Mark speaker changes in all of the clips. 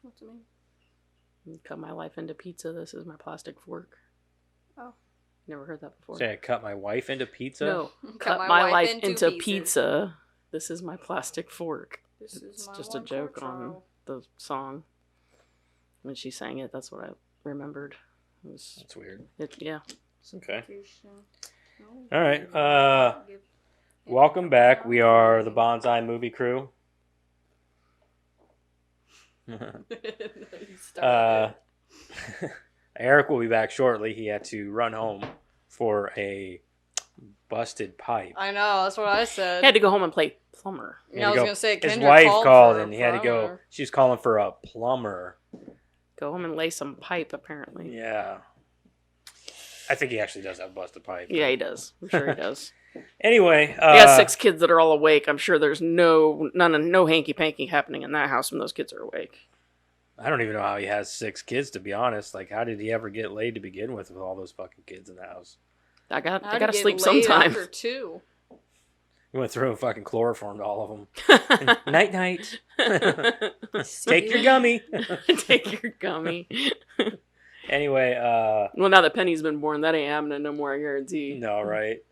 Speaker 1: What's it mean?
Speaker 2: Cut my life into pizza. This is my plastic fork.
Speaker 1: Oh.
Speaker 2: Never heard that before.
Speaker 3: Say I cut my wife into pizza?
Speaker 2: No. Cut my life into pizza. This is my plastic fork. It's just a joke on the song. When she sang it, that's what I remembered.
Speaker 3: That's weird.
Speaker 2: Yeah.
Speaker 3: Okay. All right. Welcome back. We are the Bonsai Movie Crew. Eric will be back shortly. He had to run home for a busted pipe.
Speaker 1: I know, that's what I said.
Speaker 2: He had to go home and play plumber.
Speaker 1: Yeah, I was going to say,
Speaker 3: his wife called and he had to go. She was calling for a plumber.
Speaker 2: Go home and lay some pipe, apparently.
Speaker 3: Yeah. I think he actually does have busted pipe.
Speaker 2: Yeah, he does. I'm sure he does.
Speaker 3: Anyway.
Speaker 2: He has 6 kids that are all awake. I'm sure there's no hanky-panky happening in that house when those kids are awake.
Speaker 3: I don't even know how he has 6 kids, to be honest. Like, how did he ever get laid to begin with all those fucking kids in the house?
Speaker 2: I gotta sleep sometime.
Speaker 1: After 2.
Speaker 3: He went through and fucking chloroformed all of them. Night night. Take your gummy.
Speaker 2: Take your gummy.
Speaker 3: Anyway.
Speaker 2: Well, now that Penny's been born, that ain't happening no more, I guarantee.
Speaker 3: No, right?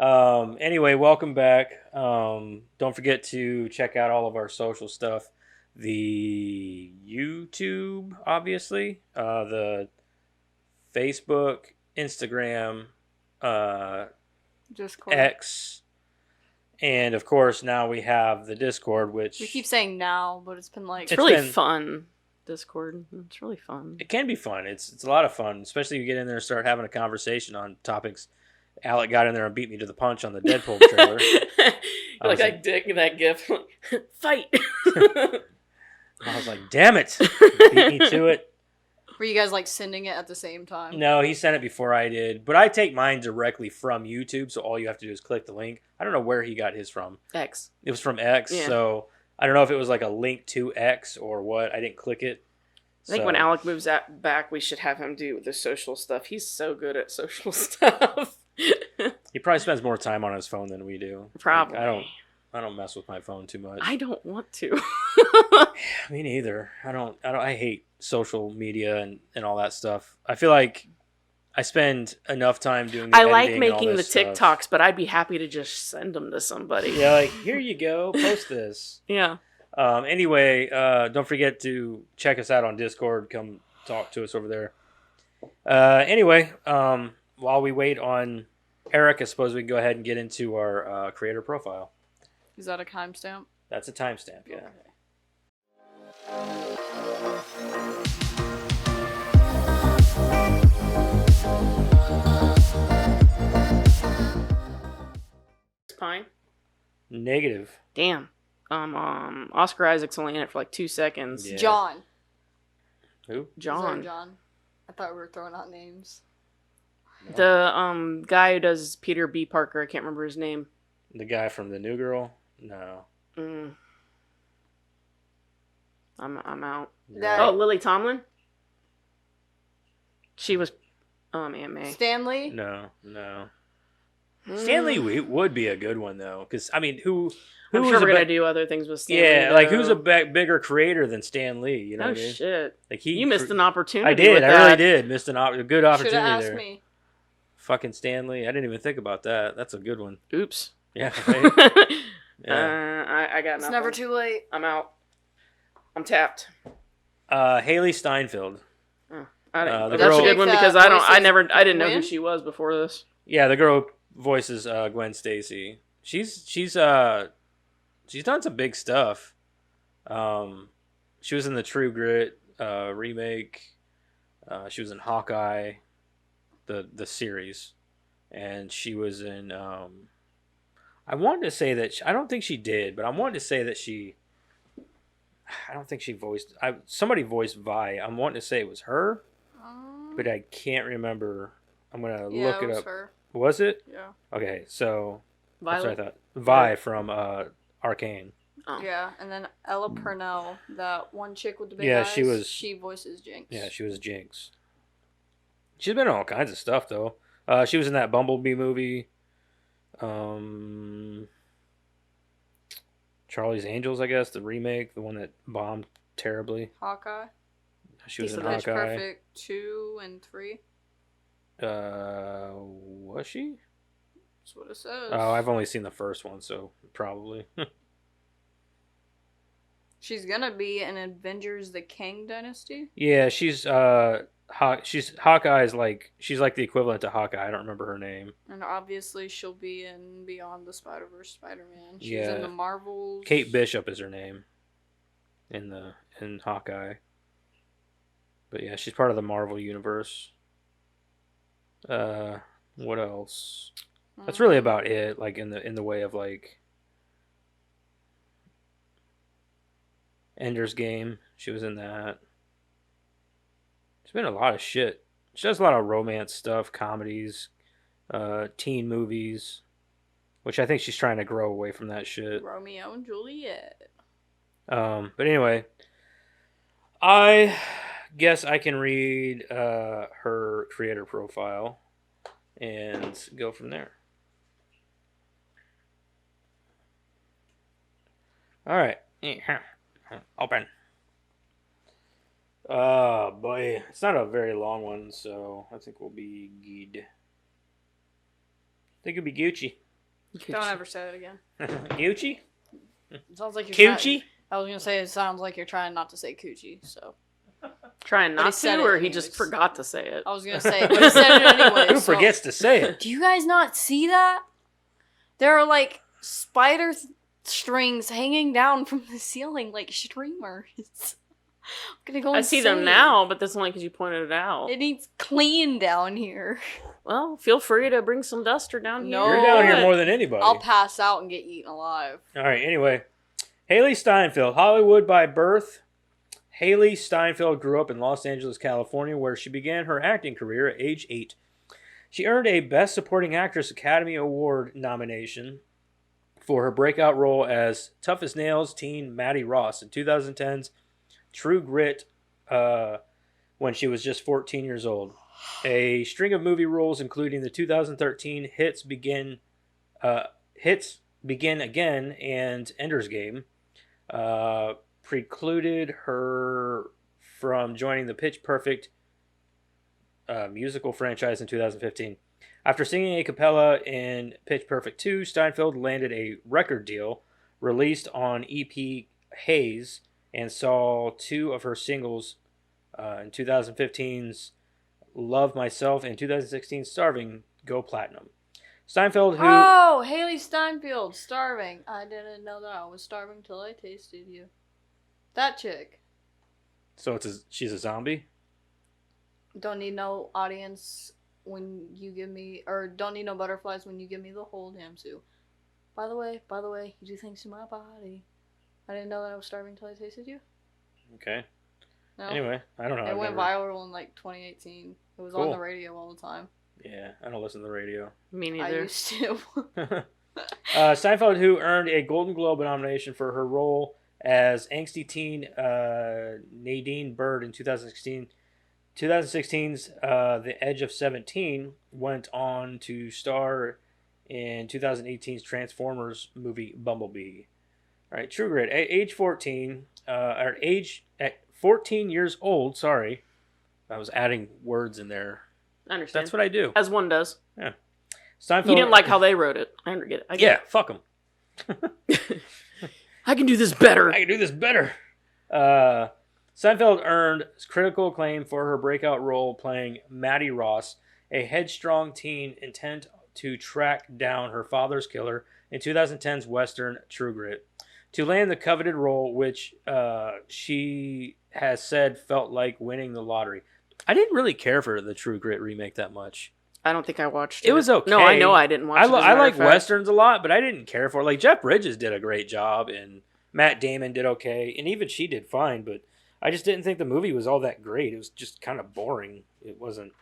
Speaker 3: Anyway, welcome back. Don't forget to check out all of our social stuff. The YouTube, obviously. The Facebook, Instagram,
Speaker 1: Discord.
Speaker 3: X, and of course now we have the Discord, which
Speaker 1: we keep saying now, but it's been like
Speaker 2: it's really fun. Discord, it's really fun.
Speaker 3: It can be fun. It's a lot of fun, especially if you get in there and start having a conversation on topics. Alec got in there and beat me to the punch on the Deadpool trailer.
Speaker 2: Like that gif, fight.
Speaker 3: I was like, damn it, beat me to it.
Speaker 1: Were you guys like sending it at the same time?
Speaker 3: No, he sent it before I did. But I take mine directly from YouTube, so all you have to do is click the link. I don't know where he got his from.
Speaker 2: X.
Speaker 3: It was from X, yeah. So I don't know if it was like a link to X or what. I didn't click it.
Speaker 2: I think when Alec moves back, we should have him do the social stuff. He's so good at social stuff.
Speaker 3: He probably spends more time on his phone than we do.
Speaker 2: Probably.
Speaker 3: Like, I don't mess with my phone too much.
Speaker 2: I don't want to.
Speaker 3: Me neither. I hate social media and all that stuff. I feel like I spend enough time doing the editing
Speaker 2: like making
Speaker 3: and all
Speaker 2: the
Speaker 3: this
Speaker 2: TikToks,
Speaker 3: stuff.
Speaker 2: but I'd be happy to just send them to somebody.
Speaker 3: Yeah, like, here you go, post this.
Speaker 2: Yeah.
Speaker 3: Anyway, don't forget to check us out on Discord. Come talk to us over there. Anyway, while we wait on Eric, I suppose we can go ahead and get into our creator profile.
Speaker 1: Is that a timestamp?
Speaker 3: That's a timestamp, yeah.
Speaker 1: Okay.
Speaker 2: Pine?
Speaker 3: Negative.
Speaker 2: Damn. Oscar Isaac's only in it for like 2 seconds.
Speaker 3: Yeah.
Speaker 1: John.
Speaker 3: Who?
Speaker 2: John.
Speaker 1: John. I thought we were throwing out names.
Speaker 2: The guy who does Peter B. Parker, I can't remember his name.
Speaker 3: The guy from The New Girl? No.
Speaker 2: I'm out.
Speaker 1: That-
Speaker 2: Oh, Lily Tomlin? She was Aunt May.
Speaker 1: Stanley?
Speaker 3: No. Stanley would be a good one, though. Because, I mean, who
Speaker 2: I'm sure we're going to do other things with Stanley.
Speaker 3: Yeah,
Speaker 2: though.
Speaker 3: like, who's a bigger creator than Stan Lee? You know what I mean?
Speaker 2: Shit.
Speaker 3: Like,
Speaker 2: you missed an opportunity.
Speaker 3: I did.
Speaker 2: With
Speaker 3: I
Speaker 2: that.
Speaker 3: really did. Missed a good opportunity
Speaker 1: Should have asked
Speaker 3: there.
Speaker 1: me.
Speaker 3: Fucking Stan Lee. I didn't even think about that. That's a good one.
Speaker 2: Oops.
Speaker 3: Yeah. Right? Yeah.
Speaker 2: I got nothing.
Speaker 1: It's never too late.
Speaker 2: I'm out. I'm tapped.
Speaker 3: Hailee Steinfeld.
Speaker 2: That's a good one because I didn't know who she was before this.
Speaker 3: Yeah, the girl who voices Gwen Stacy. She's done some big stuff. She was in the True Grit remake. She was in Hawkeye, the series, and she was in. I wanted to say that I don't think she did, but I wanted to say that she. I don't think she voiced. Somebody voiced Vi. I'm wanting to say it was her, but I can't remember. I'm gonna look it up.
Speaker 1: Her.
Speaker 3: Was it?
Speaker 1: Yeah.
Speaker 3: Okay, so
Speaker 2: Violet?
Speaker 3: that's what I thought. Vi from Arcane.
Speaker 2: Oh.
Speaker 1: Yeah, and then Ella Purnell, that one chick with the big eyes. She voices Jinx.
Speaker 3: Yeah, she was Jinx. She's been in all kinds of stuff though. She was in that Bumblebee movie. Charlie's Angels, I guess, the remake, the one that bombed terribly.
Speaker 1: Hawkeye.
Speaker 3: She was in
Speaker 1: Pitch
Speaker 3: Hawkeye.
Speaker 1: Perfect 2 and 3.
Speaker 3: Was she?
Speaker 1: That's what it says.
Speaker 3: Oh, I've only seen the first one, so probably.
Speaker 1: She's gonna be in Avengers: The Kang Dynasty.
Speaker 3: Yeah, she's Hawkeye's she's like the equivalent to Hawkeye. I don't remember her name.
Speaker 1: And obviously she'll be in Beyond the Spider-Verse Spider-Man. She's in the Marvels.
Speaker 3: Kate Bishop is her name in Hawkeye. But yeah, she's part of the Marvel universe. What else? That's really about it, like in the way of like Ender's Game. She was in that. She's been in a lot of shit. She does a lot of romance stuff, comedies, teen movies, which I think she's trying to grow away from that shit.
Speaker 1: Romeo and Juliet.
Speaker 3: But anyway, I guess I can read her creator profile and go from there. All right. Open. Oh, boy. It's not a very long one, so I think we'll be good. I think it'll be Gucci.
Speaker 1: Don't ever say it again.
Speaker 3: Gucci?
Speaker 1: It sounds like you're
Speaker 3: Coochie?
Speaker 1: I was going to say it sounds like you're trying not to say coochie, so.
Speaker 2: Trying not to, or he just forgot to say it?
Speaker 1: I was going to say it, but he said it anyway.
Speaker 3: Who forgets to say it?
Speaker 1: Do you guys not see that? There are, like, spider strings hanging down from the ceiling like streamers. I'm gonna go.
Speaker 2: I see them now, but that's only because you pointed it out.
Speaker 1: It needs clean down here.
Speaker 2: Well, feel free to bring some duster down here.
Speaker 1: No,
Speaker 3: you're down here more than anybody.
Speaker 1: I'll pass out and get eaten alive.
Speaker 3: All right. Anyway, Hailee Steinfeld, Hollywood by birth. Hailee Steinfeld grew up in Los Angeles, California, where she began her acting career at age 8. She earned a Best Supporting Actress Academy Award nomination for her breakout role as Tough as Nails teen Maddie Ross in 2010's True Grit when she was just 14 years old. A string of movie roles, including the 2013 Hits Begin Again and Ender's Game, precluded her from joining the Pitch Perfect musical franchise in 2015. After singing a cappella in Pitch Perfect 2, Steinfeld landed a record deal, released on EP Haze, and saw 2 of her singles in 2015's Love Myself and 2016's Starving go platinum. Steinfeld, who...
Speaker 1: Oh, Hailee Steinfeld, Starving. I didn't know that I was starving till I tasted you. That chick.
Speaker 3: So she's a zombie?
Speaker 1: Don't need no audience when you give me... Or don't need no butterflies when you give me the whole damn soup. By the way, you do things to my body. I didn't know that I was starving till I tasted you.
Speaker 3: Okay.
Speaker 1: No.
Speaker 3: Anyway, I don't know.
Speaker 1: It went viral in like 2018. It was on the radio all the time.
Speaker 3: Yeah, I don't listen to the radio.
Speaker 2: Me neither.
Speaker 1: I used to.
Speaker 3: Steinfeld, who earned a Golden Globe nomination for her role as angsty teen Nadine Bird in 2016. 2016's The Edge of 17 went on to star in 2018's Transformers movie Bumblebee. All right, True Grit. At 14 years old, sorry. I was adding words in there.
Speaker 2: I understand.
Speaker 3: That's what I do.
Speaker 2: As one does.
Speaker 3: Yeah. Steinfeld,
Speaker 2: you didn't like how they wrote it. I get it.
Speaker 3: Yeah, fuck them.
Speaker 2: I can do this better.
Speaker 3: Steinfeld earned critical acclaim for her breakout role playing Maddie Ross, a headstrong teen intent to track down her father's killer in 2010's Western True Grit. To land the coveted role, which she has said felt like winning the lottery. I didn't really care for the True Grit remake that much.
Speaker 2: I don't think I watched it.
Speaker 3: It was okay.
Speaker 2: No, I know I didn't watch it.
Speaker 3: I like Westerns a lot, but I didn't care for it. Like, Jeff Bridges did a great job, and Matt Damon did okay, and even she did fine, but I just didn't think the movie was all that great. It was just kind of boring. It wasn't,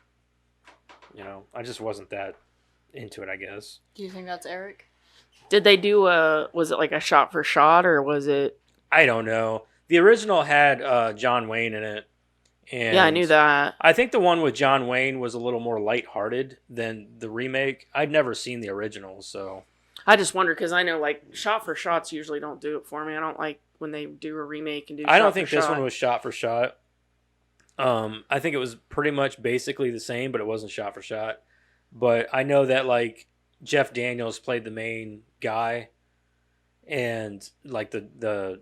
Speaker 3: I just wasn't that into it, I guess.
Speaker 1: Do you think that's Eric?
Speaker 2: Did they do was it like a shot for shot, or was it?
Speaker 3: I don't know. The original had John Wayne in it. And
Speaker 2: yeah, I knew that.
Speaker 3: I think the one with John Wayne was a little more lighthearted than the remake. I'd never seen the original, so...
Speaker 2: I just wonder, because I know, like, shot for shots usually don't do it for me. I don't like when they do a remake and do shot for shot.
Speaker 3: I don't think this one was shot for shot. I think it was pretty much basically the same, but it wasn't shot for shot. But I know that like Jeff Daniels played the main guy, and like the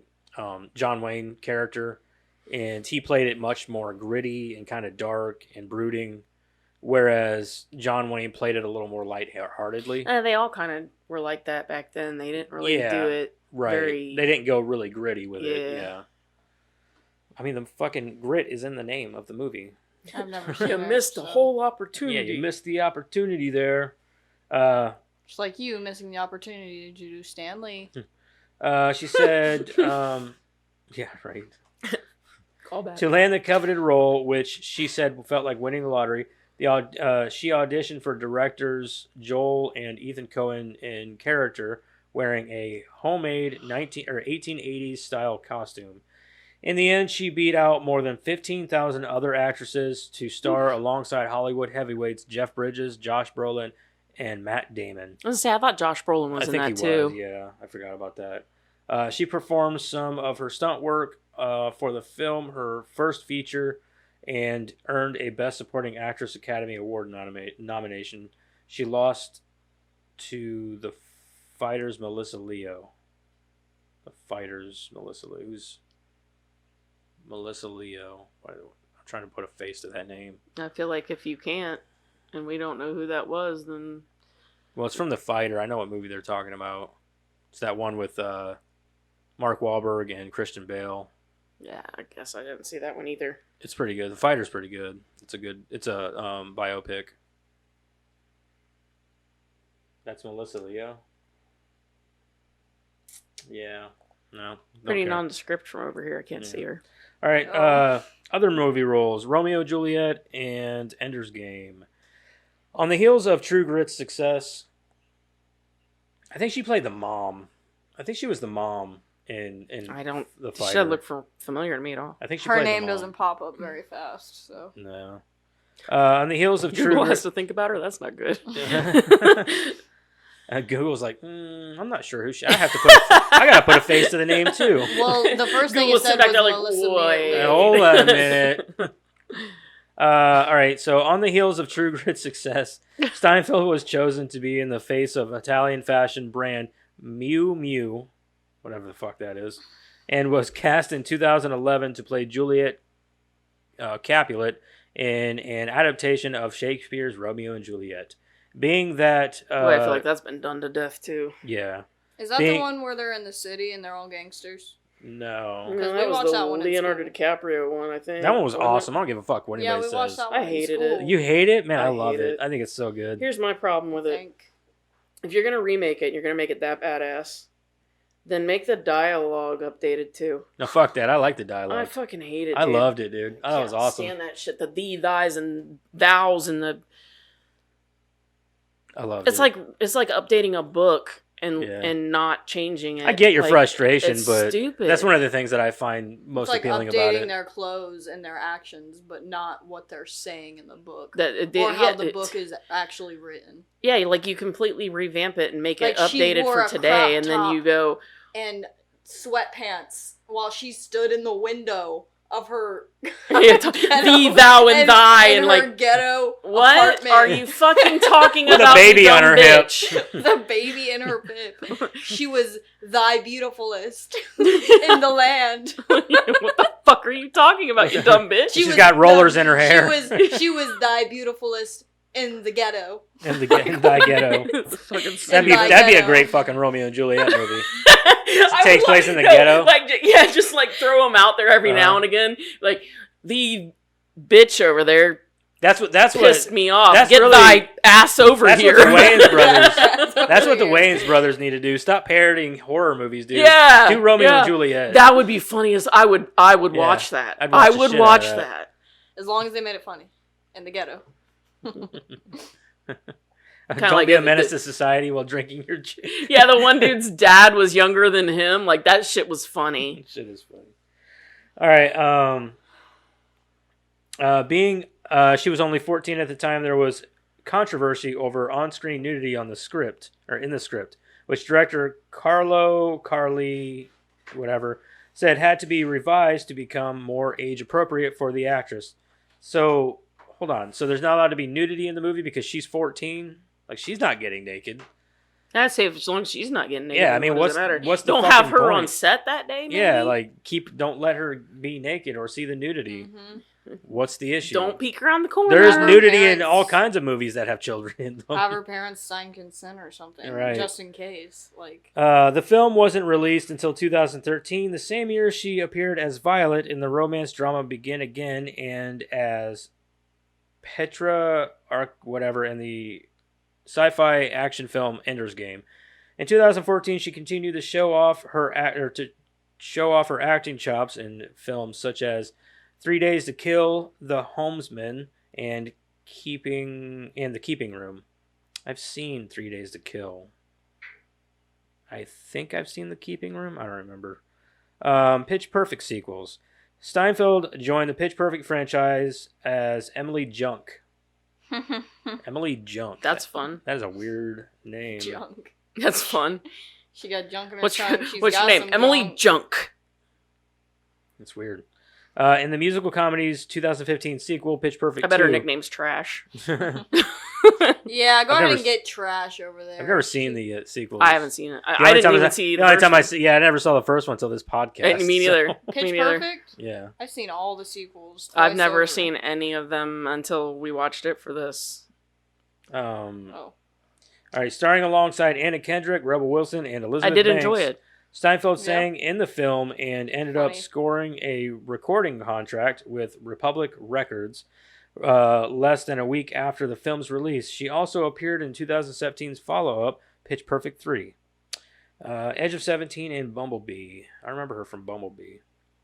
Speaker 3: John Wayne character, and he played it much more gritty and kind of dark and brooding, whereas John Wayne played it a little more lightheartedly.
Speaker 2: They all kind of were like that back then. They didn't really do it
Speaker 3: right. They didn't go really gritty with it.
Speaker 2: Yeah.
Speaker 3: I mean, the fucking grit is in the name of the movie.
Speaker 1: I've never seen
Speaker 2: You
Speaker 1: it,
Speaker 2: missed the whole opportunity.
Speaker 3: Yeah, you missed the opportunity there.
Speaker 1: Just like you missing the opportunity. Did you do Stanley?
Speaker 3: She said, yeah, right.
Speaker 2: Call back.
Speaker 3: To land the coveted role, which she said felt like winning the lottery, she auditioned for directors Joel and Ethan Coen in character, wearing a homemade 1880s style costume. In the end, she beat out more than 15,000 other actresses to star alongside Hollywood heavyweights Jeff Bridges, Josh Brolin, and Matt Damon.
Speaker 2: I was gonna say, I thought Josh Brolin was in that too.
Speaker 3: Yeah, I forgot about that. She performed some of her stunt work for the film, her first feature, and earned a Best Supporting Actress Academy Award nomination. She lost to The Fighter's Melissa Leo. Who's Melissa Leo? I'm trying to put a face to that name.
Speaker 2: I feel like if you can't, and we don't know who that was, then...
Speaker 3: Well, it's from The Fighter. I know what movie they're talking about. It's that one with Mark Wahlberg and Christian Bale.
Speaker 2: Yeah, I guess I didn't see that one either.
Speaker 3: It's pretty good. The Fighter's pretty good. It's a biopic. That's Melissa Leo. Yeah. No.
Speaker 2: Pretty nondescript from over here. I can't see her.
Speaker 3: All right. Other movie roles: Romeo, Juliet, and Ender's Game. On the heels of True Grit's success, I think she played the mom. I think she was the mom in
Speaker 2: I don't.
Speaker 3: The
Speaker 2: She
Speaker 3: Fighter.
Speaker 2: doesn't look familiar to me at all.
Speaker 3: I think she
Speaker 1: Her
Speaker 3: played
Speaker 1: name
Speaker 3: the mom.
Speaker 1: doesn't pop up very fast, so.
Speaker 3: No. On the heels of True
Speaker 2: Google
Speaker 3: Grit,
Speaker 2: has to think about her. That's not good.
Speaker 3: Google's like, I'm not sure who she. I gotta put a face to the name too.
Speaker 1: Well, the first thing
Speaker 2: Google
Speaker 1: you said
Speaker 2: back
Speaker 1: was
Speaker 2: there like,
Speaker 1: Melissa
Speaker 2: wait.
Speaker 1: Leo.
Speaker 3: Hold on a minute. All right, so on the heels of True Grit's success, Steinfeld was chosen to be in the face of Italian fashion brand Miu Miu, whatever the fuck that is, and was cast in 2011 to play Juliet Capulet in an adaptation of Shakespeare's Romeo and Juliet. Being that...
Speaker 2: I feel like that's been done to death, too.
Speaker 3: Yeah.
Speaker 1: Is that the one where they're in the city and they're all gangsters?
Speaker 3: No.
Speaker 1: Because
Speaker 2: that
Speaker 1: we
Speaker 2: was
Speaker 1: watched
Speaker 2: the
Speaker 1: that one in
Speaker 2: Leonardo
Speaker 1: school.
Speaker 2: DiCaprio one, I think.
Speaker 3: That one was awesome. I don't give a fuck what anybody
Speaker 1: we watched
Speaker 3: says.
Speaker 1: that one
Speaker 2: I hated
Speaker 1: in school.
Speaker 2: it.
Speaker 3: You hate it? Man, I
Speaker 2: I
Speaker 3: love
Speaker 2: hate
Speaker 3: it.
Speaker 2: it.
Speaker 3: I think it's so good.
Speaker 2: Here's my problem with it. If you're going to remake it, you're going to make it that badass, then make the dialogue updated, too.
Speaker 3: No, fuck that. I like the dialogue.
Speaker 2: I fucking hate it,
Speaker 3: I
Speaker 2: dude.
Speaker 3: loved it, dude. I thought it was
Speaker 2: Can't
Speaker 3: awesome.
Speaker 2: stand that shit. The thee, thys, and thous, and the...
Speaker 3: I love it.
Speaker 2: It's like updating a book and
Speaker 3: Yeah.
Speaker 2: and not changing it.
Speaker 3: I get your
Speaker 2: Like,
Speaker 3: frustration,
Speaker 2: it's
Speaker 3: but
Speaker 2: stupid.
Speaker 3: that's one of the things that I find most
Speaker 1: It's like
Speaker 3: appealing
Speaker 1: updating
Speaker 3: about it.
Speaker 1: their clothes and their actions, but not what they're saying in the book.
Speaker 2: Or
Speaker 1: how the book is actually written.
Speaker 2: Yeah, like you completely revamp it and make it
Speaker 1: Like, she
Speaker 2: updated
Speaker 1: wore
Speaker 2: for
Speaker 1: a
Speaker 2: today,
Speaker 1: crop
Speaker 2: and then you
Speaker 1: top.
Speaker 2: go,
Speaker 1: And sweatpants while she stood in the window of her
Speaker 2: thee, thou, and thy, and
Speaker 1: her
Speaker 2: like,
Speaker 1: ghetto
Speaker 2: what
Speaker 1: apartment.
Speaker 2: are you fucking talking
Speaker 3: With a
Speaker 2: about?
Speaker 3: baby
Speaker 2: you
Speaker 3: on
Speaker 2: dumb
Speaker 3: her hip.
Speaker 2: bitch?
Speaker 1: The baby in her pip. She was thy beautifulest in the land.
Speaker 2: What the fuck are you talking about, you dumb bitch?
Speaker 3: She's got rollers in her hair.
Speaker 1: She was thy beautifulest in the ghetto.
Speaker 3: In thy ghetto.
Speaker 2: It's fucking
Speaker 3: That'd be
Speaker 1: ghetto.
Speaker 3: a great fucking Romeo and Juliet movie.
Speaker 2: I
Speaker 3: takes
Speaker 2: would
Speaker 3: place in the ghetto?
Speaker 2: Just like throw them out there every now and again. Like, the bitch over there
Speaker 3: That's what
Speaker 2: pissed me off.
Speaker 3: that's
Speaker 2: Get
Speaker 3: really-
Speaker 2: thy ass over
Speaker 3: that's
Speaker 2: here.
Speaker 3: what the Wayans brothers. That's what the
Speaker 1: Weird.
Speaker 3: Wayans brothers need to do. Stop parodying horror movies, dude.
Speaker 2: Yeah,
Speaker 3: Do Romeo
Speaker 2: yeah.
Speaker 3: and Juliet.
Speaker 2: That would be funny as I would
Speaker 3: Yeah,
Speaker 2: watch that.
Speaker 3: I'd watch
Speaker 2: I
Speaker 3: the
Speaker 2: would
Speaker 3: shit out
Speaker 2: watch
Speaker 3: of
Speaker 2: that.
Speaker 1: As long as they made it funny. In the ghetto.
Speaker 3: Don't
Speaker 2: like
Speaker 3: be a
Speaker 2: the-
Speaker 3: menace
Speaker 2: the-
Speaker 3: to society while drinking your juice.
Speaker 2: Yeah, the one dude's dad was younger than him. Like, that shit was funny.
Speaker 3: Shit is funny. All right. She was only 14 at the time, there was controversy over on-screen nudity in the script, which director Carly, whatever, said had to be revised to become more age appropriate for the actress. So hold on. So there's not allowed to be nudity in the movie because she's 14. Like she's not getting naked.
Speaker 2: I'd say as long as she's not getting naked.
Speaker 3: Yeah, I mean,
Speaker 2: what does it matter?
Speaker 3: what's the
Speaker 2: don't
Speaker 3: fucking
Speaker 2: have her
Speaker 3: point?
Speaker 2: on set that day? Maybe?
Speaker 3: Yeah, like don't let her be naked or see the nudity.
Speaker 1: Mm-hmm.
Speaker 3: What's the issue?
Speaker 2: Don't peek around the corner.
Speaker 3: There's nudity in all kinds of movies that have children in them.
Speaker 1: Have her parents sign consent or something,
Speaker 3: right.
Speaker 1: just in case. Like
Speaker 3: the film wasn't released until 2013, the same year she appeared as Violet in the romance drama Begin Again and as Petra whatever in the sci-fi action film Ender's Game. In 2014, she continued to show off her acting chops in films such as 3 Days to Kill, The Homesman, and The Keeping Room. I've seen 3 Days to Kill. I think I've seen The Keeping Room. I don't remember. Pitch Perfect sequels. Steinfeld joined the Pitch Perfect franchise as Emily Junk. Emily Junk.
Speaker 2: That's fun.
Speaker 3: That is a weird name.
Speaker 1: junk.
Speaker 2: That's fun.
Speaker 1: She got junk in her
Speaker 2: What's
Speaker 1: trunk.
Speaker 2: your name? Emily Junk.
Speaker 3: That's weird. In the musical comedies 2015 sequel, Pitch Perfect 2.
Speaker 2: I bet her nickname's Trash.
Speaker 1: Yeah, go ahead and get Trash over there.
Speaker 3: I've never seen the sequels.
Speaker 2: I haven't seen it. I didn't even see
Speaker 3: the only time I never saw the first one until this podcast.
Speaker 2: Me neither.
Speaker 1: Pitch Perfect?
Speaker 3: Yeah.
Speaker 1: I've seen all the sequels.
Speaker 2: I've never seen any of them until we watched it for this.
Speaker 3: All right, starring alongside Anna Kendrick, Rebel Wilson, and Elizabeth Banks.
Speaker 2: enjoy it.
Speaker 3: Steinfeld sang in the film and ended up scoring a recording contract with Republic Records less than a week after the film's release. She also appeared in 2017's follow-up, Pitch Perfect 3. Edge of 17 and Bumblebee. I remember her from Bumblebee.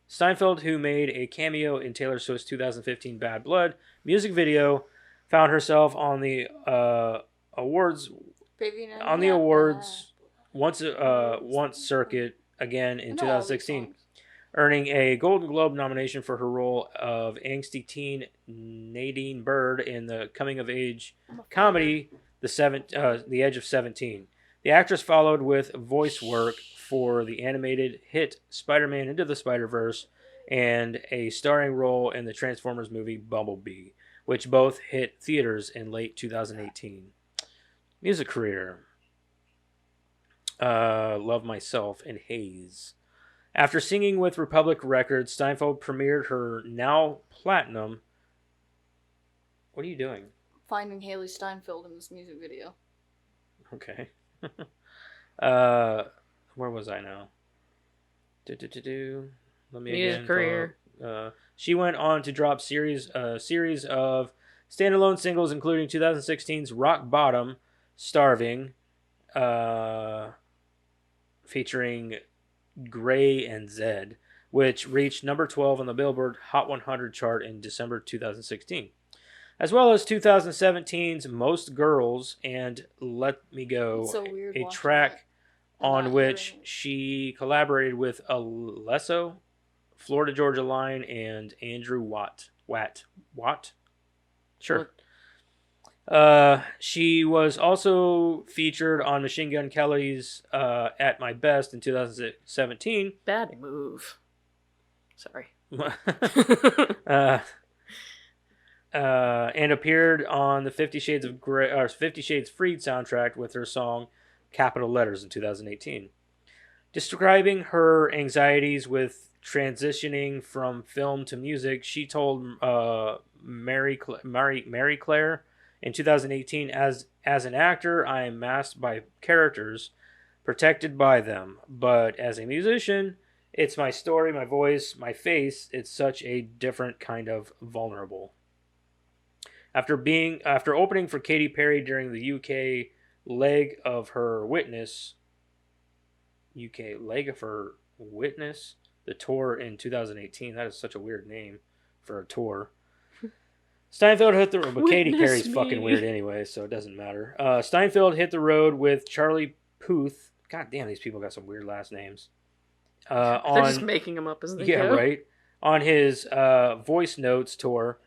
Speaker 3: Steinfeld, who made a cameo in Taylor Swift's 2015 Bad Blood music video, found herself on the awards once circuit again in 2016, earning a Golden Globe nomination for her role of angsty teen Nadine Bird in the coming-of-age comedy The Edge of 17. The actress followed with voice work for the animated hit Spider-Man Into the Spider-Verse and a starring role in the Transformers movie Bumblebee, which both hit theaters in late 2018. Music career. Love Myself and Haze. After singing with Republic Records, Steinfeld premiered her now platinum. What are you doing?
Speaker 1: Finding Hailee Steinfeld in this music video.
Speaker 3: Okay. Where was I now? Let me
Speaker 2: Music career.
Speaker 3: She went on to drop series of standalone singles, including 2016's Rock Bottom, Starving, featuring Gray and Zed, which reached number 12 on the Billboard Hot 100 chart in December 2016, as well as 2017's Most Girls and Let Me Go, a track on which she collaborated with Alesso, Florida Georgia Line, and Andrew Watt? Sure. She was also featured on Machine Gun Kelly's At My Best in 2017.
Speaker 2: Bad move. Sorry.
Speaker 3: And appeared on the 50 Shades Freed soundtrack with her song Capital Letters in 2018. Describing her anxieties with transitioning from film to music, she told Mary Claire in 2018, as an actor, I am masked by characters, protected by them. But as a musician, it's my story, my voice, my face. It's such a different kind of vulnerable. After opening for Katy Perry during the UK leg of her Witness, the tour in 2018. That is such a weird name for a tour. Steinfeld hit the road, but Katy Perry's fucking weird anyway, so it doesn't matter. Steinfeld hit the road with Charlie Puth. God damn, these people got some weird last names.
Speaker 2: They're just making them up as they go.
Speaker 3: Yeah, right. On his Voice Notes tour,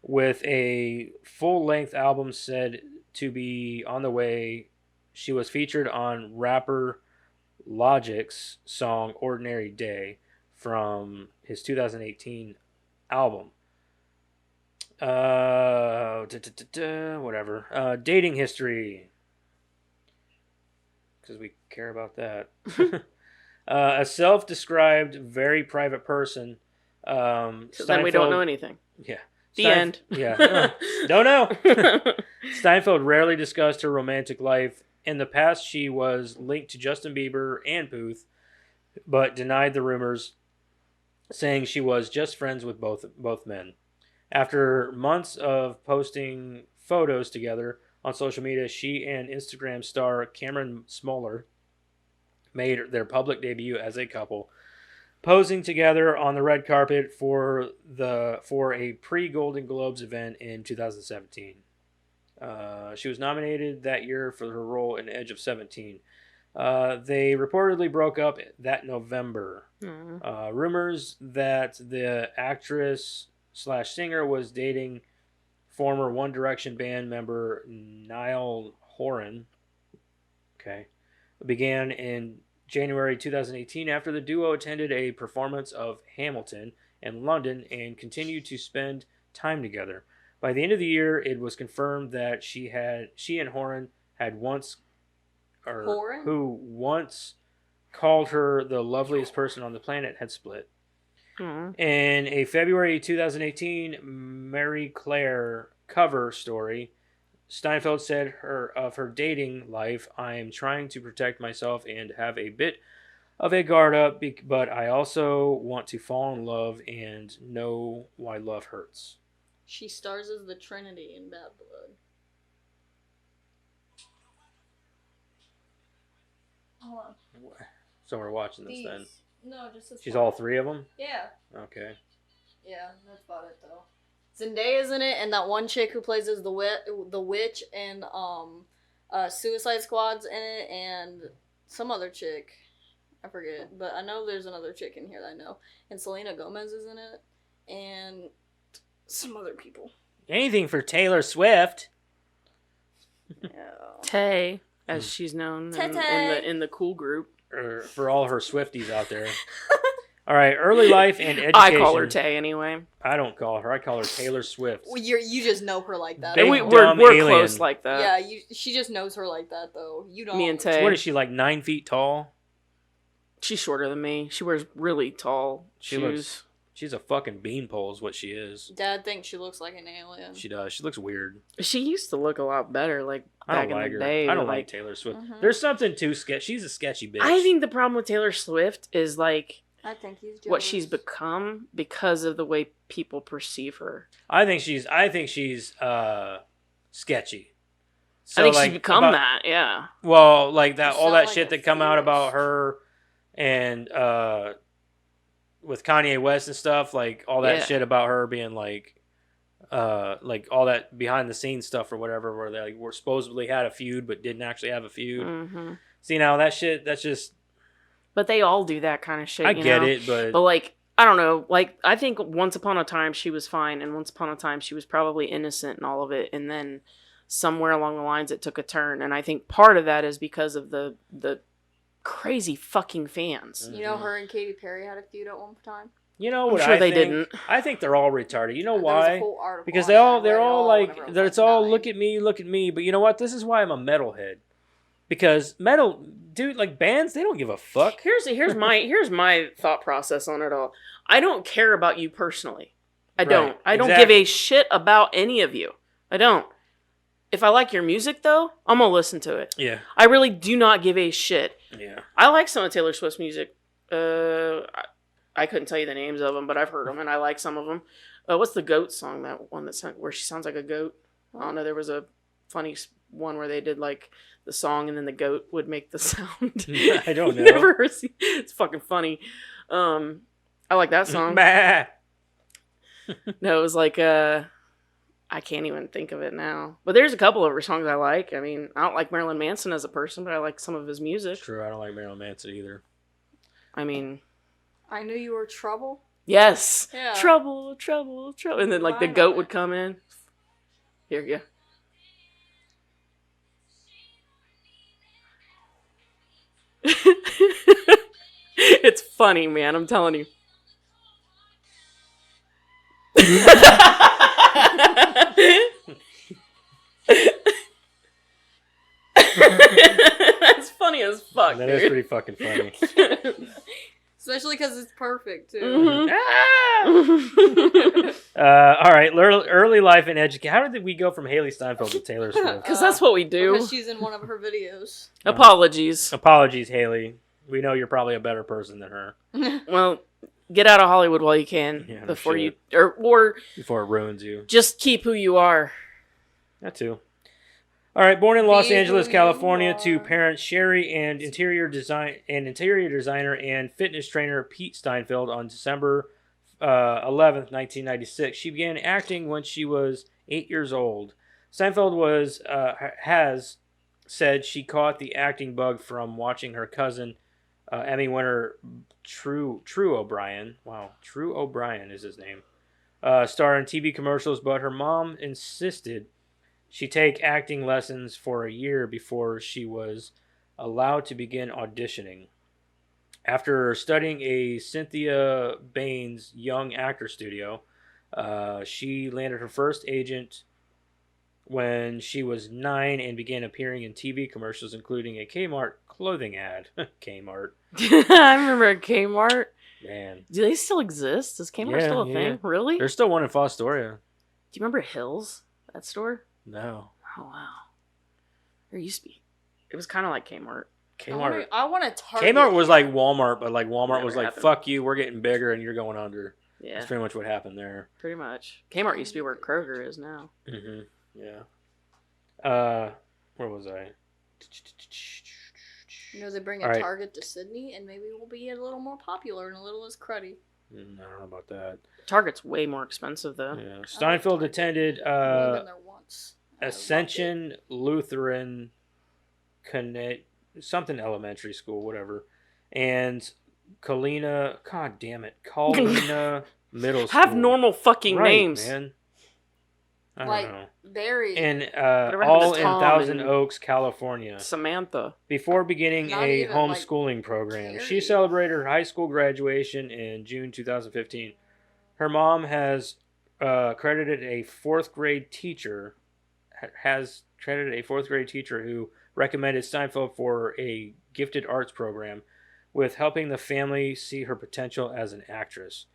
Speaker 3: with a full-length album said to be on the way, she was featured on rapper Logic's song Ordinary Day from his 2018 album. Whatever. Dating history. Because we care about that. A self-described, very private person.
Speaker 2: Then we don't know anything.
Speaker 3: Yeah.
Speaker 2: The end.
Speaker 3: Yeah. Don't know. Steinfeld rarely discussed her romantic life. In the past, she was linked to Justin Bieber and Puth, but denied the rumors, saying she was just friends with both men. After months of posting photos together on social media, she and Instagram star Cameron Smoller made their public debut as a couple, posing together on the red carpet for a pre-Golden Globes event in 2017. She was nominated that year for her role in Edge of 17. They reportedly broke up that November. Rumors that the actress / singer was dating former One Direction band member Niall Horan. Okay. Began in January 2018 after the duo attended a performance of Hamilton in London and continued to spend time together. By the end of the year, it was confirmed that she and Horan had once called her the loveliest person on the planet had split. In a February 2018 Mary Claire cover story, Steinfeld said of her dating life, "I am trying to protect myself and have a bit of a guard up, but I also want to fall in love and know why love hurts."
Speaker 1: She stars as the Trinity in Bad Blood. Hold on.
Speaker 3: So we're watching this then.
Speaker 1: No, just this.
Speaker 3: She's all three of them?
Speaker 1: Yeah.
Speaker 3: Okay.
Speaker 1: Yeah, that's about it though. Zendaya's in it, and that one chick who plays as the witch, and Suicide Squad's in it, and some other chick, I forget, but I know there's another chick in here that I know, and Selena Gomez is in it, and some other people.
Speaker 3: Anything for Taylor Swift.
Speaker 1: Yeah.
Speaker 2: Tay, as she's known in the cool group.
Speaker 3: Or for all her Swifties out there. All right, early life and education.
Speaker 2: I call her Tay anyway.
Speaker 3: I don't call her. I call her Taylor Swift.
Speaker 1: Well, you just know her like that.
Speaker 3: We're
Speaker 2: close like that.
Speaker 1: Yeah, she just knows her like that though. You don't.
Speaker 2: Me and Tay.
Speaker 3: What is she, like 9 feet tall?
Speaker 2: She's shorter than me. She wears really tall shoes.
Speaker 3: She's a fucking beanpole is what she is.
Speaker 1: Dad thinks she looks like an alien.
Speaker 3: She does. She looks weird.
Speaker 2: She used to look a lot better, like back in the day.
Speaker 3: I don't like Taylor Swift. Mm-hmm. There's something too sketchy. She's a sketchy bitch.
Speaker 2: I think the problem with Taylor Swift is like
Speaker 1: I think he's jealous.
Speaker 2: What she's become because of the way people perceive her.
Speaker 3: I think she's sketchy. So,
Speaker 2: I think she's become that, yeah.
Speaker 3: Well, like that all that shit that come out about her and with Kanye West and stuff, like all that shit about her being like all that behind the scenes stuff or whatever, where they like, were supposedly had a feud but didn't actually have a feud. Mm-hmm. See, now that shit, that's just.
Speaker 2: But they all do that kind of shit.
Speaker 3: I get it, but
Speaker 2: like I don't know. Like I think once upon a time she was fine, and once upon a time she was probably innocent in all of it, and then somewhere along the lines it took a turn, and I think part of that is because of the crazy fucking fans.
Speaker 1: You know, her and Katy Perry had a feud at one time.
Speaker 3: You know what?
Speaker 2: I'm sure they didn't.
Speaker 3: I think they're all retarded. You know why? Because they're all like, it's all look at me. But you know what? This is why I'm a metalhead. Because metal, dude, like bands, they don't give a fuck.
Speaker 2: Here's my thought process on it all. I don't care about you personally. I don't give a shit about any of you. I don't. If I like your music, though, I'm going to listen to it.
Speaker 3: Yeah.
Speaker 2: I really do not give a shit.
Speaker 3: Yeah.
Speaker 2: I like some of Taylor Swift's music. I couldn't tell you the names of them, but I've heard them, and I like some of them. What's the goat song, that one where she sounds like a goat? I don't know. There was a funny one where they did, like, the song, and then the goat would make the sound.
Speaker 3: I don't know.
Speaker 2: Never seen. It's fucking funny. I like that song. No, it was like, I can't even think of it now. But there's a couple of her songs I like. I mean, I don't like Marilyn Manson as a person, but I like some of his music.
Speaker 3: True, I don't like Marilyn Manson either.
Speaker 2: I mean...
Speaker 1: I Knew You Were Trouble?
Speaker 2: Yes!
Speaker 1: Yeah.
Speaker 2: Trouble, trouble, trouble. And then, like, the goat would come in. Here you go. It's funny, man. I'm telling you. That's funny as fuck.
Speaker 3: That
Speaker 2: dude.
Speaker 3: is pretty fucking funny.
Speaker 1: Especially because it's perfect, too.
Speaker 2: Mhm.
Speaker 3: All right, early life and education. How did we go from Hailee Steinfeld to Taylor Swift?
Speaker 2: Because that's what we do.
Speaker 1: Because she's in one of her videos.
Speaker 2: Apologies.
Speaker 3: Apologies, Hailee. We know you're probably a better person than her.
Speaker 2: Well, get out of Hollywood while you can
Speaker 3: Yeah, no
Speaker 2: before you
Speaker 3: shit.
Speaker 2: or
Speaker 3: Before it ruins you.
Speaker 2: just keep who you are.
Speaker 3: That too. All right, born in Los
Speaker 1: Be
Speaker 3: Angeles,
Speaker 1: who you
Speaker 3: California, to
Speaker 1: are.
Speaker 3: parents Sherry and interior designer and fitness trainer Pete Steinfeld on December 11th, 1996. She began acting when she was 8 years old. Steinfeld has said she caught the acting bug from watching her cousin, Emmy winner True O'Brien. Wow, True O'Brien is his name. Star in TV commercials, but her mom insisted she take acting lessons for a year before she was allowed to begin auditioning. After studying a Cynthia Baines Young Actor Studio, she landed her first agent when she was 9 and began appearing in TV commercials, including a Kmart clothing ad. Kmart.
Speaker 2: I remember Kmart.
Speaker 3: Man.
Speaker 2: Do they still exist? Is Kmart
Speaker 3: Yeah,
Speaker 2: still a
Speaker 3: yeah.
Speaker 2: thing? Really?
Speaker 3: There's still one in Fostoria.
Speaker 2: Do you remember Hills? That store?
Speaker 3: No.
Speaker 2: Oh wow. There used to be. It was kind of like Kmart.
Speaker 3: Kmart.
Speaker 1: I want a Target.
Speaker 3: Kmart was like Walmart, but like Walmart
Speaker 2: Never
Speaker 3: was like,
Speaker 2: happened.
Speaker 3: fuck you, we're getting bigger and you're going under.
Speaker 2: Yeah,
Speaker 3: That's pretty much what happened there.
Speaker 2: pretty much. Kmart used to be where Kroger is now.
Speaker 3: Mm-hmm. Yeah. Where was I?
Speaker 1: They bring a
Speaker 3: All right.
Speaker 1: Target to Sydney, and maybe we'll be a little more popular and a little less cruddy.
Speaker 3: I don't know about that.
Speaker 2: Target's way more expensive though.
Speaker 3: Yeah. Steinfeld attended
Speaker 1: I've been there once. I loved it.
Speaker 3: Ascension Lutheran something elementary school, whatever, and Kalina. God damn it, Kalina Middle School.
Speaker 2: Have normal fucking
Speaker 3: Right,
Speaker 2: names.
Speaker 3: man. I don't
Speaker 1: Like,
Speaker 3: know.
Speaker 1: very.
Speaker 3: And
Speaker 2: Whatever happened
Speaker 3: all
Speaker 2: to
Speaker 3: in
Speaker 2: Tom
Speaker 3: Thousand
Speaker 2: and-
Speaker 3: Oaks, California.
Speaker 2: Samantha.
Speaker 3: Before beginning
Speaker 1: Not
Speaker 3: a
Speaker 1: even, like,
Speaker 3: homeschooling program, she
Speaker 1: Carrie.
Speaker 3: celebrated her high school graduation in June 2015. Her mom has credited a fourth grade teacher who recommended Steinfeld for a gifted arts program with helping the family see her potential as an actress.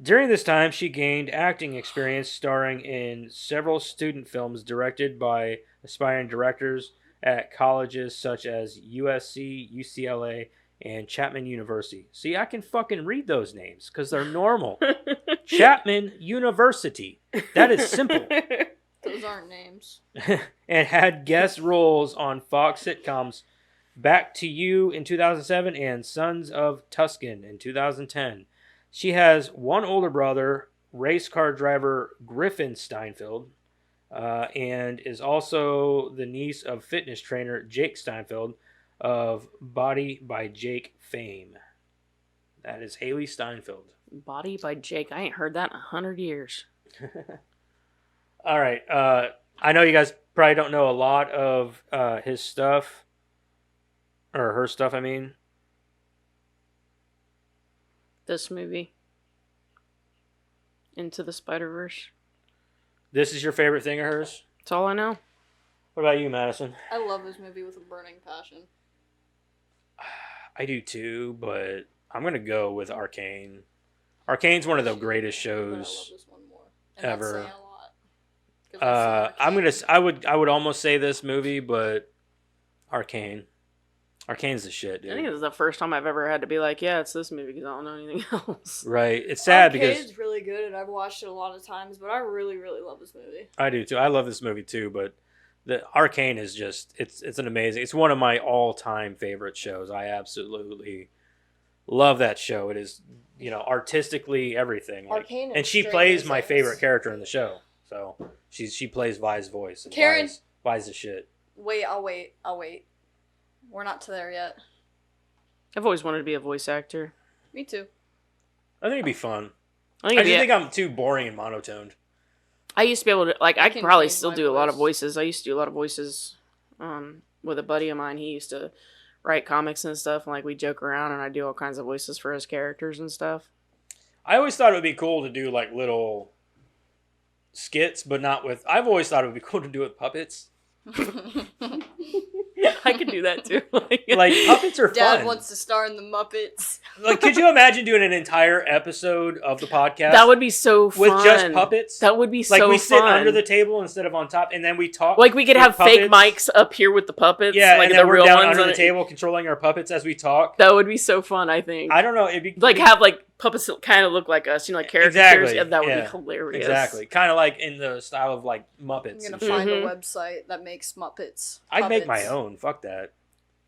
Speaker 3: During this time, she gained acting experience starring in several student films directed by aspiring directors at colleges such as USC, UCLA, and Chapman University. See, I can fucking read those names because they're normal. Chapman University. That is simple.
Speaker 1: Those aren't names.
Speaker 3: And had guest roles on Fox sitcoms Back to You in 2007 and Sons of Tuscan in 2010. She has one older brother, race car driver Griffin Steinfeld, and is also the niece of fitness trainer Jake Steinfeld of Body by Jake fame. That is Hailee Steinfeld.
Speaker 2: Body by Jake. I ain't heard that in 100 years.
Speaker 3: All right. I know you guys probably don't know a lot of his stuff. Or her stuff, I mean.
Speaker 2: This movie. Into the Spider-Verse.
Speaker 3: This is your favorite thing of hers?
Speaker 2: That's all I know.
Speaker 3: What about you, Madison?
Speaker 1: I love this movie with a burning passion.
Speaker 3: I do too, but I'm going to go with Arcane. Arcane's one of the greatest
Speaker 1: But I love
Speaker 3: shows
Speaker 1: this one more. And
Speaker 3: ever.
Speaker 1: That's saying a lot. 'Cause I've seen
Speaker 3: I'm
Speaker 1: Arcane.
Speaker 3: I would almost say this movie, but Arcane. Arcane's the shit,
Speaker 2: I think
Speaker 3: dude.
Speaker 2: this is the first time I've ever had to be like, yeah, it's this movie because I don't know anything else.
Speaker 3: Right. It's sad because
Speaker 1: Arcade's really good, and I've watched it a lot of times, but I really, really love this movie.
Speaker 3: I do too. I love this movie too, but the Arcane is just it's an amazing. It's one of my all-time favorite shows. I absolutely love that show. It is, artistically everything. Like,
Speaker 1: Arcane
Speaker 3: and she
Speaker 1: Stranger
Speaker 3: plays my
Speaker 1: Things.
Speaker 3: favorite character in the show. So she plays Vi's voice. And
Speaker 1: Karen.
Speaker 3: Vi's the shit.
Speaker 1: Wait, I'll wait. We're not to there yet.
Speaker 2: I've always wanted to be a voice actor.
Speaker 1: Me too.
Speaker 3: I think it'd be fun.
Speaker 2: I
Speaker 3: I
Speaker 2: think,
Speaker 3: just think I'm too boring and monotoned.
Speaker 2: I used to be able to, I
Speaker 1: I
Speaker 2: could
Speaker 1: can
Speaker 2: probably
Speaker 1: change
Speaker 2: still
Speaker 1: my
Speaker 2: do a lot of
Speaker 1: voice.
Speaker 2: voices. I used to do a lot of voices with a buddy of mine. He used to write comics and stuff, and we joke around, and I do all kinds of voices for his characters and stuff.
Speaker 3: I always thought it would be cool to do like little skits, but not with. I've always thought it would be cool to do it with puppets.
Speaker 2: I could do that too.
Speaker 3: Like puppets are
Speaker 1: Dad
Speaker 3: fun.
Speaker 1: wants to star in the Muppets.
Speaker 3: Like, could you imagine doing an entire episode of the podcast?
Speaker 2: That would be so fun.
Speaker 3: With just puppets.
Speaker 2: That would be so fun.
Speaker 3: Like we sit under the table instead of on top, and then we talk.
Speaker 2: Like we could have
Speaker 3: puppets.
Speaker 2: fake mics up here with the puppets.
Speaker 3: Yeah,
Speaker 2: like
Speaker 3: and then
Speaker 2: the
Speaker 3: we're
Speaker 2: real
Speaker 3: down
Speaker 2: ones
Speaker 3: under
Speaker 2: on
Speaker 3: the
Speaker 2: it.
Speaker 3: table controlling our puppets as we talk.
Speaker 2: That would be so fun. I think.
Speaker 3: I don't know. It'd be
Speaker 2: like have like puppets that kind of look like us. You know, like characters.
Speaker 3: Exactly.
Speaker 2: Yeah, that would
Speaker 3: Yeah.
Speaker 2: be hilarious.
Speaker 3: Exactly. Kind of like in the style of like
Speaker 1: I'm
Speaker 3: Muppets.
Speaker 1: gonna
Speaker 3: and shit.
Speaker 1: find a
Speaker 2: Mhm.
Speaker 1: website that makes Muppets.
Speaker 3: I'd make
Speaker 1: puppets.
Speaker 3: my own. Fuck that.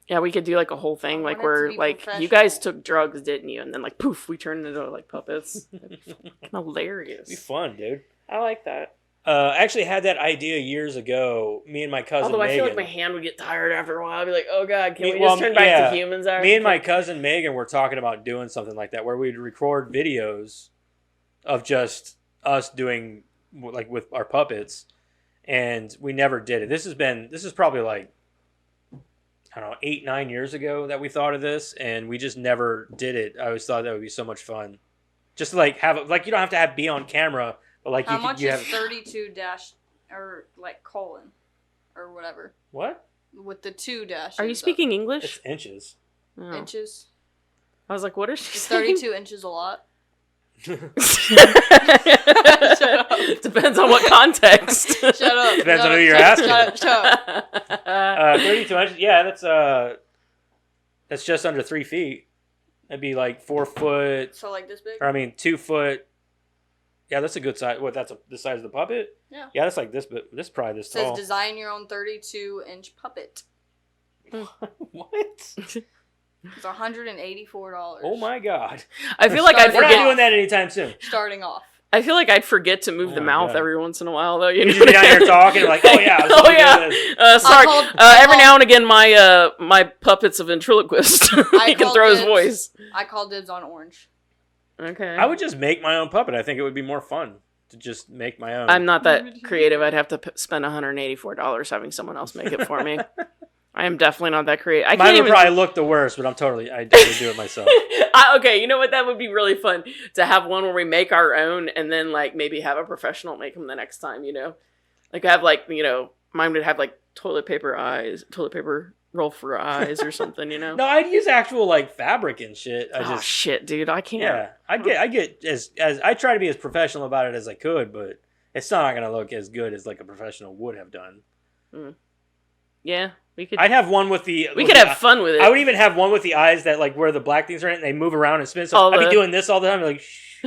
Speaker 2: Yeah, we could do like a whole thing,
Speaker 1: I
Speaker 2: like
Speaker 1: want it to
Speaker 2: where
Speaker 1: be
Speaker 2: like you
Speaker 1: professional.
Speaker 2: guys took drugs, didn't you? And then like poof, we turned into like puppets. That'd be fucking hilarious.
Speaker 3: It'd be fun, dude.
Speaker 2: I like that.
Speaker 3: I actually had that idea years ago. Me and my cousin
Speaker 2: Although I
Speaker 3: Megan.
Speaker 2: feel like my hand would get tired after a while. I'd be like, oh god, can we
Speaker 3: Well,
Speaker 2: just turn back
Speaker 3: yeah.
Speaker 2: to humans? Already?
Speaker 3: Me and my cousin Megan were talking about doing something like that, where we'd record videos of just us doing like with our puppets, and we never did it. This is probably like, I don't know, 8-9 years ago that we thought of this, and we just never did it. I always thought that would be so much fun, just to like have like you don't have to be on camera, but like
Speaker 1: How
Speaker 3: you
Speaker 1: much
Speaker 3: you
Speaker 1: is
Speaker 3: have
Speaker 1: 32 dash or like colon or whatever
Speaker 3: what?
Speaker 1: with the 2 dashes?
Speaker 2: Are you
Speaker 1: up.
Speaker 2: speaking
Speaker 3: It's
Speaker 2: English?
Speaker 3: inches.
Speaker 2: Oh.
Speaker 1: inches?
Speaker 2: I was like, what is she
Speaker 1: Is
Speaker 2: saying?
Speaker 1: 32 inches a lot?
Speaker 2: Depends on what context.
Speaker 1: Shut up.
Speaker 3: Depends
Speaker 1: Shut
Speaker 3: on who
Speaker 1: up,
Speaker 3: you're
Speaker 1: shut
Speaker 3: asking.
Speaker 1: up, shut up.
Speaker 3: 32 inches. Yeah, that's just under 3 feet. That'd be like 4 foot.
Speaker 1: So like this big?
Speaker 3: Or I mean, 2 foot. Yeah, that's a good size. What? That's the size of the puppet.
Speaker 1: Yeah.
Speaker 3: Yeah, that's like this, but this is probably this
Speaker 1: It says
Speaker 3: tall.
Speaker 1: design your own 32-inch puppet.
Speaker 3: What?
Speaker 1: It's $184.
Speaker 3: Oh my god!
Speaker 2: I feel like I'd
Speaker 3: We're not
Speaker 2: forget.
Speaker 3: doing that anytime soon.
Speaker 1: Starting off.
Speaker 2: I feel like I'd forget to move
Speaker 3: Oh
Speaker 2: the
Speaker 3: my
Speaker 2: mouth
Speaker 3: God.
Speaker 2: every once in a while, though. You
Speaker 3: You're
Speaker 2: know
Speaker 3: just down here talking, like, oh yeah, I was
Speaker 2: oh
Speaker 3: thinking
Speaker 2: yeah.
Speaker 3: of this.
Speaker 2: Sorry.
Speaker 1: I
Speaker 2: Every
Speaker 1: called-
Speaker 2: now and again, my puppets of ventriloquist.
Speaker 1: I
Speaker 2: He can
Speaker 1: called
Speaker 2: throw his
Speaker 1: dibs.
Speaker 2: voice.
Speaker 1: I call dibs on orange.
Speaker 2: Okay.
Speaker 3: I would just make my own puppet. I think it would be more fun to just make my own.
Speaker 2: I'm not that creative. I'd have to spend $184 having someone else make it for me. I am definitely not that creative. I
Speaker 3: Mine
Speaker 2: can't
Speaker 3: would
Speaker 2: even.
Speaker 3: probably look the worst, but I totally do it myself.
Speaker 2: Okay, you know what? That would be really fun to have one where we make our own, and then like maybe have a professional make them the next time. You know, like have like mine would have like toilet paper roll for eyes or something. You know.
Speaker 3: No, I'd use actual like fabric and shit.
Speaker 2: Oh shit, dude! I can't.
Speaker 3: Yeah, I get as I try to be as professional about it as I could, but it's still not gonna look as good as like a professional would have done.
Speaker 2: Yeah, we could.
Speaker 3: I'd have one with the.
Speaker 2: We
Speaker 3: with
Speaker 2: could
Speaker 3: the-
Speaker 2: have fun with it.
Speaker 3: I would even have one with the eyes that like where the black things are in, and they move around and spin. So
Speaker 2: All
Speaker 3: I'd be
Speaker 2: the-
Speaker 3: doing this all the time, like. Shh.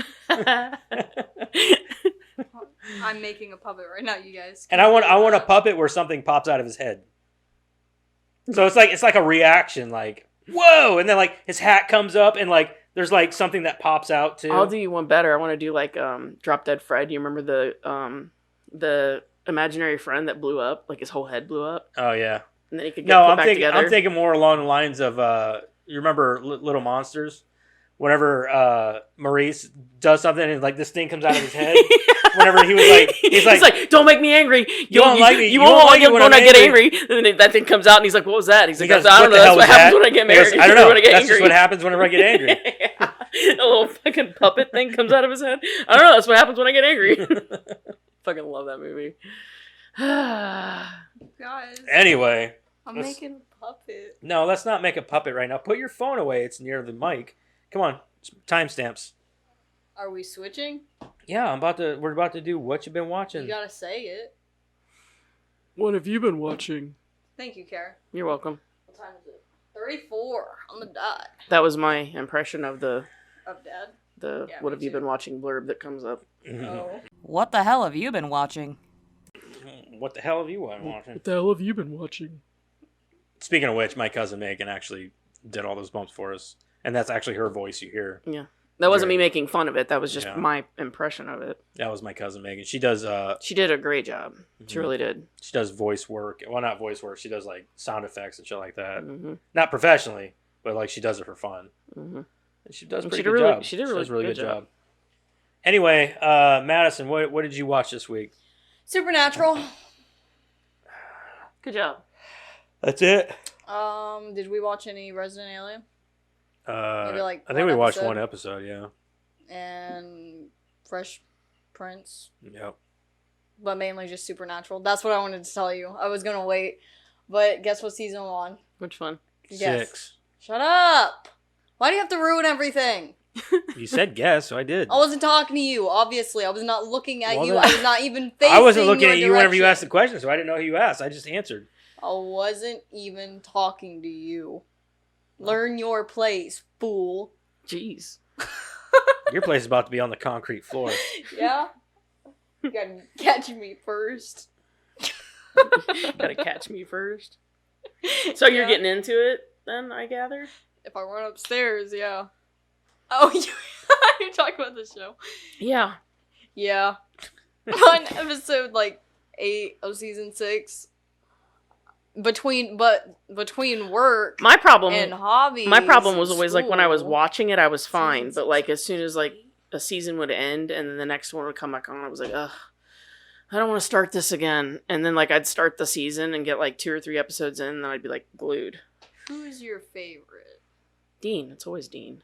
Speaker 1: I'm making a puppet right now, you guys.
Speaker 3: And I want a puppet where something pops out of his head. So it's like a reaction, like whoa, and then like his hat comes up, and like there's like something that pops out too.
Speaker 2: I'll do you one better. I want to do like Drop Dead Fred. You remember the imaginary friend that blew up, like his whole head blew up,
Speaker 3: Oh yeah.
Speaker 2: and then he could get
Speaker 3: No,
Speaker 2: put
Speaker 3: I'm
Speaker 2: back
Speaker 3: thinking
Speaker 2: together.
Speaker 3: I'm thinking more along the lines of you remember Little Monsters? Whenever Maurice does something and like this thing comes out of his head. Whenever he was like, he's like,
Speaker 2: "Don't make me angry.
Speaker 3: You won't like me.
Speaker 2: You won't like it when I get angry." And then that thing comes out, and he's like, "What was that?" He's like,
Speaker 3: Because
Speaker 2: "I don't
Speaker 3: what
Speaker 2: know.
Speaker 3: the hell
Speaker 2: That's what
Speaker 3: was
Speaker 2: happens
Speaker 3: that?"
Speaker 2: when I get
Speaker 3: He goes,
Speaker 2: married.
Speaker 3: I don't know.
Speaker 2: When I get
Speaker 3: That's
Speaker 2: angry.
Speaker 3: just what happens whenever I get angry.
Speaker 2: Yeah. A little fucking puppet thing comes out of his head. I don't know. That's what happens when I get angry. Fucking love that movie.
Speaker 1: Guys,
Speaker 3: Anyway,
Speaker 1: I'm
Speaker 3: let's-
Speaker 1: making a puppet.
Speaker 3: no, let's not make a puppet right now. Put your phone away. It's near the mic. Come on, timestamps.
Speaker 1: Are we switching?
Speaker 3: Yeah, we're about to do what you've been watching.
Speaker 1: You gotta say it.
Speaker 2: What have you been watching?
Speaker 1: Thank you, Kara.
Speaker 2: You're welcome.
Speaker 1: What time is it? 34 on the dot.
Speaker 2: That was my impression of the
Speaker 1: Of Dad. Yeah,
Speaker 2: what
Speaker 1: me
Speaker 2: have you
Speaker 1: too.
Speaker 2: been watching blurb that comes up.
Speaker 1: Oh.
Speaker 4: What the hell have you been watching?
Speaker 3: What the hell have you been watching?
Speaker 2: the hell have you been watching?
Speaker 3: Speaking of which, my cousin Megan actually did all those bumps for us, and that's actually her voice you hear.
Speaker 2: Yeah. That wasn't me
Speaker 3: Very-
Speaker 2: making fun of it. That was just
Speaker 3: Yeah.
Speaker 2: my impression of it.
Speaker 3: That was my cousin Megan. She does
Speaker 2: She did a great job. She
Speaker 3: Mhm.
Speaker 2: really did.
Speaker 3: she does voice work. Well, not voice work. She does like sound effects and shit like that.
Speaker 2: Mm-hmm.
Speaker 3: Not professionally, but like she does it for fun.
Speaker 2: Mm-hmm.
Speaker 3: And she does a
Speaker 2: And
Speaker 3: pretty
Speaker 2: she did
Speaker 3: good
Speaker 2: really-
Speaker 3: job.
Speaker 2: she did a really
Speaker 3: does a really
Speaker 2: good
Speaker 3: good
Speaker 2: job.
Speaker 3: job. Anyway, Madison, what did you watch this week?
Speaker 1: Supernatural.
Speaker 2: Good job.
Speaker 3: That's it.
Speaker 1: Did we watch any Resident Alien? Maybe like
Speaker 3: I think we
Speaker 1: one
Speaker 3: watched
Speaker 1: episode.
Speaker 3: one episode. Yeah.
Speaker 1: And Fresh Prince.
Speaker 3: Yep.
Speaker 1: but mainly just Supernatural. That's what I wanted to tell you. I was gonna wait, but guess what season I'm on?
Speaker 2: Which one?
Speaker 1: Guess.
Speaker 3: 6.
Speaker 1: Shut up! Why do you have to ruin everything?
Speaker 3: You said guess, so I did.
Speaker 1: I wasn't talking to you, obviously. I was not looking at
Speaker 3: Well,
Speaker 1: you.
Speaker 3: then-
Speaker 1: I was not even facing
Speaker 3: I wasn't looking
Speaker 1: your
Speaker 3: at you whenever you
Speaker 1: direction.
Speaker 3: asked the question, so I didn't know who you asked. I just answered.
Speaker 1: I wasn't even talking to you. Learn your place, fool.
Speaker 2: Jeez.
Speaker 3: Your place is about to be on the concrete floor.
Speaker 1: Yeah? You gotta catch me first.
Speaker 2: Gotta catch me first. So you're
Speaker 1: Yeah.
Speaker 2: getting into it then, I gather?
Speaker 1: If I run upstairs, yeah. Oh, you're talking about the show?
Speaker 2: Yeah.
Speaker 1: Yeah. On episode, 8 of season 6. Between work
Speaker 2: My problem
Speaker 1: and hobbies.
Speaker 2: My problem was
Speaker 1: and
Speaker 2: always like when I was
Speaker 1: school.
Speaker 2: watching it, I was fine,
Speaker 1: Season
Speaker 2: but like as soon as like a season would end and then the next one would come back on, I was like, ugh, I don't want to start this again. And then like I'd start the season and get like 2 or 3 episodes in, and then I'd be like glued.
Speaker 1: Who's your favorite?
Speaker 2: Dean, it's always Dean.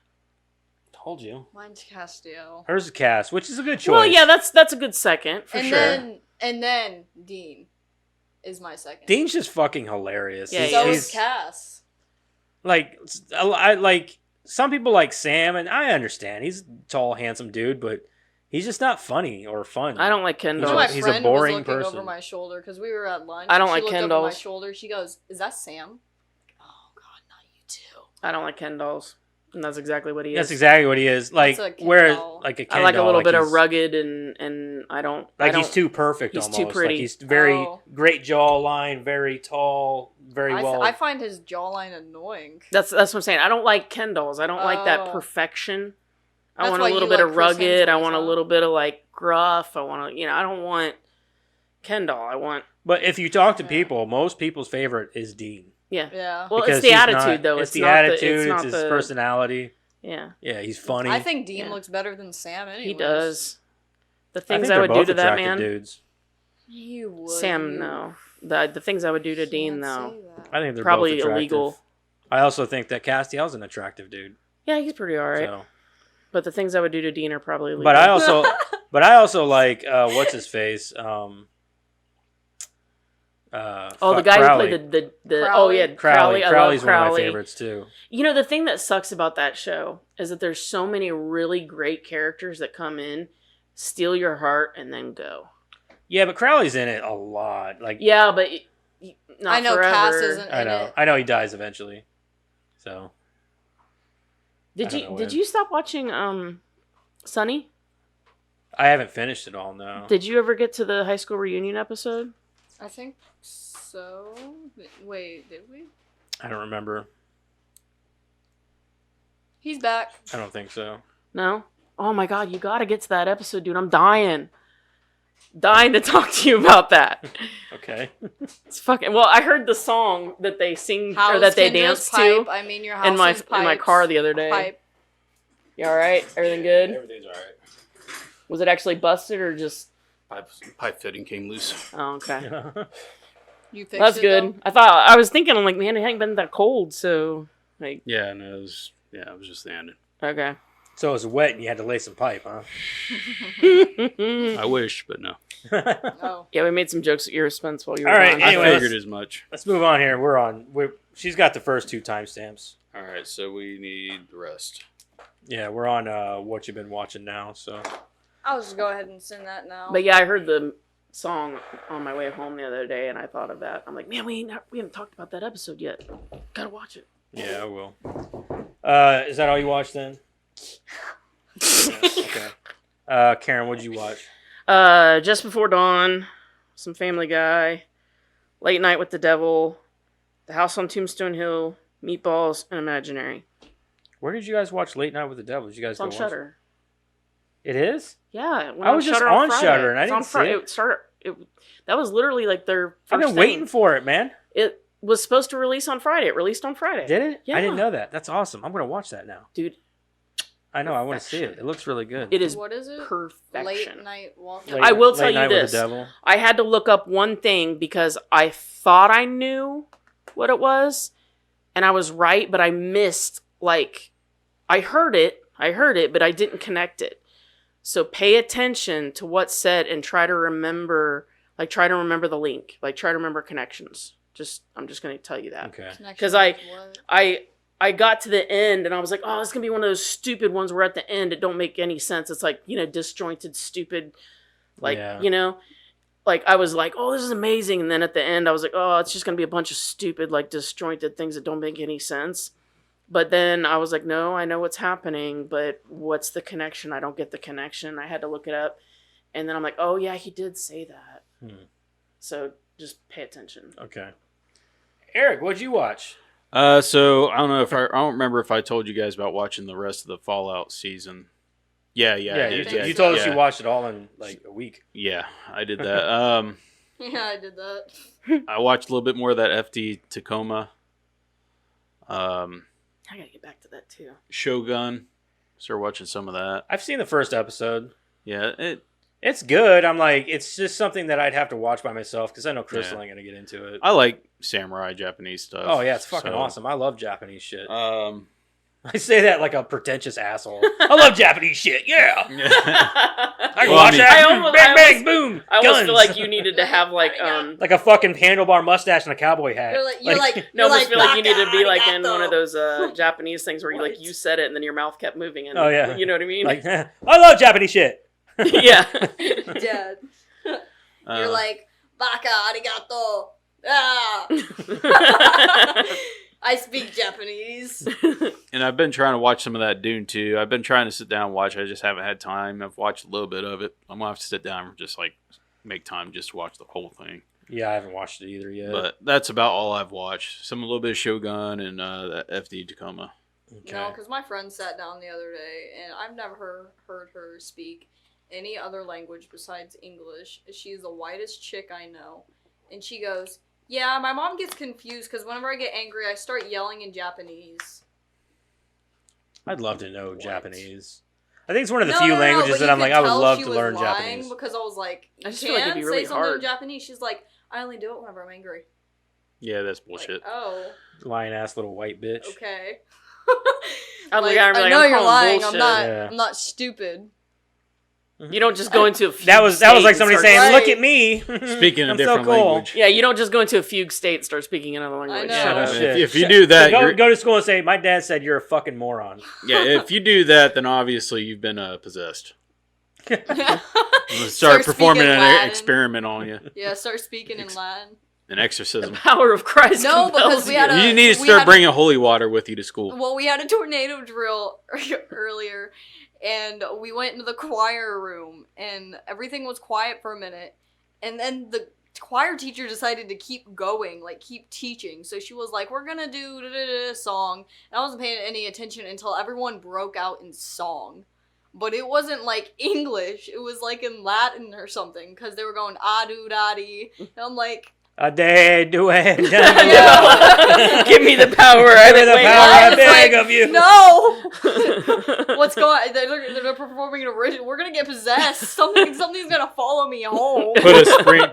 Speaker 3: Told you.
Speaker 1: Mine's Castiel.
Speaker 3: Hers is Cass, which is a good choice.
Speaker 2: Well, yeah, that's a good second for
Speaker 1: And
Speaker 2: sure.
Speaker 1: then Dean is my second.
Speaker 3: Dean's just fucking hilarious.
Speaker 2: Yeah,
Speaker 1: So
Speaker 2: he's-
Speaker 1: is Cass.
Speaker 3: Like, I like some people like Sam, and I understand he's a tall, handsome dude, but he's just not funny or fun.
Speaker 2: I don't like
Speaker 1: You know,
Speaker 2: Kendall.
Speaker 1: my
Speaker 3: He's a
Speaker 1: friend
Speaker 3: boring
Speaker 1: was looking
Speaker 3: person.
Speaker 1: over my shoulder because we were at lunch.
Speaker 2: I don't
Speaker 1: She
Speaker 2: like
Speaker 1: looked
Speaker 2: Ken
Speaker 1: over my
Speaker 2: dolls.
Speaker 1: shoulder. She goes, "Is that Sam?" Oh God, not you too.
Speaker 2: I don't like Ken dolls. And that's exactly what he is.
Speaker 3: That's exactly what he is. Like,
Speaker 1: That's a Ken
Speaker 3: where
Speaker 1: doll.
Speaker 3: like a Ken
Speaker 2: I like a
Speaker 3: doll,
Speaker 2: little bit of
Speaker 3: he's-
Speaker 2: rugged and I don't
Speaker 3: Like
Speaker 2: I don't,
Speaker 3: he's too perfect.
Speaker 2: he's
Speaker 3: Almost.
Speaker 2: too pretty.
Speaker 3: Like he's very
Speaker 1: Oh.
Speaker 3: great jawline, very tall, very well.
Speaker 1: I find his jawline annoying.
Speaker 2: That's what I'm saying. I don't like Ken dolls. I don't like that
Speaker 1: Oh.
Speaker 2: perfection. I
Speaker 1: That's
Speaker 2: want
Speaker 1: why
Speaker 2: a little
Speaker 1: you
Speaker 2: bit
Speaker 1: like
Speaker 2: of
Speaker 1: Chris
Speaker 2: rugged. I
Speaker 1: Hemsworth,
Speaker 2: want a
Speaker 1: huh?
Speaker 2: little bit of like gruff. I want to, I don't want Ken doll. I want,
Speaker 3: But if you talk to
Speaker 1: Yeah.
Speaker 3: people, most people's favorite is Dean.
Speaker 2: yeah.
Speaker 1: Yeah.
Speaker 2: Well,
Speaker 3: Because
Speaker 2: it's the
Speaker 3: he's
Speaker 2: attitude
Speaker 3: not-
Speaker 2: though.
Speaker 3: It's the
Speaker 2: not
Speaker 3: attitude.
Speaker 2: it's
Speaker 3: It's
Speaker 2: not
Speaker 3: his
Speaker 2: the
Speaker 3: personality.
Speaker 2: Yeah,
Speaker 3: Yeah, he's funny.
Speaker 1: I think Dean
Speaker 2: Yeah.
Speaker 1: looks better than Sam. Anyways.
Speaker 2: he does. The
Speaker 3: I
Speaker 2: things
Speaker 3: think
Speaker 2: I
Speaker 3: they're
Speaker 2: would do
Speaker 3: both
Speaker 2: to that
Speaker 3: attractive
Speaker 2: man.
Speaker 3: dudes.
Speaker 1: You would.
Speaker 2: Sam,
Speaker 1: you
Speaker 2: no. The things I would do to
Speaker 1: can't
Speaker 2: Dean,
Speaker 1: say
Speaker 2: though.
Speaker 1: that.
Speaker 3: I think they're
Speaker 2: Probably
Speaker 3: both attractive.
Speaker 2: illegal.
Speaker 3: I also think that Castiel's an attractive dude.
Speaker 2: Yeah, he's pretty alright.
Speaker 3: So.
Speaker 2: But the things I would do to Dean are probably illegal.
Speaker 3: But I also like what's his face.
Speaker 2: the guy
Speaker 3: Crowley.
Speaker 2: who played the
Speaker 1: Crowley.
Speaker 2: oh yeah,
Speaker 3: Crowley.
Speaker 2: I
Speaker 3: Crowley's
Speaker 2: love Crowley.
Speaker 3: one of my favorites too.
Speaker 2: You know, the thing that sucks about that show is that there's so many really great characters that come in, steal your heart, and then go.
Speaker 3: Yeah, but Crowley's in it a lot. Like
Speaker 2: Yeah, but not
Speaker 1: I know
Speaker 2: forever.
Speaker 1: Cass isn't
Speaker 3: I
Speaker 1: in
Speaker 3: know.
Speaker 1: it.
Speaker 3: I know he dies eventually. So I
Speaker 2: Did
Speaker 3: don't
Speaker 2: you
Speaker 3: know
Speaker 2: did
Speaker 3: when.
Speaker 2: you stop watching Sunny?
Speaker 3: I haven't finished it all. No.
Speaker 2: Did you ever get to the high school reunion episode?
Speaker 1: I think so. Wait, did we?
Speaker 3: I don't remember.
Speaker 1: He's back.
Speaker 3: I don't think so.
Speaker 2: No? Oh my god, you gotta get to that episode, dude. I'm dying. Dying to talk to you about that.
Speaker 3: Okay.
Speaker 2: It's fucking well, I heard the song that they sing or
Speaker 1: How's
Speaker 2: that they
Speaker 1: Kendra's
Speaker 2: dance
Speaker 1: pipe?
Speaker 2: to
Speaker 1: I mean, your house
Speaker 2: in my
Speaker 1: is pipes.
Speaker 2: in my car the other day.
Speaker 1: Pipe.
Speaker 2: You alright? Everything good?
Speaker 5: Everything's alright.
Speaker 2: Was it actually busted or just
Speaker 5: Pipe fitting came loose.
Speaker 2: oh okay.
Speaker 1: You fixed
Speaker 2: That's
Speaker 1: it,
Speaker 2: good.
Speaker 1: though?
Speaker 2: I was thinking, I'm like, man, it hadn't been that cold, so like
Speaker 5: Yeah, no, it was just the ending.
Speaker 2: okay.
Speaker 3: So it was wet and you had to lay some pipe, huh?
Speaker 2: Yeah,
Speaker 5: I wish, but no.
Speaker 1: Oh.
Speaker 2: we made some jokes at your expense while you were
Speaker 3: All right,
Speaker 2: gone.
Speaker 3: anyway,
Speaker 5: I
Speaker 3: let's-
Speaker 5: figured as much.
Speaker 3: Let's move on here. She's got the first 2 timestamps.
Speaker 5: Alright, so we need the rest.
Speaker 3: Yeah, we're on what you've been watching now. So
Speaker 1: I'll just go ahead and send that now.
Speaker 2: But yeah, I heard the song on my way home the other day, and I thought of that. I'm like, man, we haven't talked about that episode yet. Gotta watch it.
Speaker 3: yeah, I will. Is that all you watched then? Yeah, okay. Karen, what'd you watch?
Speaker 2: Just Before Dawn, some Family Guy, Late Night with the Devil, The House on Tombstone Hill, Meatballs, and Imaginary.
Speaker 3: Where did you guys watch Late Night with the Devil? Did you guys
Speaker 2: It's
Speaker 3: go
Speaker 2: on
Speaker 3: watch
Speaker 2: Shudder.
Speaker 3: It is?
Speaker 2: Yeah, it went
Speaker 3: I was just
Speaker 2: Shudder
Speaker 3: on
Speaker 2: Friday.
Speaker 3: Shudder, and I
Speaker 2: It's on
Speaker 3: didn't see it.
Speaker 2: It started. That was literally like their first
Speaker 3: I've been
Speaker 2: thing.
Speaker 3: waiting for it, man.
Speaker 2: It was supposed to release on Friday. It released on Friday.
Speaker 3: Did it?
Speaker 2: Yeah.
Speaker 3: I didn't know that. That's awesome. I'm gonna watch that now.
Speaker 2: Dude,
Speaker 3: I know. I want to see it.
Speaker 2: Perfection.
Speaker 3: It looks really good.
Speaker 2: it is
Speaker 1: What is it?
Speaker 2: perfection.
Speaker 1: Late night walk.
Speaker 3: Late-
Speaker 2: I will tell
Speaker 3: Late
Speaker 2: you
Speaker 3: Night with
Speaker 2: this.
Speaker 3: the Devil.
Speaker 2: I had to look up one thing because I thought I knew what it was, and I was right, but I missed, like, I heard it, but I didn't connect it. So pay attention to what's said and try to remember the link. Like, try to remember connections. I'm just going to tell you that.
Speaker 3: Okay.
Speaker 2: Because I got to the end and I was like, oh, it's going to be one of those stupid ones where at the end it don't make any sense. It's like, disjointed, stupid, like, like I was like, oh, this is amazing. And then at the end I was like, oh, it's just going to be a bunch of stupid, like disjointed things that don't make any sense. But then I was like, no, I know what's happening, but what's the connection? I don't get the connection. I had to look it up. And then I'm like, oh, yeah, he did say that. So just pay attention.
Speaker 3: Okay. Eric, what'd you watch?
Speaker 5: So I don't know I don't remember if I told you guys about watching the rest of the Fallout season. Yeah, I did.
Speaker 3: You told us you watched it all in like a week.
Speaker 5: Yeah, I did that.
Speaker 1: Yeah, I did that.
Speaker 5: I watched a little bit more of that FD Tacoma.
Speaker 2: I gotta get back to that too.
Speaker 5: Shogun. Started watching some of that.
Speaker 3: I've seen the first episode.
Speaker 5: Yeah,
Speaker 3: it's good. I'm like, it's just something that I'd have to watch by myself because I know Crystal ain't gonna get into it.
Speaker 5: I like samurai Japanese stuff.
Speaker 3: Oh yeah, it's fucking awesome. I love Japanese shit. I say that like a pretentious asshole. I love Japanese shit. Yeah. I can watch that. Bang, bang, boom.
Speaker 2: I almost feel like you needed to have like
Speaker 3: a fucking handlebar mustache and a cowboy hat.
Speaker 1: I
Speaker 2: almost feel like you need to be like in one of those Japanese things where you said it and then your mouth kept moving. And,
Speaker 3: oh yeah.
Speaker 2: You know what I mean?
Speaker 3: Like, I love Japanese shit.
Speaker 2: Yeah.
Speaker 1: Dad. You're like, baka arigato. Ah. I speak Japanese.
Speaker 5: And I've been trying to watch some of that Dune too. I've been trying to sit down and watch it. I just haven't had time. I've watched a little bit of it. I'm going to have to sit down and just like make time just to watch the whole thing.
Speaker 3: Yeah, I haven't watched it either yet.
Speaker 5: But that's about all I've watched. A little bit of Shogun and that FD Tacoma.
Speaker 3: Okay.
Speaker 1: No, because my friend sat down the other day and I've never heard her speak any other language besides English. She's the whitest chick I know. And she goes, yeah, my mom gets confused because whenever I get angry, I start yelling in Japanese.
Speaker 3: I'd love to know Japanese. I think it's one of the few languages that I'm like, I would love to learn Japanese.
Speaker 1: Because I was like,
Speaker 2: I just feel like it'd be really
Speaker 1: say something
Speaker 2: hard.
Speaker 1: in Japanese. She's like, I only do it whenever I'm angry.
Speaker 5: Yeah, that's bullshit.
Speaker 1: Like, oh.
Speaker 3: Lying ass little white bitch.
Speaker 1: Okay.
Speaker 2: I
Speaker 1: know you're lying.
Speaker 2: Bullshit.
Speaker 1: I'm not stupid.
Speaker 2: You don't just go into a fugue
Speaker 3: that was like somebody saying, "Look at me."
Speaker 5: Speaking a different language.
Speaker 2: Yeah, you don't just go into a fugue state and start speaking another language.
Speaker 1: I know.
Speaker 5: If you do that,
Speaker 3: go to school and say, "My dad said you're a fucking moron."
Speaker 5: Yeah, if you do that, then obviously you've been possessed. Start performing an experiment on you.
Speaker 1: Yeah, start speaking in Latin.
Speaker 5: An exorcism.
Speaker 2: The power of Christ.
Speaker 1: No, because we had
Speaker 5: you need to start bringing holy water with you to school.
Speaker 1: Well, we had a tornado drill earlier, and we went into the choir room, and everything was quiet for a minute, and then the choir teacher decided to keep going, like keep teaching. So she was like, "We're gonna do a song," and I wasn't paying any attention until everyone broke out in song. But it wasn't like English; it was like in Latin or something, because they were going adu dadi, and I'm like.
Speaker 3: A day, do it.
Speaker 2: Give me the power.
Speaker 3: I beg of you.
Speaker 1: No. What's going on? They're performing an original. We're gonna get possessed. Something's gonna follow me home.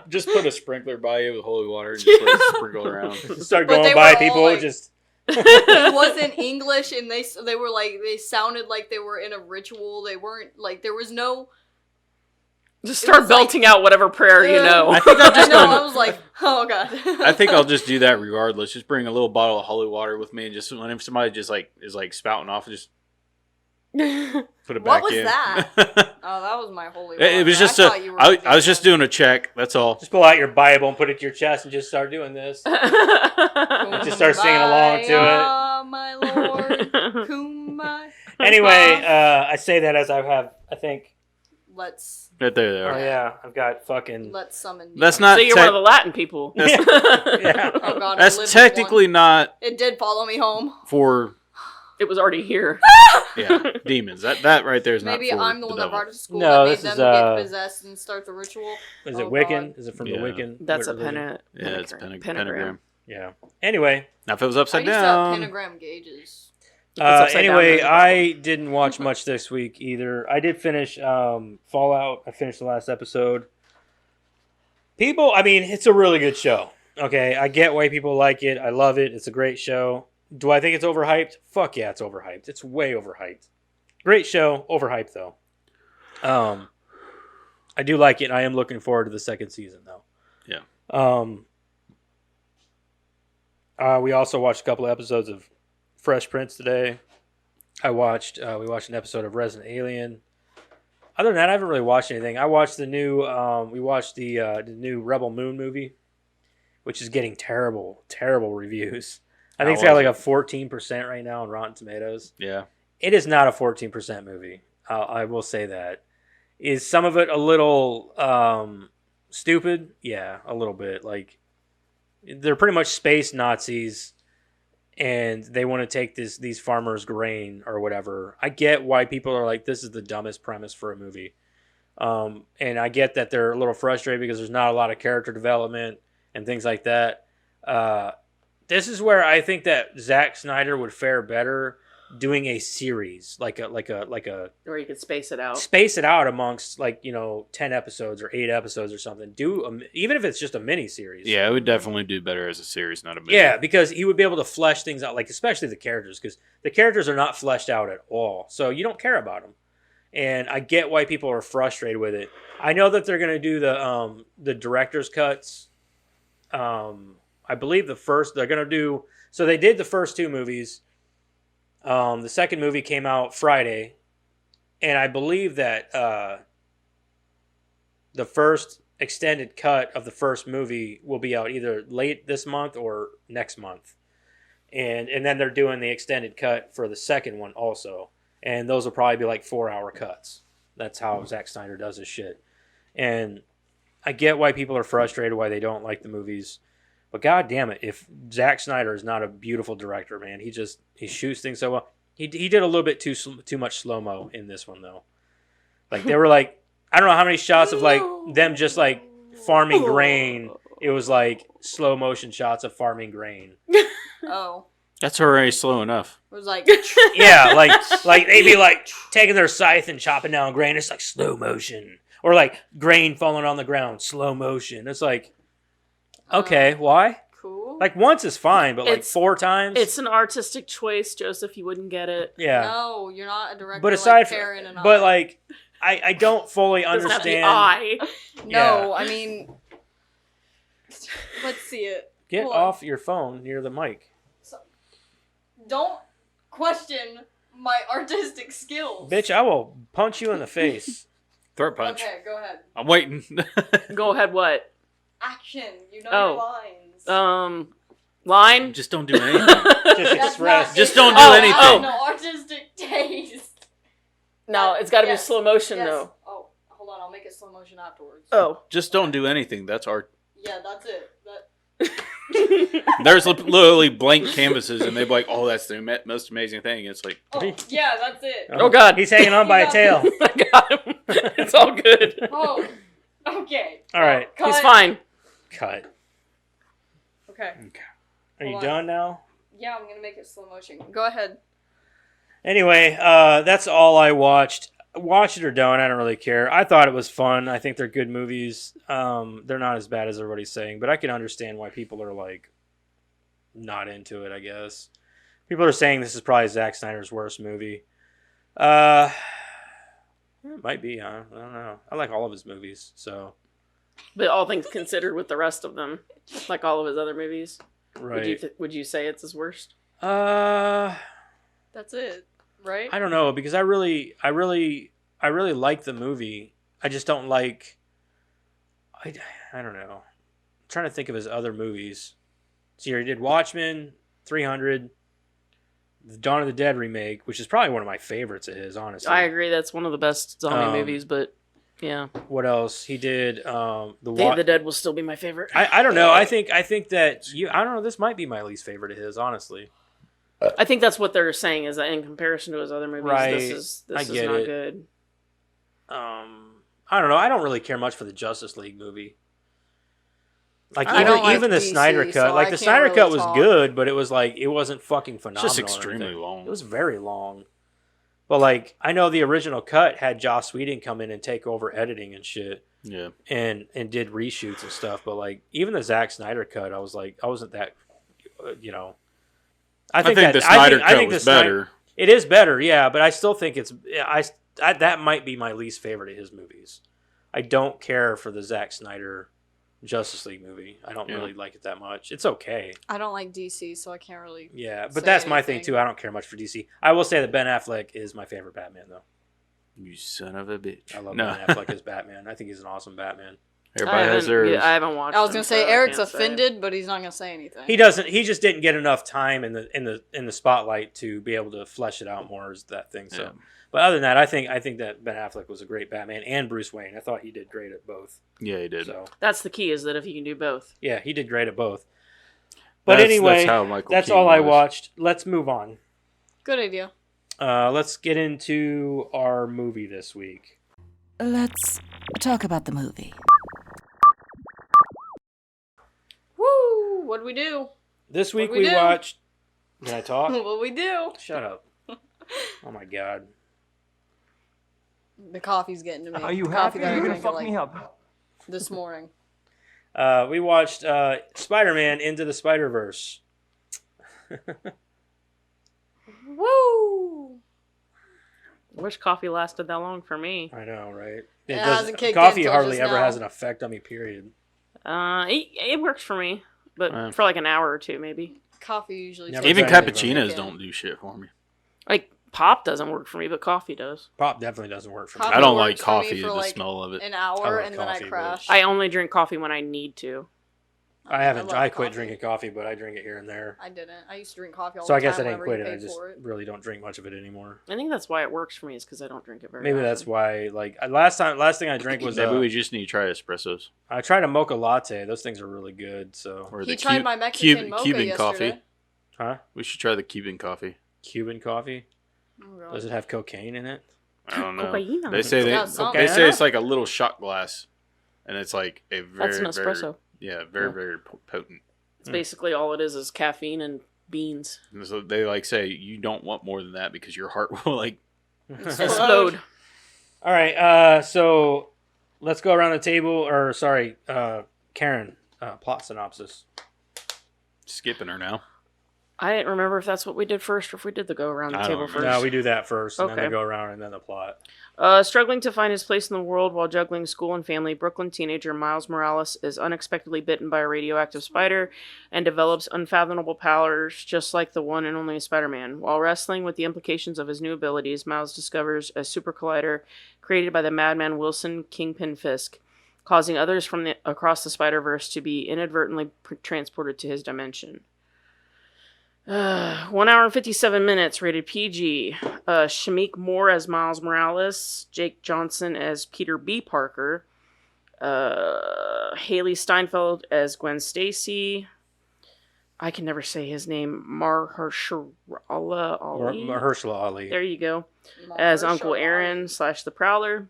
Speaker 5: Just put a sprinkler by you with holy water and just let it sprinkle around.
Speaker 3: Start going by people.
Speaker 1: Like,
Speaker 3: just.
Speaker 1: It wasn't English, and they were like they sounded like they were in a ritual. They weren't like there was no.
Speaker 2: Just start belting out whatever prayer you know.
Speaker 5: I think
Speaker 1: I was like, oh god.
Speaker 5: I think I'll just do that regardless. Just bring a little bottle of holy water with me, and just whenever somebody just is spouting off, just put it back in.
Speaker 1: What was that? Oh, that was my holy water.
Speaker 5: It was just I was just doing a check. That's all.
Speaker 3: Just pull out your Bible and put it to your chest and just start doing this. Just start singing along to it.
Speaker 1: My Lord, Kumbaya.
Speaker 3: Anyway, I say that as I think.
Speaker 1: Let's.
Speaker 5: Right there they are.
Speaker 3: Oh yeah, I've got fucking.
Speaker 1: Let's summon.
Speaker 5: That's not.
Speaker 2: So you're one of the Latin people.
Speaker 3: Yeah.
Speaker 1: Oh god.
Speaker 5: That's technically not.
Speaker 1: It did follow me home.
Speaker 5: For.
Speaker 2: It was already here.
Speaker 5: Yeah, demons. That right there is not.
Speaker 1: Maybe I'm the one that brought it to school.
Speaker 3: No,
Speaker 1: that
Speaker 3: this
Speaker 1: made
Speaker 3: is
Speaker 1: them get possessed and start the ritual.
Speaker 3: Is it Wiccan? God. Is it from the Wiccan?
Speaker 2: That's a
Speaker 5: Yeah, it's pentagram.
Speaker 3: Yeah. Anyway.
Speaker 5: Now if it was upside down.
Speaker 1: I used to have pentagram gauges.
Speaker 3: Anyway, I didn't watch much this week either. I did finish Fallout. I finished the last episode. It's a really good show. Okay, I get why people like it. I love it. It's a great show. Do I think it's overhyped? Fuck yeah, it's overhyped. It's way overhyped. Great show, overhyped though. I do like it. And I am looking forward to the second season, though.
Speaker 5: Yeah.
Speaker 3: We also watched a couple of episodes of Fresh Prince today. We watched an episode of Resident Alien. Other than that, I haven't really watched anything. I watched the new the new Rebel Moon movie, which is getting terrible reviews. I think it's got like a 14% right now on Rotten Tomatoes.
Speaker 5: Yeah.
Speaker 3: It is not a 14% movie. I will say that. Is some of it a little stupid? Yeah, a little bit. Like, they're pretty much space Nazis, and they want to take these farmers' grain or whatever. I get why people are like, this is the dumbest premise for a movie. And I get that they're a little frustrated because there's not a lot of character development and things like that. This is where I think that Zack Snyder would fare better doing a series, like a
Speaker 2: Or you could space it out.
Speaker 3: Space it out amongst 10 episodes or 8 episodes or something. Even if it's just a mini series.
Speaker 5: Yeah, it would definitely do better as a series, not a movie.
Speaker 3: Yeah, because he would be able to flesh things out, like especially the characters, because the characters are not fleshed out at all, so you don't care about them. And I get why people are frustrated with it. I know that they're going to do the director's cuts. I believe they're going to do. So they did the first 2 movies. The second movie came out Friday, and I believe that the first extended cut of the first movie will be out either late this month or next month, and then they're doing the extended cut for the second one also, and those will probably be like 4-hour cuts. That's how Zack Snyder does his shit, and I get why people are frustrated, why they don't like the movies. But god damn it, if Zack Snyder is not a beautiful director, man, he shoots things so well. He did a little bit too much slow-mo in this one, though. Like, they were like, I don't know how many shots of like them just like farming grain. It was like slow motion shots of farming grain.
Speaker 1: Oh.
Speaker 5: That's already slow enough.
Speaker 1: It was like...
Speaker 3: Yeah, like they'd be like taking their scythe and chopping down grain. It's like slow motion. Or like grain falling on the ground, slow motion. It's like, okay, why?
Speaker 1: Cool.
Speaker 3: Like once is fine, but like 4 times?
Speaker 2: It's an artistic choice, Joseph. You wouldn't get it.
Speaker 3: Yeah.
Speaker 1: No, you're not a director.
Speaker 3: But aside
Speaker 1: like
Speaker 3: from,
Speaker 1: Karen and
Speaker 3: but
Speaker 1: I.
Speaker 3: like, I don't fully
Speaker 2: Doesn't have the
Speaker 3: understand.
Speaker 2: eye.
Speaker 1: No,
Speaker 3: Yeah.
Speaker 1: I mean, let's see it.
Speaker 3: Get
Speaker 1: Hold on.
Speaker 3: off your phone near the mic.
Speaker 1: Don't question my artistic skills.
Speaker 3: Bitch, I will punch you in the face.
Speaker 5: Throat punch.
Speaker 1: Okay, go ahead.
Speaker 5: I'm waiting.
Speaker 2: Go ahead. What?
Speaker 1: Action. You know
Speaker 2: Oh.
Speaker 1: your lines.
Speaker 2: Line.
Speaker 5: Just don't do anything.
Speaker 3: Just
Speaker 1: That's
Speaker 3: express.
Speaker 1: not-
Speaker 5: Just
Speaker 1: it's
Speaker 5: don't
Speaker 1: not-
Speaker 5: do
Speaker 1: I
Speaker 5: anything.
Speaker 1: have no artistic taste.
Speaker 2: No, it's got to
Speaker 1: Yes,
Speaker 2: be slow motion
Speaker 1: yes.
Speaker 2: though.
Speaker 1: Oh, hold on. I'll make it slow motion afterwards.
Speaker 2: Oh.
Speaker 5: Just don't do anything. That's art.
Speaker 1: Yeah, that's it.
Speaker 5: There's literally blank canvases, and they'd be like, "Oh, that's the most amazing thing." It's like,
Speaker 1: Oh, yeah, that's it.
Speaker 2: Oh, God.
Speaker 3: He's hanging on by a tail.
Speaker 2: I got him. It's all good.
Speaker 1: Oh, okay.
Speaker 3: All right.
Speaker 1: Cut.
Speaker 2: He's fine.
Speaker 3: Cut.
Speaker 1: Okay.
Speaker 3: Are you
Speaker 1: Hold on.
Speaker 3: done now?
Speaker 1: Yeah, I'm gonna make it slow motion. Go ahead.
Speaker 3: Anyway, that's all I watched. Watch it or don't, I don't really care. I thought it was fun. I think they're good movies. They're not as bad as everybody's saying, but I can understand why people are like not into it, I guess. People are saying this is probably Zack Snyder's worst movie. It might be, huh? I don't know. I like all of his movies, so.
Speaker 2: But all things considered, with the rest of them, like all of his other movies,
Speaker 3: Right.
Speaker 2: would you say it's his worst?
Speaker 3: That's
Speaker 1: it, right?
Speaker 3: I don't know, because I really like the movie. I just don't like. I don't know. I'm trying to think of his other movies. So he did Watchmen, 300, the Dawn of the Dead remake, which is probably one of my favorites of his, honestly.
Speaker 2: I agree. That's one of the best zombie movies, but yeah.
Speaker 3: What else? He did
Speaker 2: Day of the Dead will still be my favorite.
Speaker 3: I don't know. I think that I don't know. This might be my least favorite of his, honestly.
Speaker 2: I think that's what they're saying, is that in comparison to his other movies,
Speaker 3: Right.
Speaker 2: this
Speaker 3: I
Speaker 2: is
Speaker 3: get
Speaker 2: not
Speaker 3: it.
Speaker 2: good.
Speaker 3: I don't know. I don't really care much for the Justice League movie. Like
Speaker 1: I don't like
Speaker 3: even the
Speaker 1: DC,
Speaker 3: Snyder cut,
Speaker 1: so
Speaker 3: like
Speaker 1: I
Speaker 3: the
Speaker 1: can't
Speaker 3: Snyder
Speaker 1: really
Speaker 3: cut was
Speaker 1: talk.
Speaker 3: good, but it was like it wasn't fucking
Speaker 5: it's
Speaker 3: phenomenal.
Speaker 5: just
Speaker 3: or
Speaker 5: extremely
Speaker 3: anything.
Speaker 5: long.
Speaker 3: It was very long. But like I know the original cut had Joss Whedon come in and take over editing and shit,
Speaker 5: Yeah.
Speaker 3: and did reshoots and stuff. But like even the Zack Snyder cut, I wasn't that, I think
Speaker 5: the Snyder cut was better.
Speaker 3: It is better, yeah, but I still think that might be my least favorite of his movies. I don't care for the Zack Snyder Justice League movie. I don't really like it that much. It's okay.
Speaker 1: I don't like DC, so I can't really.
Speaker 3: Yeah, but
Speaker 1: say
Speaker 3: that's my thing
Speaker 1: anything.
Speaker 3: too. I don't care much for DC. I will say that Ben Affleck is my favorite Batman, though.
Speaker 5: You son of a bitch.
Speaker 3: I love
Speaker 5: no.
Speaker 3: Ben Affleck as Batman. I think he's an awesome Batman.
Speaker 5: Everybody has theirs.
Speaker 2: I haven't watched.
Speaker 1: I was
Speaker 2: them,
Speaker 1: gonna say
Speaker 2: so I
Speaker 1: Eric's
Speaker 2: can't say.
Speaker 1: offended, but he's not gonna say anything.
Speaker 3: He doesn't. He just didn't get enough time in the spotlight to be able to flesh it out more as that thing. So,
Speaker 5: Yeah.
Speaker 3: but other than that, I think that Ben Affleck was a great Batman and Bruce Wayne. I thought he did great at both.
Speaker 5: Yeah, he did.
Speaker 3: So
Speaker 2: That's the key, is that if you can do both.
Speaker 3: yeah, he did great at both. But
Speaker 5: That's
Speaker 3: anyway,
Speaker 5: how Michael
Speaker 3: that's
Speaker 5: Keaton
Speaker 3: all I
Speaker 5: was.
Speaker 3: watched. Let's move on.
Speaker 1: Good idea.
Speaker 3: Let's get into our movie this week.
Speaker 4: Let's talk about the movie.
Speaker 1: Woo! What'd we do?
Speaker 3: This week
Speaker 1: What'd we
Speaker 3: we
Speaker 1: do?
Speaker 3: watched. Can I talk?
Speaker 1: What'd we do?
Speaker 3: Shut up. Oh my god.
Speaker 1: The coffee's getting to me.
Speaker 6: Are you
Speaker 1: Coffee
Speaker 6: happy?
Speaker 1: that I
Speaker 6: You're gonna
Speaker 1: drank
Speaker 6: fuck
Speaker 1: like
Speaker 6: me up.
Speaker 1: this morning.
Speaker 3: We watched Spider-Man Into the Spider-Verse.
Speaker 1: Woo!
Speaker 2: Wish coffee lasted that long for me.
Speaker 3: I know, right?
Speaker 1: It hasn't kicked in
Speaker 3: coffee
Speaker 1: till
Speaker 3: hardly
Speaker 1: just
Speaker 3: ever
Speaker 1: now.
Speaker 3: has an effect on me, period.
Speaker 2: It works for me, but
Speaker 5: Yeah.
Speaker 2: for like an hour or two maybe.
Speaker 1: Coffee usually.
Speaker 3: Never
Speaker 1: takes
Speaker 5: Even
Speaker 3: tried it.
Speaker 5: cappuccinos
Speaker 1: Yeah.
Speaker 5: don't do shit for me.
Speaker 2: Like pop doesn't work for me, but coffee does.
Speaker 3: Pop definitely doesn't work for me.
Speaker 1: Coffee
Speaker 5: I don't
Speaker 1: works
Speaker 5: like
Speaker 1: for me
Speaker 5: coffee,
Speaker 1: for,
Speaker 5: the
Speaker 1: like,
Speaker 5: smell of it.
Speaker 1: an
Speaker 3: I
Speaker 1: hour
Speaker 3: love
Speaker 1: and then
Speaker 3: coffee,
Speaker 1: I
Speaker 3: but-
Speaker 1: crash.
Speaker 2: I only drink coffee when I need to.
Speaker 3: I haven't.
Speaker 1: love
Speaker 3: I quit
Speaker 1: coffee.
Speaker 3: drinking coffee, but I drink it here and there.
Speaker 1: I didn't. I used to drink coffee all
Speaker 3: So
Speaker 1: the
Speaker 3: I guess I
Speaker 1: time
Speaker 3: didn't
Speaker 1: whenever
Speaker 3: quit
Speaker 1: you
Speaker 3: it. I
Speaker 1: paid
Speaker 3: just
Speaker 1: for it.
Speaker 3: really don't drink much of it anymore.
Speaker 2: I think that's why it works for me, is because I don't drink it very
Speaker 3: Maybe
Speaker 2: often.
Speaker 3: that's why. Like last thing I drank was
Speaker 5: Maybe we just need to try espressos.
Speaker 3: I tried a mocha latte. Those things are really good. So,
Speaker 5: Or
Speaker 1: He
Speaker 5: the
Speaker 1: tried my Mexican mocha
Speaker 5: Cuban
Speaker 1: yesterday.
Speaker 5: coffee.
Speaker 3: huh?
Speaker 5: We should try the Cuban coffee.
Speaker 3: Cuban coffee.
Speaker 1: Oh, God.
Speaker 3: Does it have cocaine in it?
Speaker 5: I don't know.
Speaker 2: Cocaine.
Speaker 5: They say
Speaker 1: It's
Speaker 5: they,
Speaker 1: got something.
Speaker 5: they say it's like a little shot glass, and it's like a very
Speaker 2: That's an espresso.
Speaker 5: very very potent.
Speaker 2: It's basically all it is caffeine and beans.
Speaker 5: And so they like say you don't want more than that because your heart will like.
Speaker 2: Explode.
Speaker 3: All right. So let's go around the table. Or sorry, Karen. Plot synopsis.
Speaker 5: Skipping her now.
Speaker 2: I didn't remember if that's what we did first or if we did the go around the
Speaker 5: I
Speaker 2: table
Speaker 5: don't
Speaker 2: first.
Speaker 5: remember.
Speaker 3: No, we do that first, and then
Speaker 2: Okay.
Speaker 3: we go around, and then the plot.
Speaker 2: Struggling to find his place in the world while juggling school and family, Brooklyn teenager Miles Morales is unexpectedly bitten by a radioactive spider and develops unfathomable powers just like the one and only Spider-Man. While wrestling with the implications of his new abilities, Miles discovers a super collider created by the madman Wilson Kingpin Fisk, causing others from across the Spider-Verse to be inadvertently transported to his dimension. 1 hour and 57 minutes, rated PG. Shamik Moore as Miles Morales, Jake Johnson as Peter B. Parker, Hailee Steinfeld as Gwen Stacy. I can never say his name. Mahershala Ali.
Speaker 3: Mahershala Ali.
Speaker 2: There you go. As Uncle Aaron / the Prowler.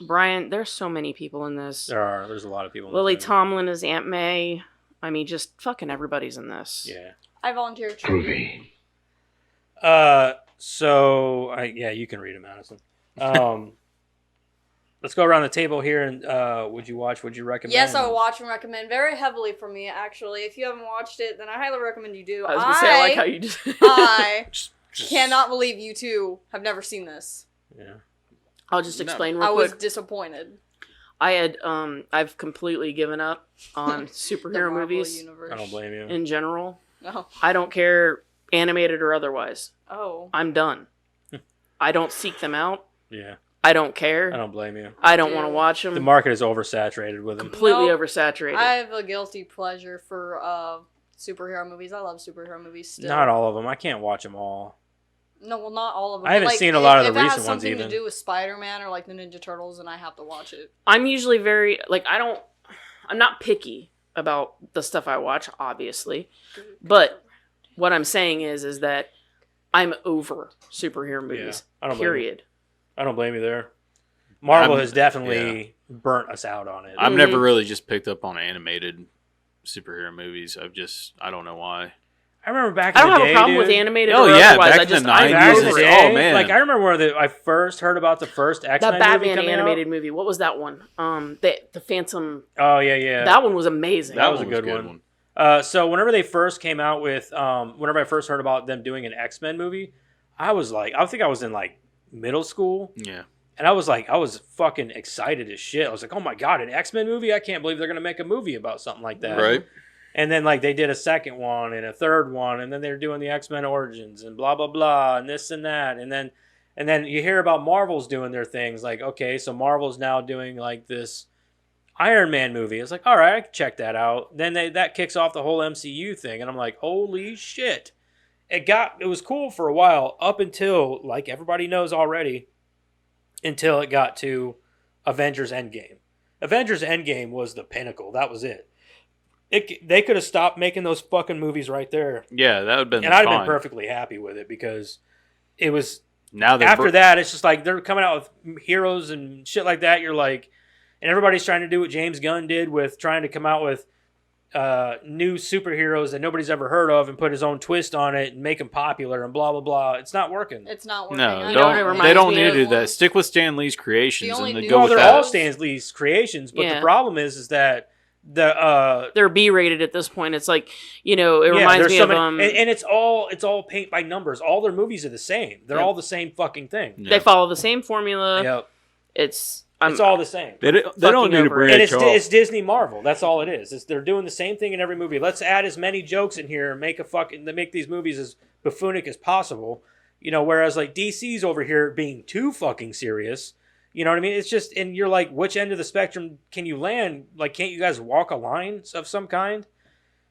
Speaker 2: Brian, there's so many people in this.
Speaker 3: There's a lot of people. in
Speaker 2: Lily
Speaker 3: this movie.
Speaker 2: Tomlin as Aunt May. I mean, just fucking everybody's in this.
Speaker 3: Yeah.
Speaker 1: I volunteered.
Speaker 3: Yeah, you can read it, Madison. Let's go around the table here and would you watch? Would you recommend?
Speaker 1: Yes, I will watch and recommend very heavily for me. Actually, if you haven't watched it, then I highly recommend you do.
Speaker 2: I was gonna say, I like how you just.
Speaker 1: I
Speaker 5: Just-
Speaker 1: cannot believe you two have never seen this.
Speaker 3: Yeah.
Speaker 2: I'll just explain real
Speaker 1: I was
Speaker 2: quick.
Speaker 1: disappointed.
Speaker 2: I've completely given up on
Speaker 1: The
Speaker 2: superhero
Speaker 1: Marvel
Speaker 2: movies
Speaker 1: universe.
Speaker 3: I don't blame you.
Speaker 2: in general.
Speaker 1: Oh.
Speaker 2: I don't care, animated or otherwise.
Speaker 1: Oh.
Speaker 2: I'm done. I don't seek them out.
Speaker 3: Yeah.
Speaker 2: I don't care.
Speaker 3: I don't blame you.
Speaker 2: I don't want to watch
Speaker 3: The
Speaker 2: them.
Speaker 3: market is oversaturated with them.
Speaker 2: Completely
Speaker 1: Nope.
Speaker 2: oversaturated.
Speaker 1: I have a guilty pleasure for superhero movies. I love superhero movies still.
Speaker 3: Not all of them. I can't watch them all.
Speaker 1: No, well, not all of them.
Speaker 3: I haven't
Speaker 1: but, like,
Speaker 3: seen a lot of the
Speaker 1: if it
Speaker 3: recent
Speaker 1: has
Speaker 3: ones
Speaker 1: something
Speaker 3: even.
Speaker 1: to do with Spider-Man or like the Ninja Turtles, then I have to watch it.
Speaker 2: I'm usually very I'm not picky about the stuff I watch, obviously. But what I'm saying is that I'm over superhero movies.
Speaker 3: I don't blame you.
Speaker 2: Period.
Speaker 3: I don't blame you there. Marvel
Speaker 5: I'm-
Speaker 3: has definitely burnt us out on it.
Speaker 5: I've
Speaker 2: Mhm.
Speaker 5: never really just picked up on animated superhero movies. I don't know why.
Speaker 3: I remember back
Speaker 2: I
Speaker 3: in
Speaker 2: don't
Speaker 3: the
Speaker 2: have
Speaker 3: day,
Speaker 2: a problem
Speaker 3: dude,
Speaker 2: with animated
Speaker 5: Oh,
Speaker 2: or
Speaker 5: yeah,
Speaker 2: otherwise.
Speaker 5: back
Speaker 2: I
Speaker 5: in the
Speaker 2: just I'm
Speaker 5: 90s,
Speaker 3: back in
Speaker 2: over
Speaker 3: the
Speaker 2: it.
Speaker 3: day,
Speaker 5: oh, man.
Speaker 3: like I remember where I first heard about the first X-Men
Speaker 2: The Batman
Speaker 3: movie coming
Speaker 2: animated
Speaker 3: out.
Speaker 2: movie. What was that one? The Phantom.
Speaker 3: Oh yeah.
Speaker 2: That one was amazing.
Speaker 3: That was a good one. So whenever they first came out with, whenever I first heard about them doing an X-Men movie, I was like, I think I was in like middle school.
Speaker 5: Yeah.
Speaker 3: And I was fucking excited as shit. I was like, oh my God, an X-Men movie? I can't believe they're going to make a movie about something like that.
Speaker 5: Right.
Speaker 3: And then like they did a second one and a third one, and then they're doing the X-Men Origins and blah blah blah and this and that, and then you hear about Marvel's doing their things. Like, okay, so Marvel's now doing like this Iron Man movie. It's like, all right, I can check that out. Then that kicks off the whole MCU thing, and I'm like, holy shit! It was cool for a while up until, like everybody knows already, until it got to Avengers Endgame. Avengers Endgame was the pinnacle. That was it. They could have stopped making those fucking movies right there.
Speaker 5: Yeah, that would have been
Speaker 3: And I'd have
Speaker 5: fine.
Speaker 3: been perfectly happy with it because it was...
Speaker 5: Now
Speaker 3: After that, it's just like they're coming out with heroes and shit like that. You're like... And everybody's trying to do what James Gunn did with trying to come out with new superheroes that nobody's ever heard of and put his own twist on it and make them popular and blah, blah, blah. It's not working.
Speaker 1: It's not working.
Speaker 5: No,
Speaker 1: I
Speaker 2: know what it
Speaker 1: know.
Speaker 2: reminds
Speaker 5: they don't
Speaker 2: me
Speaker 5: need to
Speaker 2: of?
Speaker 5: do that. Stick with Stan Lee's creations
Speaker 1: The only
Speaker 5: and then
Speaker 1: new-
Speaker 5: go
Speaker 3: Well,
Speaker 5: with
Speaker 3: they're
Speaker 5: that.
Speaker 3: all Stan Lee's creations, but
Speaker 2: Yeah.
Speaker 3: the problem is that the
Speaker 2: They're B-rated at this point. It's like, it reminds
Speaker 3: there's
Speaker 2: me
Speaker 3: so
Speaker 2: of
Speaker 3: many, and it's all paint by numbers. All their movies are the same. They're
Speaker 2: Yep.
Speaker 3: all the same fucking thing.
Speaker 5: Yeah.
Speaker 2: they follow the same formula.
Speaker 3: Yep,
Speaker 2: It's
Speaker 3: it's all the same.
Speaker 5: They don't
Speaker 2: fucking
Speaker 5: need to
Speaker 2: over
Speaker 5: branch
Speaker 3: And
Speaker 5: off.
Speaker 3: it's Disney Marvel. That's all it is. They're doing the same thing in every movie. Let's add as many jokes in here and make these movies as buffoonic as possible. Whereas like DC's over here being too fucking serious. You know what I mean? It's just, and you're like, which end of the spectrum can you land? Like, can't you guys walk a line of some kind?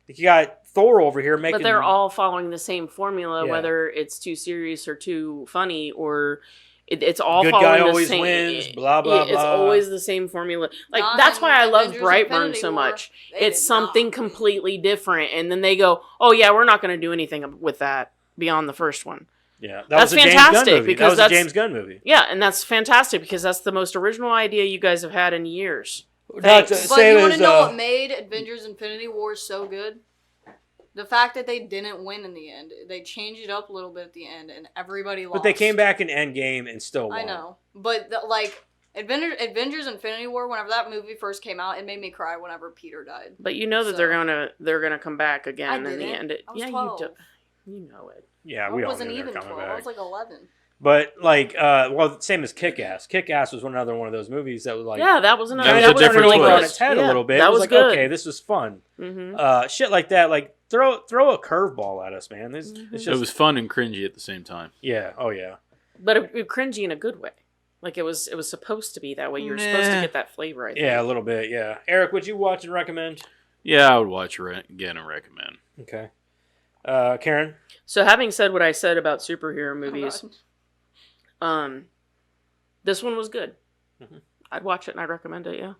Speaker 3: Like you got Thor over here making.
Speaker 2: But they're all following the same formula,
Speaker 3: Yeah.
Speaker 2: whether it's too serious or too funny, or it's all
Speaker 3: Good
Speaker 2: following
Speaker 3: guy
Speaker 2: the
Speaker 3: always
Speaker 2: same.
Speaker 3: wins, blah, blah,
Speaker 2: It's
Speaker 3: blah.
Speaker 2: always the same formula. Like
Speaker 1: Not
Speaker 2: that's
Speaker 1: in
Speaker 2: why I love
Speaker 1: Avengers
Speaker 2: Brightburn
Speaker 1: Infinity
Speaker 2: so
Speaker 1: War.
Speaker 2: much.
Speaker 1: They
Speaker 2: It's
Speaker 1: did
Speaker 2: something
Speaker 1: not.
Speaker 2: completely different, and then they go, "Oh yeah, we're not going to do anything with that beyond the first one."
Speaker 3: Yeah, that
Speaker 2: That's
Speaker 3: was a James
Speaker 2: fantastic,
Speaker 3: Gunn movie.
Speaker 2: because
Speaker 3: that was a
Speaker 2: that's-
Speaker 3: James Gunn movie.
Speaker 2: Yeah, and that's fantastic because that's the most original idea you guys have had in years.
Speaker 3: Not
Speaker 2: Thanks.
Speaker 3: to
Speaker 1: But
Speaker 3: say
Speaker 1: you
Speaker 3: it
Speaker 1: want
Speaker 3: was,
Speaker 1: to know what made Avengers Infinity War so good? The fact that they didn't win in the end. They changed it up a little bit at the end, and everybody lost.
Speaker 3: but they came back in Endgame and still won.
Speaker 1: I know. But, Avengers Infinity War, whenever that movie first came out, it made me cry whenever Peter died.
Speaker 2: But you know that
Speaker 1: So-
Speaker 2: they're gonna come back again
Speaker 1: I
Speaker 2: in the
Speaker 1: didn't.
Speaker 2: end.
Speaker 1: I was
Speaker 2: Yeah,
Speaker 1: 12.
Speaker 2: you know it.
Speaker 3: Yeah,
Speaker 1: I
Speaker 3: we all
Speaker 1: wasn't
Speaker 3: knew they were
Speaker 1: even
Speaker 3: coming
Speaker 1: 12. I
Speaker 3: back.
Speaker 1: was like 11.
Speaker 3: But like, same as Kick-Ass. Kick-Ass was another one of those movies that was like,
Speaker 2: Yeah, that was another.
Speaker 5: That was
Speaker 3: that
Speaker 5: a different
Speaker 3: really
Speaker 5: twist.
Speaker 3: on its head a little bit.
Speaker 2: That
Speaker 3: It was
Speaker 2: was
Speaker 3: like,
Speaker 2: good.
Speaker 3: okay, this was fun.
Speaker 2: Mm-hmm.
Speaker 3: Shit like that, like throw a curveball at us, man. It's
Speaker 5: It
Speaker 3: just,
Speaker 5: was fun and cringy at the same time.
Speaker 3: yeah, oh yeah.
Speaker 2: But it cringy in a good way. Like it was supposed to be that way. You were supposed to
Speaker 5: Nah.
Speaker 2: get that flavor. I think.
Speaker 3: Yeah, a little bit, yeah. Eric, would you watch and recommend?
Speaker 5: Yeah, I would watch again and recommend.
Speaker 3: Okay. Karen?
Speaker 2: So having said what I said about superhero
Speaker 1: Oh,
Speaker 2: movies,
Speaker 1: God.
Speaker 2: this one was good.
Speaker 3: Mhm.
Speaker 2: I'd watch it and I'd recommend it. Yeah.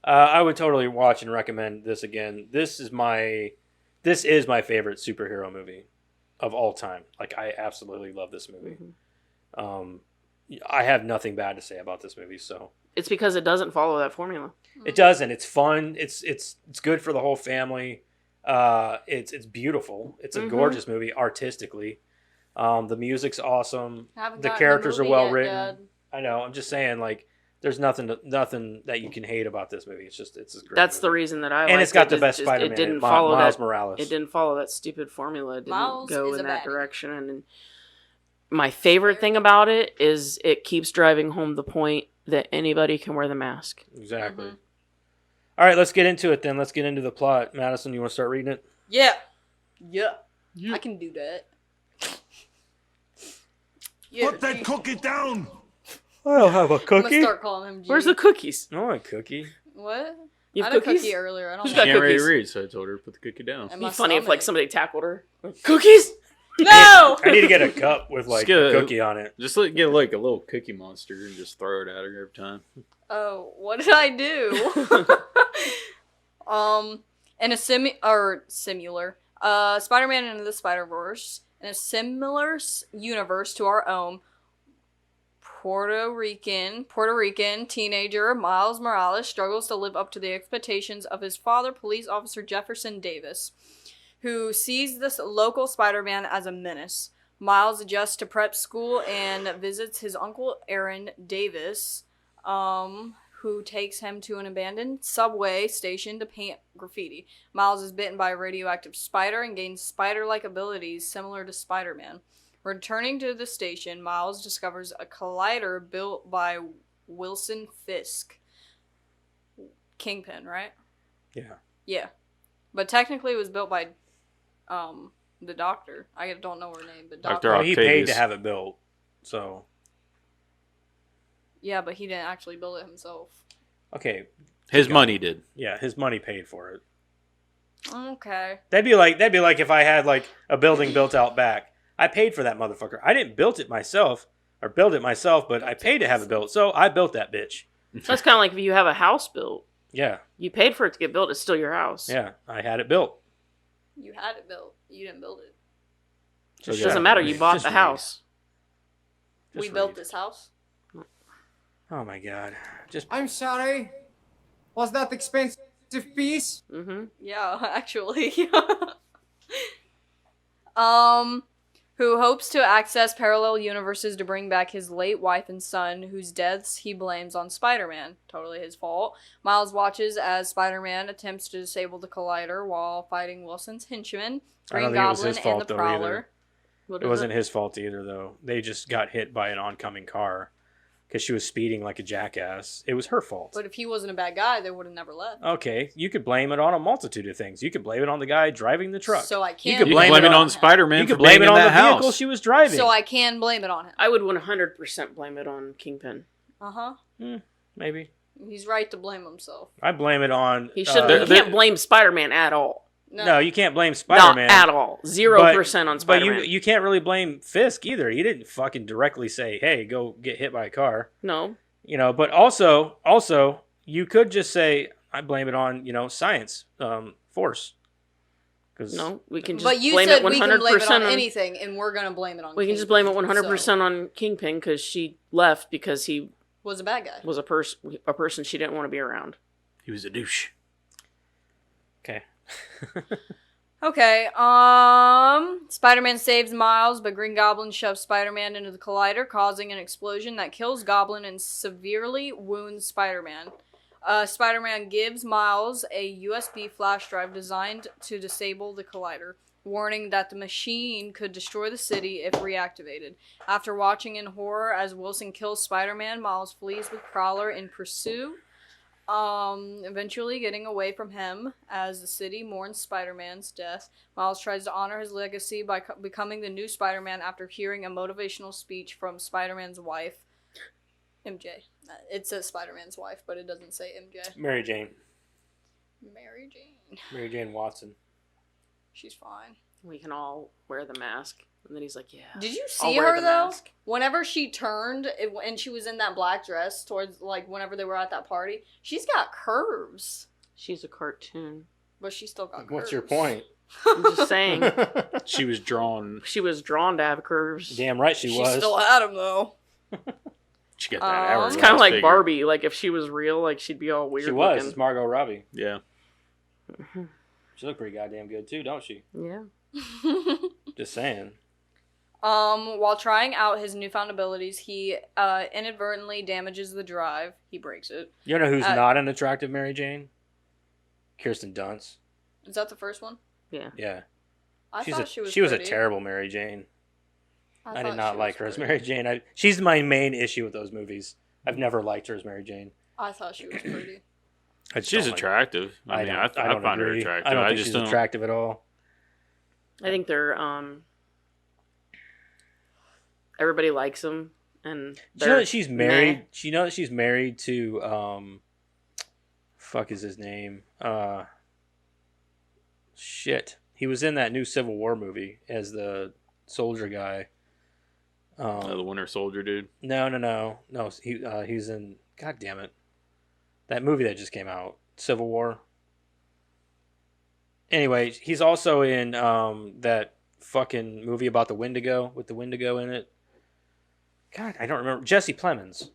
Speaker 3: I would totally watch and recommend this again. This is my favorite superhero movie of all time. Like, I absolutely love this movie.
Speaker 2: Mhm.
Speaker 3: I have nothing bad to say about this movie, so.
Speaker 2: It's because it doesn't follow that formula.
Speaker 3: It doesn't. It's fun. It's good for the whole family. It's beautiful. It's a
Speaker 2: Mhm.
Speaker 3: gorgeous movie artistically. The music's awesome.
Speaker 1: Haven't
Speaker 3: The
Speaker 1: gotten
Speaker 3: characters are
Speaker 1: movie
Speaker 3: well
Speaker 1: yet,
Speaker 3: written.
Speaker 1: Dad.
Speaker 3: I know. I'm just saying, like, there's nothing that you can hate about this movie. It's a great.
Speaker 2: That's the
Speaker 3: movie.
Speaker 2: reason that I.
Speaker 3: And
Speaker 2: liked
Speaker 3: it's got
Speaker 2: it.
Speaker 3: the best
Speaker 2: Just-
Speaker 3: Spider-Man.
Speaker 2: It didn't
Speaker 3: in it,
Speaker 2: follow
Speaker 3: Miles
Speaker 2: that.
Speaker 3: Morales.
Speaker 2: It didn't follow that stupid formula. It didn't
Speaker 1: Miles
Speaker 2: go
Speaker 1: is
Speaker 2: in
Speaker 1: a
Speaker 2: that
Speaker 1: baddie.
Speaker 2: direction. And my favorite thing about it is it keeps driving home the point that anybody can wear the mask.
Speaker 3: Exactly.
Speaker 1: Mhm.
Speaker 3: All right, let's get into it then. Let's get into the plot. Madison, you want to start reading it?
Speaker 1: Yeah. I can do that. Yeah,
Speaker 6: Put that cookie down!
Speaker 3: I don't have a
Speaker 1: I'm gonna
Speaker 3: cookie.
Speaker 1: start calling him G.
Speaker 2: Where's the cookies?
Speaker 3: No, a cookie.
Speaker 1: What?
Speaker 2: You
Speaker 1: I
Speaker 2: have
Speaker 1: had a
Speaker 2: cookies?
Speaker 1: cookie earlier. I don't
Speaker 2: Who's
Speaker 1: know.
Speaker 2: got
Speaker 5: Can't ready to
Speaker 2: cookies?
Speaker 5: read, so I told her to put the cookie down.
Speaker 1: And
Speaker 2: It'd
Speaker 1: my
Speaker 2: be funny if like
Speaker 1: stomach.
Speaker 2: somebody tackled her. Cookies? No.
Speaker 3: I need to get a cup with like
Speaker 5: Just
Speaker 3: a
Speaker 5: get a-
Speaker 3: cookie on it.
Speaker 5: Just get like a little cookie monster and just throw it at her every time.
Speaker 1: Oh, what did I do? In a similar, Spider-Man into the Spider-Verse, in a similar universe to our own, Puerto Rican teenager Miles Morales struggles to live up to the expectations of his father, police officer Jefferson Davis, who sees this local Spider-Man as a menace. Miles adjusts to prep school and visits his uncle Aaron Davis, who takes him to an abandoned subway station to paint graffiti. Miles is bitten by a radioactive spider and gains spider-like abilities similar to Spider-Man. Returning to the station, Miles discovers a collider built by Wilson Fisk. Kingpin, right?
Speaker 3: Yeah.
Speaker 1: Yeah. But technically it was built by the doctor. I don't know her name, but
Speaker 5: Dr.
Speaker 1: doctor.
Speaker 3: Well, he paid to
Speaker 5: Octavius.
Speaker 3: have it built, so
Speaker 1: Yeah, but he didn't actually build it himself.
Speaker 3: okay.
Speaker 5: His money did.
Speaker 3: Yeah, his money paid for it.
Speaker 1: Okay.
Speaker 3: That'd be like if I had like a building built out back. I paid for that motherfucker. I didn't build it myself, but I paid to have it built, so I built that bitch.
Speaker 2: That's kind of like if you have a house built.
Speaker 3: Yeah,
Speaker 2: You paid for it to get built. It's still your house.
Speaker 3: yeah, I had it built.
Speaker 1: You had it built. You didn't build it.
Speaker 2: It
Speaker 3: Just
Speaker 2: doesn't
Speaker 3: read.
Speaker 2: matter. You bought
Speaker 3: Just
Speaker 2: the
Speaker 3: read.
Speaker 2: house.
Speaker 3: Just
Speaker 1: We built
Speaker 3: read.
Speaker 1: this house.
Speaker 3: Oh my god! Just
Speaker 6: I'm sorry. Was that expensive piece?
Speaker 2: Mm-hmm.
Speaker 1: Yeah, actually. Who hopes to access parallel universes to bring back his late wife and son, whose deaths he blames on Spider-Man. Totally his fault. Miles watches as Spider-Man attempts to disable the Collider while fighting Wilson's henchmen,
Speaker 3: I
Speaker 1: Green
Speaker 3: don't think it was
Speaker 1: Goblin,
Speaker 3: his
Speaker 1: and
Speaker 3: fault
Speaker 1: the
Speaker 3: though either.
Speaker 1: Prowler.
Speaker 2: What
Speaker 3: It
Speaker 2: is
Speaker 3: wasn't his fault either, though. They just got hit by an oncoming car because she was speeding like a jackass. It was her fault.
Speaker 1: But if he wasn't a bad guy, they would have never left.
Speaker 3: Okay, you could blame it on a multitude of things. You could blame it on the guy driving the truck.
Speaker 1: So I
Speaker 3: You
Speaker 1: can't
Speaker 3: could
Speaker 5: You
Speaker 3: blame
Speaker 5: can blame
Speaker 3: it
Speaker 5: it
Speaker 3: on-
Speaker 5: on Spider-Man
Speaker 3: you
Speaker 5: for
Speaker 3: could blame
Speaker 5: being
Speaker 3: it
Speaker 5: in
Speaker 3: on the
Speaker 5: that
Speaker 3: vehicle
Speaker 5: house.
Speaker 3: she was driving.
Speaker 1: So I can blame it on him.
Speaker 2: I would 100% blame it on Kingpin.
Speaker 1: Uh-huh.
Speaker 3: Maybe.
Speaker 1: He's right to blame himself.
Speaker 3: I blame it on...
Speaker 2: He shouldn't.
Speaker 5: There-
Speaker 2: You can't blame Spider-Man at all.
Speaker 3: No, you can't blame Spider-Man.
Speaker 2: Not at all. 0% on
Speaker 3: But
Speaker 2: Spider-Man.
Speaker 3: you can't really blame Fisk either. He didn't fucking directly say, hey, go get hit by a car.
Speaker 2: No.
Speaker 3: But also, you could just say, I blame it on, science, force. 'Cause
Speaker 2: No. We can just
Speaker 1: But you
Speaker 2: blame
Speaker 1: said
Speaker 2: it
Speaker 1: we
Speaker 2: 100%
Speaker 1: can blame it on
Speaker 2: on
Speaker 1: anything, and we're gonna blame it on.
Speaker 2: We can just
Speaker 1: Kingpin,
Speaker 2: blame it 100%
Speaker 1: so,
Speaker 2: on Kingpin because she left because he
Speaker 1: was a bad guy.
Speaker 2: was a person she didn't want to be around.
Speaker 5: He was a douche.
Speaker 3: Okay.
Speaker 1: Okay, Spider-Man saves Miles, but Green Goblin shoves Spider-Man into the Collider, causing an explosion that kills Goblin and severely wounds Spider-Man. Spider-Man gives Miles a USB flash drive designed to disable the Collider, warning that the machine could destroy the city if reactivated. After watching in horror as Wilson kills Spider-Man, Miles flees with Prowler in pursuit. Eventually getting away from him as the city mourns Spider-Man's death. Miles tries to honor his legacy by becoming the new Spider-Man after hearing a motivational speech from Spider-Man's wife, MJ. It says Spider-Man's wife, but it doesn't say MJ.
Speaker 3: Mary Jane.
Speaker 1: Mary Jane.
Speaker 3: Mary Jane Watson.
Speaker 1: She's fine.
Speaker 2: We can all wear the mask. And then he's like, yeah.
Speaker 1: Did you
Speaker 2: I'll
Speaker 1: see
Speaker 2: wear
Speaker 1: her
Speaker 2: the
Speaker 1: though?
Speaker 2: mask.
Speaker 1: Whenever she turned and she was in that black dress towards whenever they were at that party, she's got curves,
Speaker 2: She's a cartoon.
Speaker 1: but she still got curves.
Speaker 3: What's your point?
Speaker 2: I'm just saying.
Speaker 5: She was drawn.
Speaker 2: She was drawn to have curves.
Speaker 3: Damn right she
Speaker 1: She
Speaker 3: was.
Speaker 1: still had them though.
Speaker 5: She got that hourglass
Speaker 2: It's kind of like
Speaker 5: figure.
Speaker 2: Barbie. Like if she was real, like she'd be all weird.
Speaker 3: She was.
Speaker 2: Looking.
Speaker 3: It's Margot Robbie.
Speaker 5: Yeah.
Speaker 3: She looked pretty goddamn good too, don't she?
Speaker 2: Yeah.
Speaker 3: Just saying.
Speaker 1: While trying out his newfound abilities, he inadvertently damages the drive. He breaks it.
Speaker 3: You know who's
Speaker 1: Uh,
Speaker 3: not an attractive Mary Jane? Kirsten Dunst.
Speaker 1: Is that the first one?
Speaker 2: Yeah.
Speaker 3: Yeah.
Speaker 1: I
Speaker 3: She's
Speaker 1: thought
Speaker 3: a,
Speaker 1: she was
Speaker 3: a
Speaker 1: pretty.
Speaker 3: terrible Mary Jane. I
Speaker 1: thought
Speaker 3: did not
Speaker 1: she
Speaker 3: like
Speaker 1: was
Speaker 3: her as
Speaker 1: pretty.
Speaker 3: Mary Jane. She's my main issue with those movies. I've never liked her as Mary Jane.
Speaker 1: I thought she was pretty.
Speaker 3: I just
Speaker 5: She's
Speaker 3: don't like her.
Speaker 5: attractive. I mean, I
Speaker 3: don't
Speaker 5: find her
Speaker 3: agree.
Speaker 5: attractive.
Speaker 3: I don't think
Speaker 5: just
Speaker 3: she's
Speaker 5: don't.
Speaker 3: attractive at all.
Speaker 2: I think they're everybody likes them, and
Speaker 3: Do you know
Speaker 2: they're
Speaker 3: that she's married?
Speaker 2: meh.
Speaker 3: Do you know that she's married to fuck is his name? Shit. He was in that new Civil War movie as the soldier guy.
Speaker 5: The Winter Soldier dude.
Speaker 3: No. He's in. God damn it! That movie that just came out, Civil War. Anyway, he's also in that fucking movie about the Wendigo with the Wendigo in it. God, I don't remember. Jesse Plemons.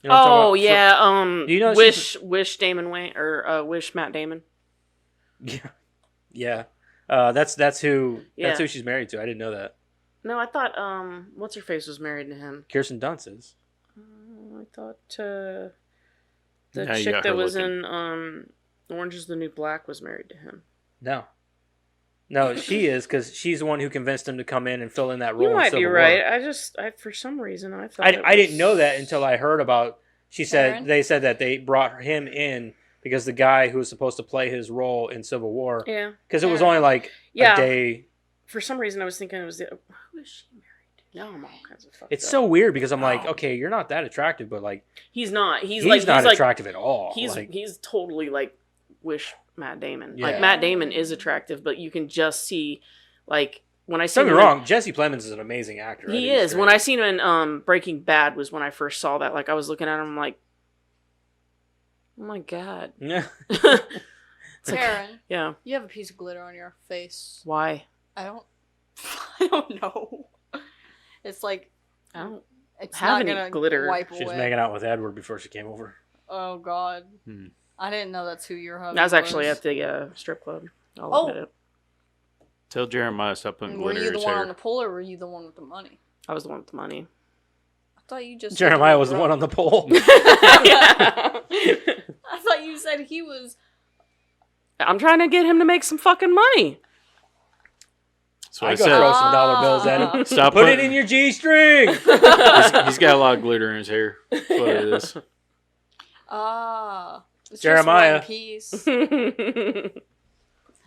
Speaker 3: You know what I'm
Speaker 2: Oh
Speaker 3: talking about?
Speaker 2: yeah.
Speaker 3: Do you know
Speaker 2: Wish Damon Wayne or Wish Matt Damon.
Speaker 3: Yeah. That's who
Speaker 2: Yeah.
Speaker 3: she's married to. I didn't know that.
Speaker 2: No, I thought what's her face was married to him.
Speaker 3: Kirsten Dunst is.
Speaker 2: I thought the
Speaker 5: Now you
Speaker 2: chick
Speaker 5: got
Speaker 2: that
Speaker 5: her
Speaker 2: was
Speaker 5: looking.
Speaker 2: in Orange Is the New Black was married to him.
Speaker 3: No. No, she is because she's the one who convinced him to come in and fill in that role.
Speaker 2: You
Speaker 3: in
Speaker 2: might be
Speaker 3: Civil
Speaker 2: right.
Speaker 3: War.
Speaker 2: I for some reason I thought
Speaker 3: I didn't know that until I heard about. She said
Speaker 1: Karen?
Speaker 3: they said that they brought him in because the guy who was supposed to play his role in Civil War,
Speaker 2: Yeah.
Speaker 3: because it was
Speaker 1: Karen.
Speaker 3: only like
Speaker 2: Yeah.
Speaker 3: a day.
Speaker 2: For some reason I was thinking it was who is she married to? Now I'm all kinds of fucked
Speaker 3: It's
Speaker 2: up.
Speaker 3: so weird because I'm like,
Speaker 2: Oh.
Speaker 3: okay, you're not that attractive, but like
Speaker 2: He's not.
Speaker 3: he's
Speaker 2: He's
Speaker 3: not
Speaker 2: like
Speaker 3: attractive at all.
Speaker 2: he's totally like wish Matt Damon.
Speaker 3: Yeah.
Speaker 2: Like Matt Damon is attractive, but you can just see like when I see
Speaker 3: Don't get
Speaker 2: him
Speaker 3: me
Speaker 2: in-
Speaker 3: wrong, Jesse Plemons is an amazing actor. I
Speaker 2: He
Speaker 3: think he's
Speaker 2: is.
Speaker 3: great.
Speaker 2: When I seen him in Breaking Bad was when I first saw that. Like I was looking at him like, oh my god.
Speaker 3: Yeah.
Speaker 2: It's like,
Speaker 1: Karen,
Speaker 2: yeah.
Speaker 1: you have a piece of glitter on your face.
Speaker 2: Why?
Speaker 1: I don't. I don't know. It's like
Speaker 2: I don't.
Speaker 1: it's
Speaker 2: Have
Speaker 1: not
Speaker 2: any
Speaker 1: gonna
Speaker 2: glitter.
Speaker 1: wipe
Speaker 3: She was
Speaker 1: away.
Speaker 3: making out with Edward before she came over.
Speaker 1: Oh God,
Speaker 5: Hmm.
Speaker 1: I didn't know that's who your husband
Speaker 2: That was actually
Speaker 1: was.
Speaker 2: at the strip club. I'll
Speaker 1: Oh.
Speaker 2: admit it.
Speaker 5: Tell Jeremiah to stop putting
Speaker 1: Were
Speaker 5: glitter
Speaker 1: you
Speaker 5: in
Speaker 1: the
Speaker 5: his
Speaker 1: one
Speaker 5: hair.
Speaker 1: on the pole, or were you the one with the money?
Speaker 2: I was the one with the money.
Speaker 1: I thought you just.
Speaker 3: Jeremiah was the one on the pole.
Speaker 2: Yeah.
Speaker 1: I thought you said he was.
Speaker 2: I'm trying to get him to make some fucking money.
Speaker 5: That's what
Speaker 3: I
Speaker 5: I
Speaker 3: go
Speaker 5: said.
Speaker 3: throw some dollar bills at him.
Speaker 5: Stop
Speaker 3: Put it
Speaker 5: putting-
Speaker 3: in your G-string.
Speaker 5: he's got a lot of glitter in his hair. That's what it is.
Speaker 1: It's
Speaker 3: Jeremiah.
Speaker 1: Just one piece.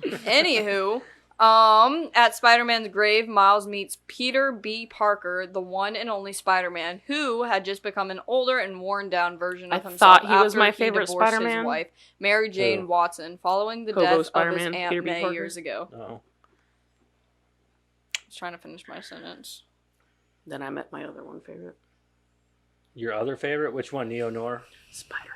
Speaker 1: Anywho, at Spider-Man's grave, Miles meets Peter B. Parker, the one and only Spider-Man, who had just become an older and worn-down version of
Speaker 2: I
Speaker 1: himself.
Speaker 2: thought he was
Speaker 1: after
Speaker 2: my favorite
Speaker 1: divorced
Speaker 2: Spider-Man.
Speaker 1: His wife, Mary Jane
Speaker 3: Who?
Speaker 1: Watson, following the
Speaker 2: Hobo
Speaker 1: death of his
Speaker 2: Spider-Man,
Speaker 1: Aunt
Speaker 2: Peter B.
Speaker 1: May
Speaker 2: Parker?
Speaker 1: years ago.
Speaker 3: Oh.
Speaker 1: I was trying to finish my sentence.
Speaker 2: Then I met my other one favorite.
Speaker 3: Your other favorite? Which one? Neo Noir?
Speaker 2: Spider-Ham.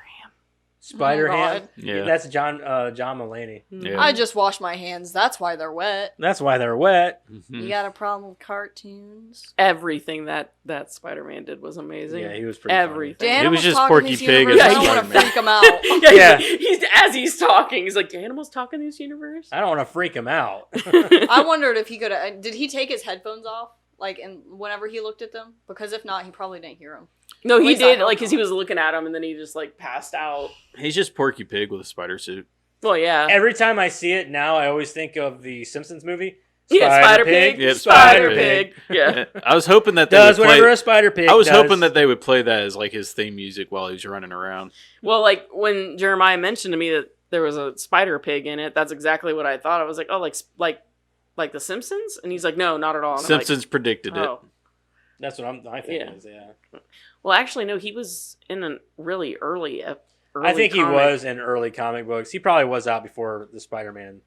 Speaker 3: Spider Ham?
Speaker 1: God.
Speaker 5: Yeah.
Speaker 3: That's John Mulaney.
Speaker 5: Yeah.
Speaker 1: I just washed my hands. That's why they're wet.
Speaker 3: That's why they're wet.
Speaker 5: Mhm.
Speaker 1: You got a problem with cartoons?
Speaker 2: Everything that Spider-Man did was amazing.
Speaker 3: Yeah, he was pretty
Speaker 2: Everything.
Speaker 1: The
Speaker 5: He was
Speaker 1: animals
Speaker 5: just
Speaker 1: talking
Speaker 5: Porky
Speaker 1: this
Speaker 5: Pig
Speaker 1: universe,
Speaker 2: as
Speaker 1: I don't want to
Speaker 5: Spider-Man.
Speaker 1: freak them out.
Speaker 2: yeah,
Speaker 3: Yeah.
Speaker 2: He's as he's talking, he's like, "Do animals talk in this universe?"
Speaker 3: I don't want to freak him out.
Speaker 1: I wondered if he could. Did he take his headphones off, like, and whenever he looked at them? Because if not, he probably didn't hear them.
Speaker 2: No, he
Speaker 1: least I
Speaker 2: did,
Speaker 1: hope
Speaker 2: like, because he
Speaker 1: not.
Speaker 2: was looking at him, and then he just like passed out.
Speaker 5: He's just Porky Pig with a spider suit.
Speaker 2: Well, yeah,
Speaker 3: Every time I see it now, I always think of the Simpsons movie.
Speaker 2: yeah, Spider Pig,
Speaker 5: Yep,
Speaker 2: Spider
Speaker 5: Spider
Speaker 2: Pig, yeah.
Speaker 5: I was hoping that they
Speaker 3: Does
Speaker 5: would
Speaker 3: whatever
Speaker 5: play.
Speaker 3: a spider pig
Speaker 5: I was
Speaker 3: does.
Speaker 5: hoping that they would play that as like his theme music while he was running around.
Speaker 2: Well, like when Jeremiah mentioned to me that there was a Spider Pig in it, that's exactly what I thought. I was like, oh, like the Simpsons, and he's like, no, not at all. And I'm like,
Speaker 5: Simpsons predicted it.
Speaker 2: oh.
Speaker 3: That's what I think
Speaker 2: Yeah.
Speaker 3: it is, yeah.
Speaker 2: Well, actually, no, he was in a really early
Speaker 3: I think
Speaker 2: comic.
Speaker 3: he was in early comic books. He probably was out before the Spider-Man,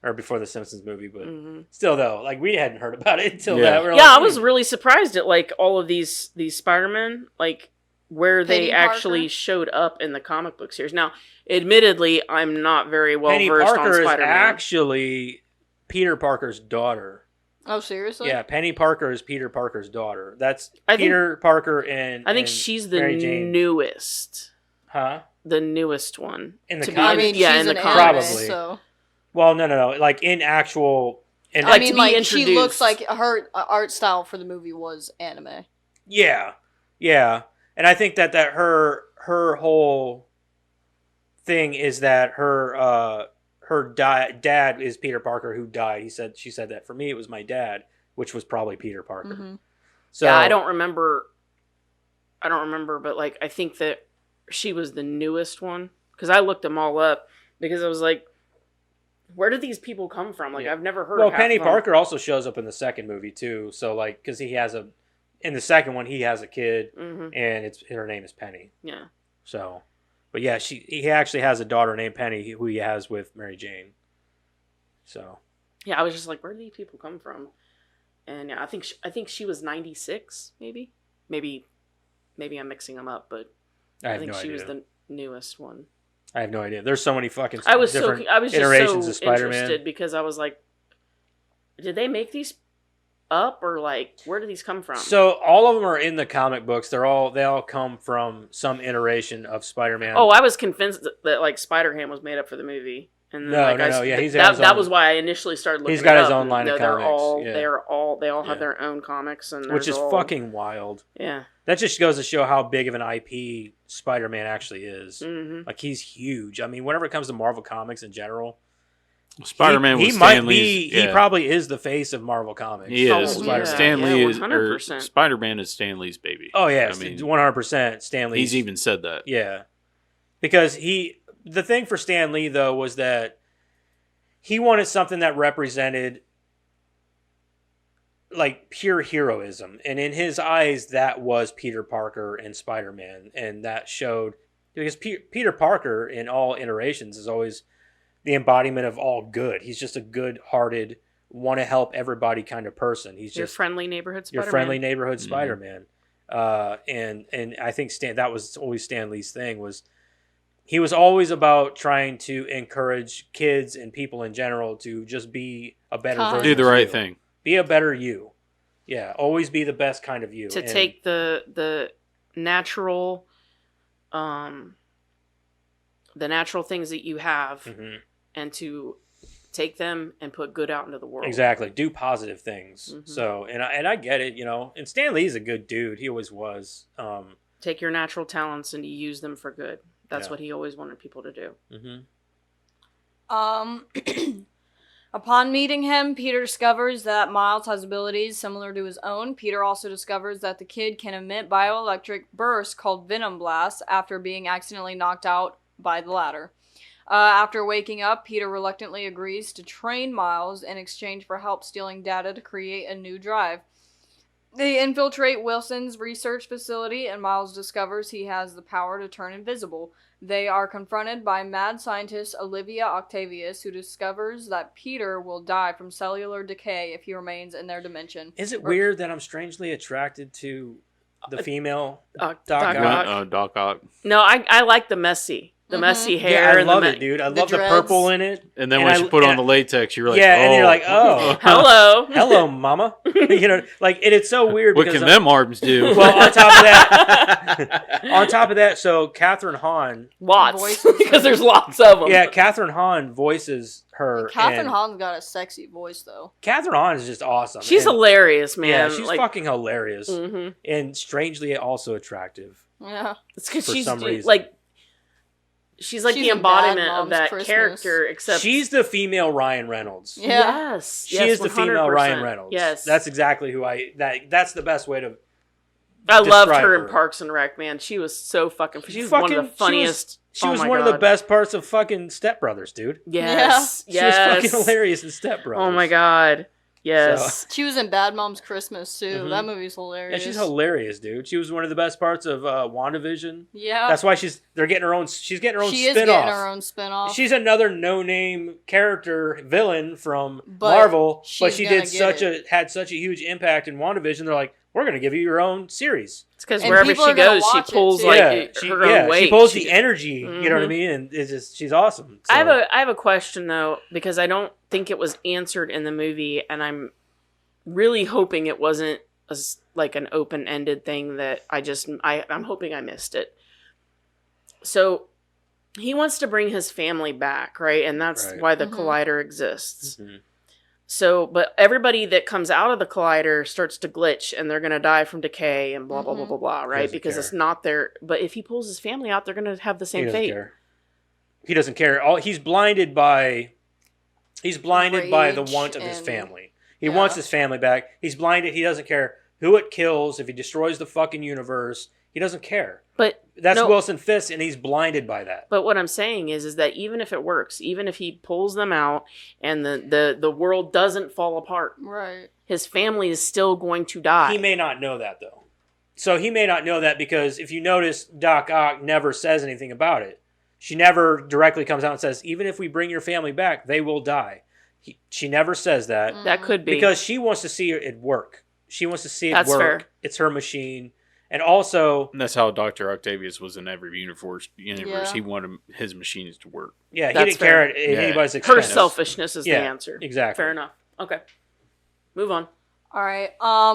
Speaker 3: or before the Simpsons movie, but
Speaker 2: Mhm.
Speaker 3: still, though, like, we hadn't heard about it until
Speaker 5: Yeah.
Speaker 3: that. We were
Speaker 2: Yeah,
Speaker 3: like,
Speaker 2: I was really surprised at like all of these Spider-Men, like where they
Speaker 1: Penny
Speaker 2: actually
Speaker 1: Parker?
Speaker 2: showed up in the comic book series. Now, admittedly, I'm not very well
Speaker 3: Penny
Speaker 2: versed on
Speaker 3: Parker is
Speaker 2: Spider-Man.
Speaker 3: actually Peter Parker's daughter.
Speaker 1: Oh, seriously?
Speaker 3: Yeah, Penny Parker is Peter Parker's daughter. That's
Speaker 2: I think-
Speaker 3: Peter Parker and
Speaker 2: I think
Speaker 3: and
Speaker 2: she's the
Speaker 3: Mary Jane.
Speaker 2: newest,
Speaker 3: Huh?
Speaker 2: the newest one.
Speaker 3: In the
Speaker 2: to be
Speaker 3: comic-
Speaker 1: I mean,
Speaker 2: yeah,
Speaker 1: she's
Speaker 2: in the
Speaker 1: an
Speaker 2: comics.
Speaker 1: anime,
Speaker 3: Probably.
Speaker 1: so
Speaker 3: Well, no. Like in actual, and
Speaker 1: I
Speaker 2: Like,
Speaker 1: mean,
Speaker 2: to be
Speaker 1: like she looks
Speaker 2: introduced.
Speaker 1: like her art style for the movie was anime.
Speaker 3: yeah, and I think that her whole thing is that her dad is Peter Parker who died. She said that for me it was my dad, which was probably Peter Parker.
Speaker 1: Mhm.
Speaker 3: So
Speaker 2: Yeah, I don't remember, but like I think that she was the newest one because I looked them all up because I was like, where did these people come from? Like
Speaker 3: Yeah.
Speaker 2: I've never heard.
Speaker 3: Well,
Speaker 2: of half
Speaker 3: Penny
Speaker 2: of them.
Speaker 3: Parker also shows up in the second movie too. So like, because in the second one he has a kid,
Speaker 2: Mhm.
Speaker 3: and her name is Penny.
Speaker 2: Yeah.
Speaker 3: So, but yeah, he actually has a daughter named Penny who he has with Mary Jane. So
Speaker 2: Yeah, I was just like, where do these people come from? And yeah, I think she was 96, maybe I'm mixing them up, but
Speaker 3: I
Speaker 2: I
Speaker 3: have
Speaker 2: think
Speaker 3: no
Speaker 2: she
Speaker 3: idea.
Speaker 2: was the newest one.
Speaker 3: I have no idea. There's so many fucking
Speaker 2: I was
Speaker 3: different
Speaker 2: just
Speaker 3: iterations
Speaker 2: so
Speaker 3: of Spider-Man.
Speaker 2: interested because I was like, did they make these up or like where do these come from?
Speaker 3: So all of them are in the comic books. They all come from some iteration of Spider-Man.
Speaker 2: Oh, I was convinced that like Spider-Ham was made up for the movie. And then,
Speaker 3: No,
Speaker 2: like,
Speaker 3: no, yeah, he's got
Speaker 2: that,
Speaker 3: his
Speaker 2: that
Speaker 3: own-
Speaker 2: was why I initially started looking.
Speaker 3: He's got
Speaker 2: it
Speaker 3: his
Speaker 2: up,
Speaker 3: own
Speaker 2: and,
Speaker 3: line of
Speaker 2: they're
Speaker 3: comics,
Speaker 2: all
Speaker 3: yeah.
Speaker 2: they all
Speaker 3: Yeah.
Speaker 2: have their own comics, and
Speaker 3: which is
Speaker 2: there's all-
Speaker 3: fucking wild.
Speaker 2: yeah.
Speaker 3: That just goes to show how big of an IP Spider-Man actually is.
Speaker 2: Mm-hmm.
Speaker 3: Like, he's huge. I mean, whenever it comes to Marvel Comics in general,
Speaker 5: Spider-Man
Speaker 3: he
Speaker 5: was
Speaker 3: might
Speaker 5: Stan Lee's.
Speaker 3: be. He probably is the face of Marvel Comics.
Speaker 5: He
Speaker 2: Oh,
Speaker 5: is.
Speaker 2: yeah.
Speaker 5: Stan Lee
Speaker 2: Yeah,
Speaker 5: is. Or
Speaker 2: 100%.
Speaker 5: Spider-Man is Stan Lee's baby.
Speaker 3: Oh yeah,
Speaker 5: I mean,
Speaker 3: 100%. Stan Lee.
Speaker 5: he's even said that.
Speaker 3: Yeah, because the thing for Stan Lee though was that he wanted something that represented like pure heroism, and in his eyes, that was Peter Parker and Spider-Man, and that showed because Peter Parker in all iterations is always the embodiment of all good. He's just a good-hearted, want to help everybody kind of person. He's
Speaker 2: Your
Speaker 3: just
Speaker 2: friendly neighborhood Spider-Man.
Speaker 3: your friendly neighborhood
Speaker 5: Mhm.
Speaker 3: Spider-Man. And I think that was always Stan Lee's thing was he was always about trying to encourage kids and people in general to just be a better
Speaker 1: Kind.
Speaker 3: version.
Speaker 5: Do the
Speaker 3: of
Speaker 5: right
Speaker 3: you.
Speaker 5: thing.
Speaker 3: Be a better you. Yeah, always be the best kind of you.
Speaker 2: To
Speaker 3: And-
Speaker 2: take the natural, the natural things that you have
Speaker 3: Mhm.
Speaker 2: and to take them and put good out into the world.
Speaker 3: Exactly. Do positive things.
Speaker 2: Mhm.
Speaker 3: So, and I get it, and Stan Lee's a good dude. He always was.
Speaker 2: Take your natural talents and use them for good. That's
Speaker 3: Yeah.
Speaker 2: what he always wanted people to do.
Speaker 1: Upon meeting him, Peter discovers that Miles has abilities similar to his own. Peter also discovers that the kid can emit bioelectric bursts called venom blasts after being accidentally knocked out by the latter. After waking up, Peter reluctantly agrees to train Miles in exchange for help stealing data to create a new drive. They infiltrate Wilson's research facility, and Miles discovers he has the power to turn invisible. They are confronted by mad scientist Olivia Octavius, who discovers that Peter will die from cellular decay if he remains in their dimension.
Speaker 3: Is it weird that I'm strangely attracted to the female
Speaker 2: Doc
Speaker 3: Doc
Speaker 2: Ock.
Speaker 3: Ock?
Speaker 5: Doc Ock.
Speaker 2: No, I like the messy
Speaker 1: Mhm.
Speaker 2: hair.
Speaker 3: Yeah, I
Speaker 2: and
Speaker 3: love
Speaker 2: the
Speaker 3: it, dude. I
Speaker 1: the
Speaker 3: love the
Speaker 1: dreads.
Speaker 3: purple in it.
Speaker 5: And then
Speaker 3: And
Speaker 5: when
Speaker 3: I-
Speaker 5: you put
Speaker 3: and
Speaker 5: on the latex, you're like,
Speaker 3: Yeah,
Speaker 5: oh.
Speaker 3: and you're like, oh.
Speaker 2: Hello.
Speaker 3: Hello, mama. Like, and it's so weird
Speaker 5: What
Speaker 3: because
Speaker 5: can them arms do?
Speaker 3: well, on top of that, so Catherine Hahn,
Speaker 2: Lots.
Speaker 1: Voices.
Speaker 2: Because there's lots of them.
Speaker 3: yeah, Catherine Hahn voices her.
Speaker 1: Catherine
Speaker 3: and
Speaker 1: Hahn's got a sexy voice, though.
Speaker 3: Catherine Hahn is just awesome.
Speaker 2: She's
Speaker 3: And-
Speaker 2: hilarious, man.
Speaker 3: Yeah, she's
Speaker 2: like,
Speaker 3: fucking hilarious
Speaker 2: Mhm.
Speaker 3: and strangely also attractive.
Speaker 1: Yeah.
Speaker 2: It's because
Speaker 3: for
Speaker 2: she's
Speaker 3: some reason.
Speaker 2: like, she's like
Speaker 1: She's
Speaker 2: the
Speaker 1: in
Speaker 2: embodiment
Speaker 1: Bad
Speaker 2: of
Speaker 1: Moms
Speaker 2: that
Speaker 1: Christmas.
Speaker 2: character. Except
Speaker 3: She's the female Ryan Reynolds.
Speaker 1: Yeah.
Speaker 2: Yes,
Speaker 3: She
Speaker 2: yes,
Speaker 3: is the female
Speaker 2: 100%.
Speaker 3: Ryan Reynolds.
Speaker 2: Yes,
Speaker 3: That's exactly who that's the best way to.
Speaker 2: I loved
Speaker 3: describe
Speaker 2: her in Parks and Rec. Man, she was so fucking. She was one of the funniest.
Speaker 3: She
Speaker 2: oh
Speaker 3: was
Speaker 2: my
Speaker 3: one of the
Speaker 2: God.
Speaker 3: best parts of fucking Step Brothers, dude.
Speaker 2: Yes,
Speaker 3: She
Speaker 2: yes.
Speaker 3: was fucking hilarious in Step Brothers.
Speaker 2: Oh my God. Yes.
Speaker 1: She was in Bad Moms Christmas, too.
Speaker 3: Mhm.
Speaker 1: That movie's
Speaker 3: Yeah,
Speaker 1: hilarious.
Speaker 3: she's hilarious, dude. She was one of the best parts of WandaVision.
Speaker 1: Yeah.
Speaker 3: That's why she's getting her own spin-off.
Speaker 1: She is getting her own spin-off.
Speaker 3: She's another no-name character villain from
Speaker 1: But
Speaker 3: Marvel, but
Speaker 1: she's
Speaker 3: she
Speaker 1: gonna
Speaker 3: did
Speaker 1: get
Speaker 3: had such a huge impact in WandaVision. They're like, we're going to give you your own series.
Speaker 2: It's because
Speaker 1: And
Speaker 2: wherever
Speaker 1: people
Speaker 2: she
Speaker 1: are gonna
Speaker 2: goes, she
Speaker 1: watch it,
Speaker 2: pulls
Speaker 1: too.
Speaker 2: like her
Speaker 3: yeah,
Speaker 2: own weight.
Speaker 3: she pulls the energy. You know what I
Speaker 2: Mhm.
Speaker 3: mean? And it's just she's awesome. So.
Speaker 2: I have a question though, because I don't think it was answered in the movie, and I'm really hoping it wasn't like an open-ended thing that I'm hoping I missed it. So he wants to bring his family back, right? And that's
Speaker 3: Right.
Speaker 2: why the
Speaker 1: Mhm.
Speaker 2: collider exists.
Speaker 3: Mhm.
Speaker 2: So, but everybody that comes out of the collider starts to glitch, and they're gonna die from decay and blah blah blah
Speaker 1: Mhm.
Speaker 2: blah blah, right?
Speaker 3: doesn't
Speaker 2: Because
Speaker 3: care.
Speaker 2: it's not their. But if he pulls his family out, they're gonna have the
Speaker 3: He
Speaker 2: same
Speaker 3: doesn't
Speaker 2: fate.
Speaker 3: care. He doesn't care. He's blinded by the
Speaker 1: Rage
Speaker 3: want of his
Speaker 1: and-
Speaker 3: family. He
Speaker 1: Yeah.
Speaker 3: wants his family back. He's blinded. He doesn't care who it kills. If he destroys the fucking universe, he doesn't care.
Speaker 2: But
Speaker 3: That's
Speaker 2: no,
Speaker 3: Wilson Fisk, and he's blinded by that.
Speaker 2: But what I'm saying is that even if it works, even if he pulls them out and the world doesn't fall apart,
Speaker 1: Right.
Speaker 2: his family is still going to die.
Speaker 3: He may not know that, though. So he may not know that because if you notice, Doc Ock never says anything about it. She never directly comes out and says, even if we bring your family back, they will die. She never says that
Speaker 2: That could be
Speaker 3: because she wants to see it work. She wants to see it
Speaker 2: That's
Speaker 3: work.
Speaker 2: fair.
Speaker 3: It's her machine. And also,
Speaker 5: And that's how Dr. Octavius was in every universe.
Speaker 1: Yeah.
Speaker 5: He wanted his machines to work.
Speaker 3: yeah, he
Speaker 2: That's
Speaker 3: didn't care
Speaker 2: fair.
Speaker 3: at
Speaker 5: Yeah.
Speaker 3: anybody's
Speaker 2: her
Speaker 3: expense.
Speaker 2: selfishness is
Speaker 3: Yeah,
Speaker 2: the answer.
Speaker 3: exactly.
Speaker 2: Fair enough. Okay, move on.
Speaker 1: All right.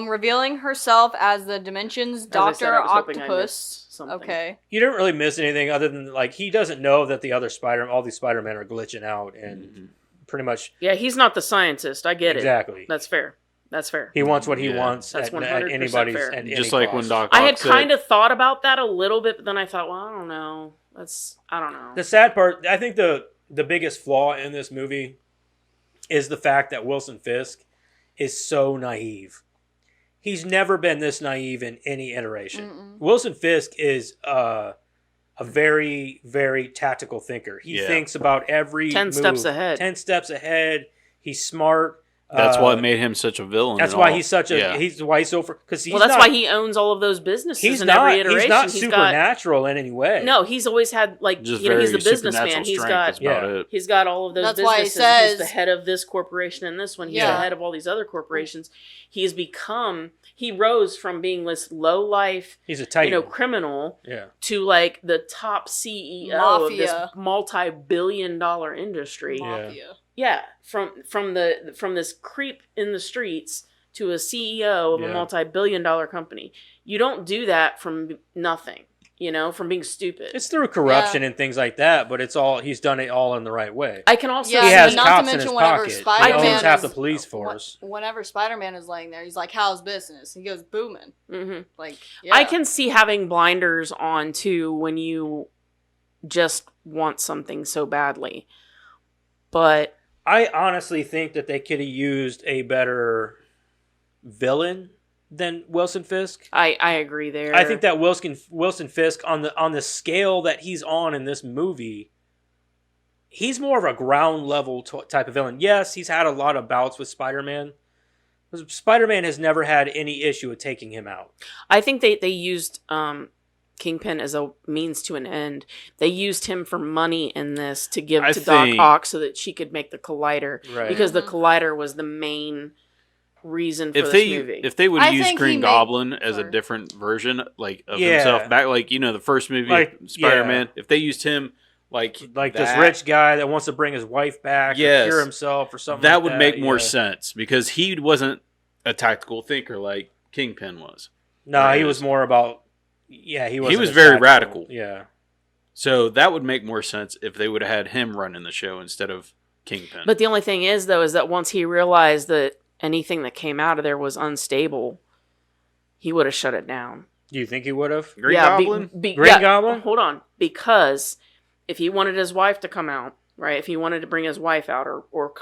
Speaker 1: Revealing herself as the Dimensions
Speaker 2: As I
Speaker 1: Doctor
Speaker 2: said, I was hoping I
Speaker 1: Octopus.
Speaker 2: missed something.
Speaker 1: Okay.
Speaker 3: You don't really miss anything other than like he doesn't know that the other all these Spider-Men are glitching out and pretty much
Speaker 2: Yeah, he's not the scientist. I get it.
Speaker 3: exactly.
Speaker 2: That's fair. That's fair.
Speaker 3: He wants what he
Speaker 5: Yeah.
Speaker 3: wants
Speaker 2: That's
Speaker 3: at
Speaker 2: 100%
Speaker 3: anybody's
Speaker 2: fair.
Speaker 3: at any
Speaker 5: Just like when
Speaker 3: cost.
Speaker 5: Doc
Speaker 2: I
Speaker 5: Ock
Speaker 2: had
Speaker 5: said,
Speaker 2: kind of thought about that a little bit, but then I thought, well, I don't know. I don't know.
Speaker 3: The sad part, I think the biggest flaw in this movie is the fact that Wilson Fisk is so naive. He's never been this naive in any iteration.
Speaker 1: Mm-mm.
Speaker 3: Wilson Fisk is a very, very tactical thinker. He thinks about every
Speaker 2: 10
Speaker 3: move.
Speaker 2: steps ahead.
Speaker 3: 10 steps ahead. He's smart.
Speaker 5: That's what made him such a villain.
Speaker 3: That's why he's such a. He's why he's so because he's.
Speaker 2: Well, that's
Speaker 3: not,
Speaker 2: why he owns all of those businesses.
Speaker 3: He's
Speaker 2: in
Speaker 3: not.
Speaker 2: every iteration.
Speaker 3: He's not
Speaker 2: He's
Speaker 3: supernatural in any way.
Speaker 2: No, he's always had like
Speaker 5: just
Speaker 2: he's the
Speaker 5: very
Speaker 2: businessman.
Speaker 5: supernatural strength, that's about it.
Speaker 2: He's got all of those
Speaker 1: That's why he
Speaker 2: businesses.
Speaker 1: says-
Speaker 2: He's the head of this corporation and this one. He's the head of all these other corporations. He rose from being this low life,
Speaker 3: He's a titan.
Speaker 2: criminal
Speaker 3: Yeah.
Speaker 2: to like the top CEO of this
Speaker 1: Mafia.
Speaker 2: multi-billion-dollar industry.
Speaker 1: Mafia.
Speaker 2: Yeah, from this creep in the streets to a CEO of a multi-billion-dollar company. You don't do that from nothing, from being stupid.
Speaker 3: It's through corruption and things like that, but he's done it all in the right way.
Speaker 2: I can also
Speaker 1: Yeah,
Speaker 3: he has
Speaker 1: not to
Speaker 3: cops in
Speaker 1: mention
Speaker 3: his
Speaker 1: whenever
Speaker 3: pocket. He
Speaker 1: Spider-Man
Speaker 3: owns half the
Speaker 1: is-
Speaker 3: police force.
Speaker 1: Whenever Spider-Man is laying there, he's like, "How's business?" He goes, "Booming."
Speaker 2: hmm
Speaker 1: Like,
Speaker 2: I can see having blinders on too when you just want something so badly. But
Speaker 3: I honestly think that they could have used a better villain than Wilson Fisk.
Speaker 2: I agree there.
Speaker 3: I think that Wilson Fisk on the scale that he's on in this movie, he's more of a ground level type of villain. Yes, he's had a lot of bouts with Spider-Man. Spider-Man has never had any issue with taking him out.
Speaker 2: I think they used Kingpin as a means to an end. They used him for money in this to give to Doc Ock so that she could make the Collider.
Speaker 3: Right.
Speaker 2: Because the Collider was the main reason for this movie.
Speaker 5: If they would
Speaker 1: I
Speaker 5: use
Speaker 1: think
Speaker 5: Green
Speaker 1: he
Speaker 5: Goblin
Speaker 1: made-
Speaker 5: as a
Speaker 1: Sorry.
Speaker 5: different version of
Speaker 3: Yeah.
Speaker 5: himself, back the first movie,
Speaker 3: Like,
Speaker 5: Spider-Man, if they used him like
Speaker 3: This
Speaker 5: that,
Speaker 3: rich guy that wants to bring his wife back or
Speaker 5: Yes.
Speaker 3: cure himself or something
Speaker 5: that
Speaker 3: like
Speaker 5: would
Speaker 3: that.
Speaker 5: make more
Speaker 3: yeah.
Speaker 5: sense because he wasn't a tactical thinker like Kingpin was.
Speaker 3: No, he
Speaker 5: Right.
Speaker 3: was more about. Yeah, he was.
Speaker 5: was very radical.
Speaker 3: Yeah.
Speaker 5: So that would make more sense if they would have had him running the show instead of Kingpin.
Speaker 2: But the only thing is, though, is that once he realized that anything that came out of there was unstable, he would have shut it down.
Speaker 3: Do you think he would have?
Speaker 5: Green Goblin?
Speaker 3: Green Goblin?
Speaker 2: Hold on. Because if he wanted his wife to come out, right, if he wanted to bring his wife out or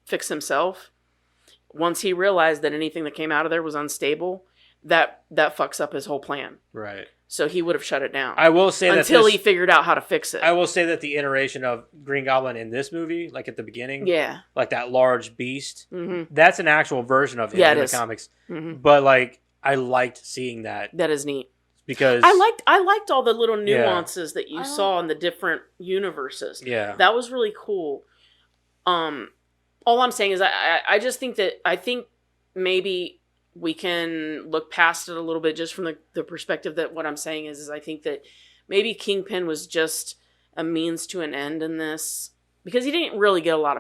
Speaker 2: fix himself, once he realized that anything that came out of there was unstable, that fucks up his whole plan.
Speaker 3: Right.
Speaker 2: So he would have shut it down.
Speaker 3: I will say
Speaker 2: until he figured out how to fix it.
Speaker 3: I will say that the iteration of Green Goblin in this movie, like at the beginning,
Speaker 2: yeah.
Speaker 3: like that large beast,
Speaker 2: Mm-hmm.
Speaker 3: that's an actual version of him in the comics.
Speaker 2: Mm-hmm.
Speaker 3: But like, I liked seeing that
Speaker 2: That is neat.
Speaker 3: because
Speaker 2: I liked all the little nuances that you saw in the different universes.
Speaker 3: Yeah.
Speaker 2: That was really cool. All I'm saying is I just think that I think maybe we can look past it a little bit just from the perspective that what I'm saying is I think that maybe Kingpin was just a means to an end in this because he didn't really get a lot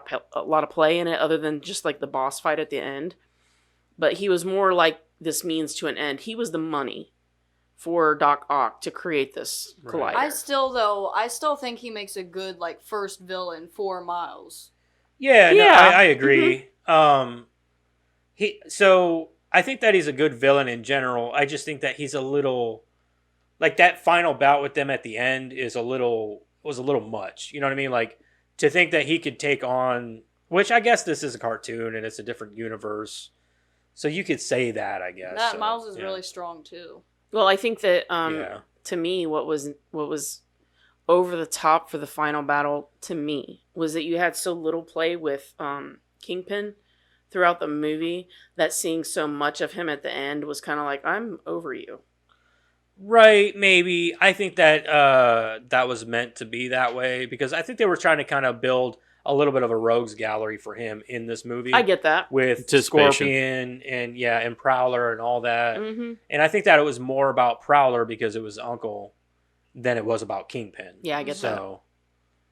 Speaker 2: of play in it other than just like the boss fight at the end. But he was more like this means to an end. He was the money for Doc Ock to create this collider.
Speaker 3: Right.
Speaker 1: I still think he makes a good like first villain for Miles.
Speaker 3: Yeah, no,
Speaker 2: Yeah.
Speaker 3: I agree. So I think that he's a good villain in general. I just think that he's a little like that final bout with them at the end was a little much. You know what I mean? Like to think that he could take on, which I guess this is a cartoon and it's a different universe, so you could say that. I guess
Speaker 1: That
Speaker 3: so,
Speaker 1: Miles is
Speaker 3: yeah.
Speaker 1: really strong too.
Speaker 2: Well, I think that
Speaker 3: Yeah.
Speaker 2: to me, what was over the top for the final battle to me was that you had so little play with Kingpin throughout the movie that seeing so much of him at the end was kind of like, I'm over you.
Speaker 3: Right, maybe. I think that that was meant to be that way because I think they were trying to kind of build a little bit of a rogues gallery for him in this movie.
Speaker 2: I get that.
Speaker 3: With
Speaker 5: Anticipation.
Speaker 3: Scorpion and Prowler and all that.
Speaker 2: Mm-hmm.
Speaker 3: And I think that it was more about Prowler because it was Uncle than it was about Kingpin.
Speaker 2: Yeah, I get
Speaker 3: so,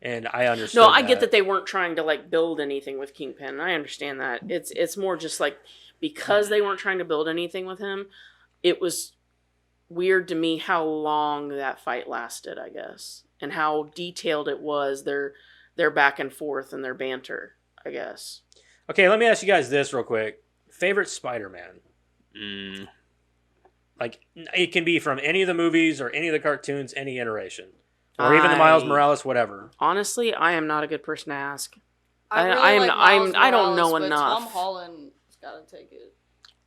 Speaker 3: and I understand.
Speaker 2: No, I get that they weren't trying to like build anything with Kingpin. I understand that. It's more just like because they weren't trying to build anything with him, it was weird to me how long that fight lasted, I guess. And how detailed it was, their back and forth and their banter, I guess.
Speaker 3: Okay, let me ask you guys this real quick. Favorite Spider-Man? Like, it can be from any of the movies or any of the cartoons, any iteration. Or even the Miles Morales, whatever.
Speaker 2: Honestly, I am not a good person to ask. I don't know
Speaker 1: but
Speaker 2: enough.
Speaker 1: Tom Holland's got to take it.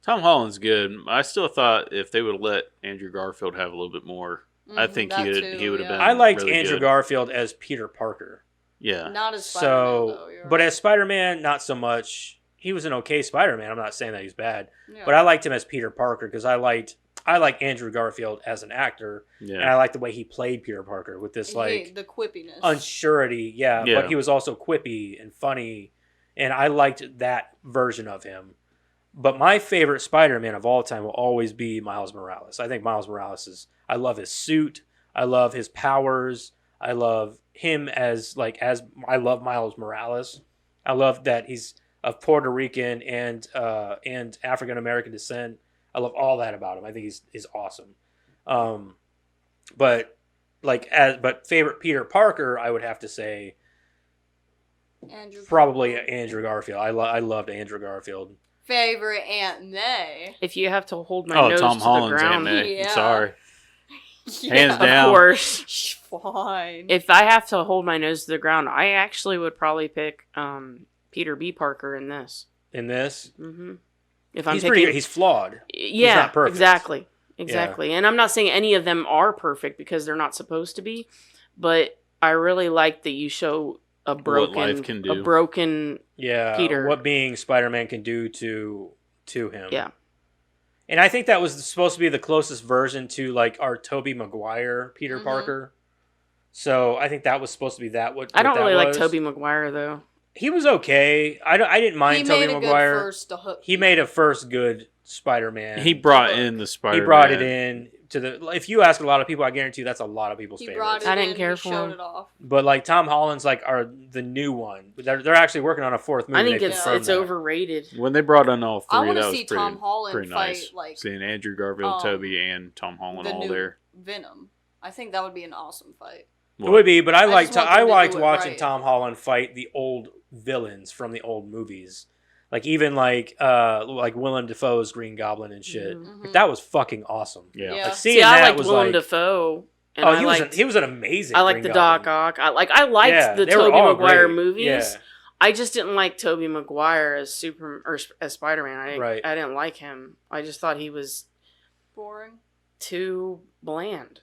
Speaker 5: Tom Holland's good. I still thought if they would have let Andrew Garfield have a little bit more, I think
Speaker 1: that
Speaker 5: he would have been.
Speaker 3: I liked
Speaker 5: really
Speaker 3: Andrew
Speaker 5: good.
Speaker 3: Garfield as Peter Parker.
Speaker 5: Yeah.
Speaker 1: Not as Spider-Man, though.
Speaker 3: But as Spider-Man, not so much. He was an okay Spider-Man. I'm not saying that he's bad,
Speaker 1: Yeah.
Speaker 3: but I liked him as Peter Parker because I like Andrew Garfield as an actor, and I like the way he played Peter Parker with this like
Speaker 1: the quippiness,
Speaker 3: unsurety. Yeah, but he was also quippy and funny, and I liked that version of him. But my favorite Spider-Man of all time will always be Miles Morales. I think Miles Morales I love his suit. I love his powers. I love him as I love Miles Morales. I love that he's of Puerto Rican and African American descent. I love all that about him. I think he's awesome. But favorite Peter Parker, I would have to say probably Andrew Garfield. I loved Andrew Garfield.
Speaker 1: Favorite Aunt May.
Speaker 2: If you have to hold my nose
Speaker 5: Tom
Speaker 2: to
Speaker 5: Holland's
Speaker 2: the ground,
Speaker 5: Aunt May.
Speaker 1: Yeah.
Speaker 5: Sorry.
Speaker 1: Yeah,
Speaker 5: Hands down.
Speaker 2: of course.
Speaker 1: Fine.
Speaker 2: If I have to hold my nose to the ground, I actually would probably pick Peter B. Parker in this.
Speaker 3: In this,
Speaker 2: If I'm
Speaker 3: he's
Speaker 2: picking,
Speaker 3: he's flawed.
Speaker 2: Yeah,
Speaker 3: he's not perfect.
Speaker 2: Exactly. And I'm not saying any of them are perfect because they're not supposed to be, but I really like that you show a broken,
Speaker 5: life can do.
Speaker 2: a broken Peter.
Speaker 3: What being Spider-Man can do to him.
Speaker 2: Yeah.
Speaker 3: And I think that was supposed to be the closest version to like our Tobey Maguire Peter Parker. So I think that was supposed to be that.
Speaker 2: I don't really like
Speaker 3: was.
Speaker 2: Tobey Maguire though.
Speaker 3: He was okay. I didn't mind Tobey Maguire. He made a first good Spider-Man.
Speaker 5: He brought in the Spider-Man.
Speaker 3: He brought it in to the. If you ask a lot of people, I guarantee you that's a lot of people's favorites.
Speaker 2: I didn't care for him.
Speaker 3: But like Tom Holland's like the new one. They're actually working on a fourth movie.
Speaker 2: I think it's overrated.
Speaker 5: When they brought in all
Speaker 1: I
Speaker 5: three,
Speaker 1: want
Speaker 5: that
Speaker 1: to
Speaker 5: was
Speaker 1: see
Speaker 5: pretty,
Speaker 1: Tom Holland
Speaker 5: pretty nice.
Speaker 1: fight
Speaker 5: Seeing Andrew Garfield, Tobey, and Tom Holland all there.
Speaker 1: Venom. I think that would be an awesome fight.
Speaker 3: It would be, but I liked
Speaker 1: watching
Speaker 3: watching Tom Holland fight the old villains from the old movies, like even like Willem Dafoe's Green Goblin and shit. Like, that was fucking awesome.
Speaker 5: Yeah.
Speaker 3: Like,
Speaker 2: See, I liked Willem Dafoe. And
Speaker 3: he was an amazing.
Speaker 2: I liked the Doc Ock. I liked the Tobey Maguire movies.
Speaker 3: Yeah.
Speaker 2: I just didn't like Tobey Maguire as as Spider-Man. I didn't like him. I just thought he was
Speaker 1: boring,
Speaker 2: too bland.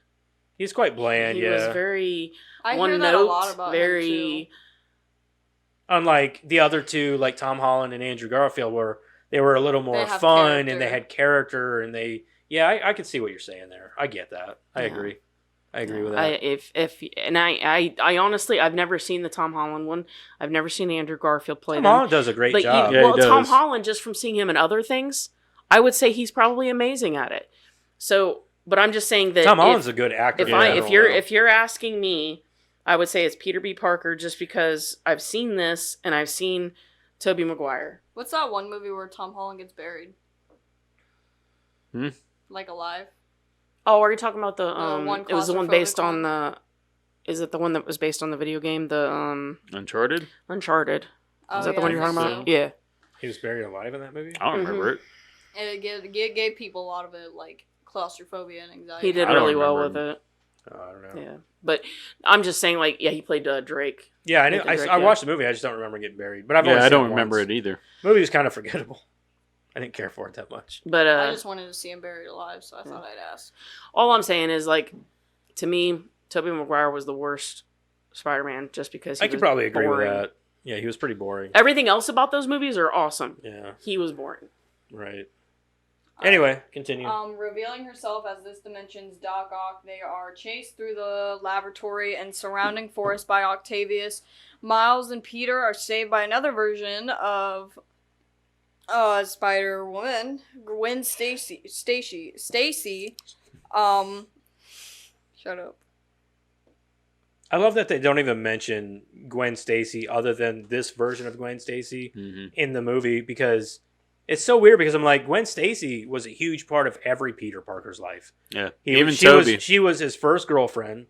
Speaker 3: He's quite bland.
Speaker 2: He was very
Speaker 1: I
Speaker 2: one
Speaker 1: hear that
Speaker 2: note,
Speaker 1: a lot about
Speaker 2: very.
Speaker 1: him too.
Speaker 3: Unlike the other two, like Tom Holland and Andrew Garfield, where they were a little more
Speaker 1: have
Speaker 3: fun
Speaker 1: character.
Speaker 3: and they had character and they. Yeah, I could see what you're saying there. I get that. I agree. I agree with that.
Speaker 2: I honestly, I've never seen the Tom Holland one. I've never seen Andrew Garfield play
Speaker 3: Tom
Speaker 2: them.
Speaker 3: Holland does a great job.
Speaker 5: Yeah, he does.
Speaker 2: Tom Holland, just from seeing him in other things, I would say he's probably amazing at it. So, but I'm just saying that
Speaker 3: Tom Holland's a good actor.
Speaker 2: If you're asking me, I would say it's Peter B. Parker just because I've seen this and I've seen Tobey Maguire.
Speaker 1: What's that one movie where Tom Holland gets buried? Like alive?
Speaker 2: Oh, are you talking about the
Speaker 1: one
Speaker 2: it was the one based
Speaker 1: claustrophobic
Speaker 2: on the. Is it the one that was based on the video game? The
Speaker 5: Uncharted.
Speaker 1: Oh,
Speaker 2: Is that the one you're talking about? Yeah.
Speaker 3: He was buried alive in that movie?
Speaker 5: I don't remember it.
Speaker 1: And it gave people a lot of it, like claustrophobia and anxiety.
Speaker 2: He did really well with it.
Speaker 3: Oh, I don't know.
Speaker 2: Yeah, but I'm just saying, like, he played Drake.
Speaker 3: Yeah, I knew.
Speaker 2: Drake,
Speaker 3: I watched the movie. I just don't remember getting buried. But
Speaker 5: I don't remember it either.
Speaker 3: The movie was kind of forgettable. I didn't care for it that much.
Speaker 2: But
Speaker 1: I just wanted to see him buried alive, so I thought I'd ask.
Speaker 2: All I'm saying is, like, to me, Tobey Maguire was the worst Spider-Man just because he
Speaker 3: I
Speaker 2: was
Speaker 3: could probably agree
Speaker 2: boring.
Speaker 3: with that. Yeah, he was pretty boring.
Speaker 2: Everything else about those movies are awesome.
Speaker 3: Yeah.
Speaker 2: He was boring.
Speaker 3: Right. Anyway, continue.
Speaker 1: Revealing herself as this dimension's Doc Ock, they are chased through the laboratory and surrounding forest by Octavius. Miles and Peter are saved by another version of Spider-Woman, Gwen Stacy. Shut up.
Speaker 3: I love that they don't even mention Gwen Stacy other than this version of Gwen Stacy in the movie because it's so weird because I'm like, Gwen Stacy was a huge part of every Peter Parker's life.
Speaker 5: Yeah.
Speaker 3: She was his first girlfriend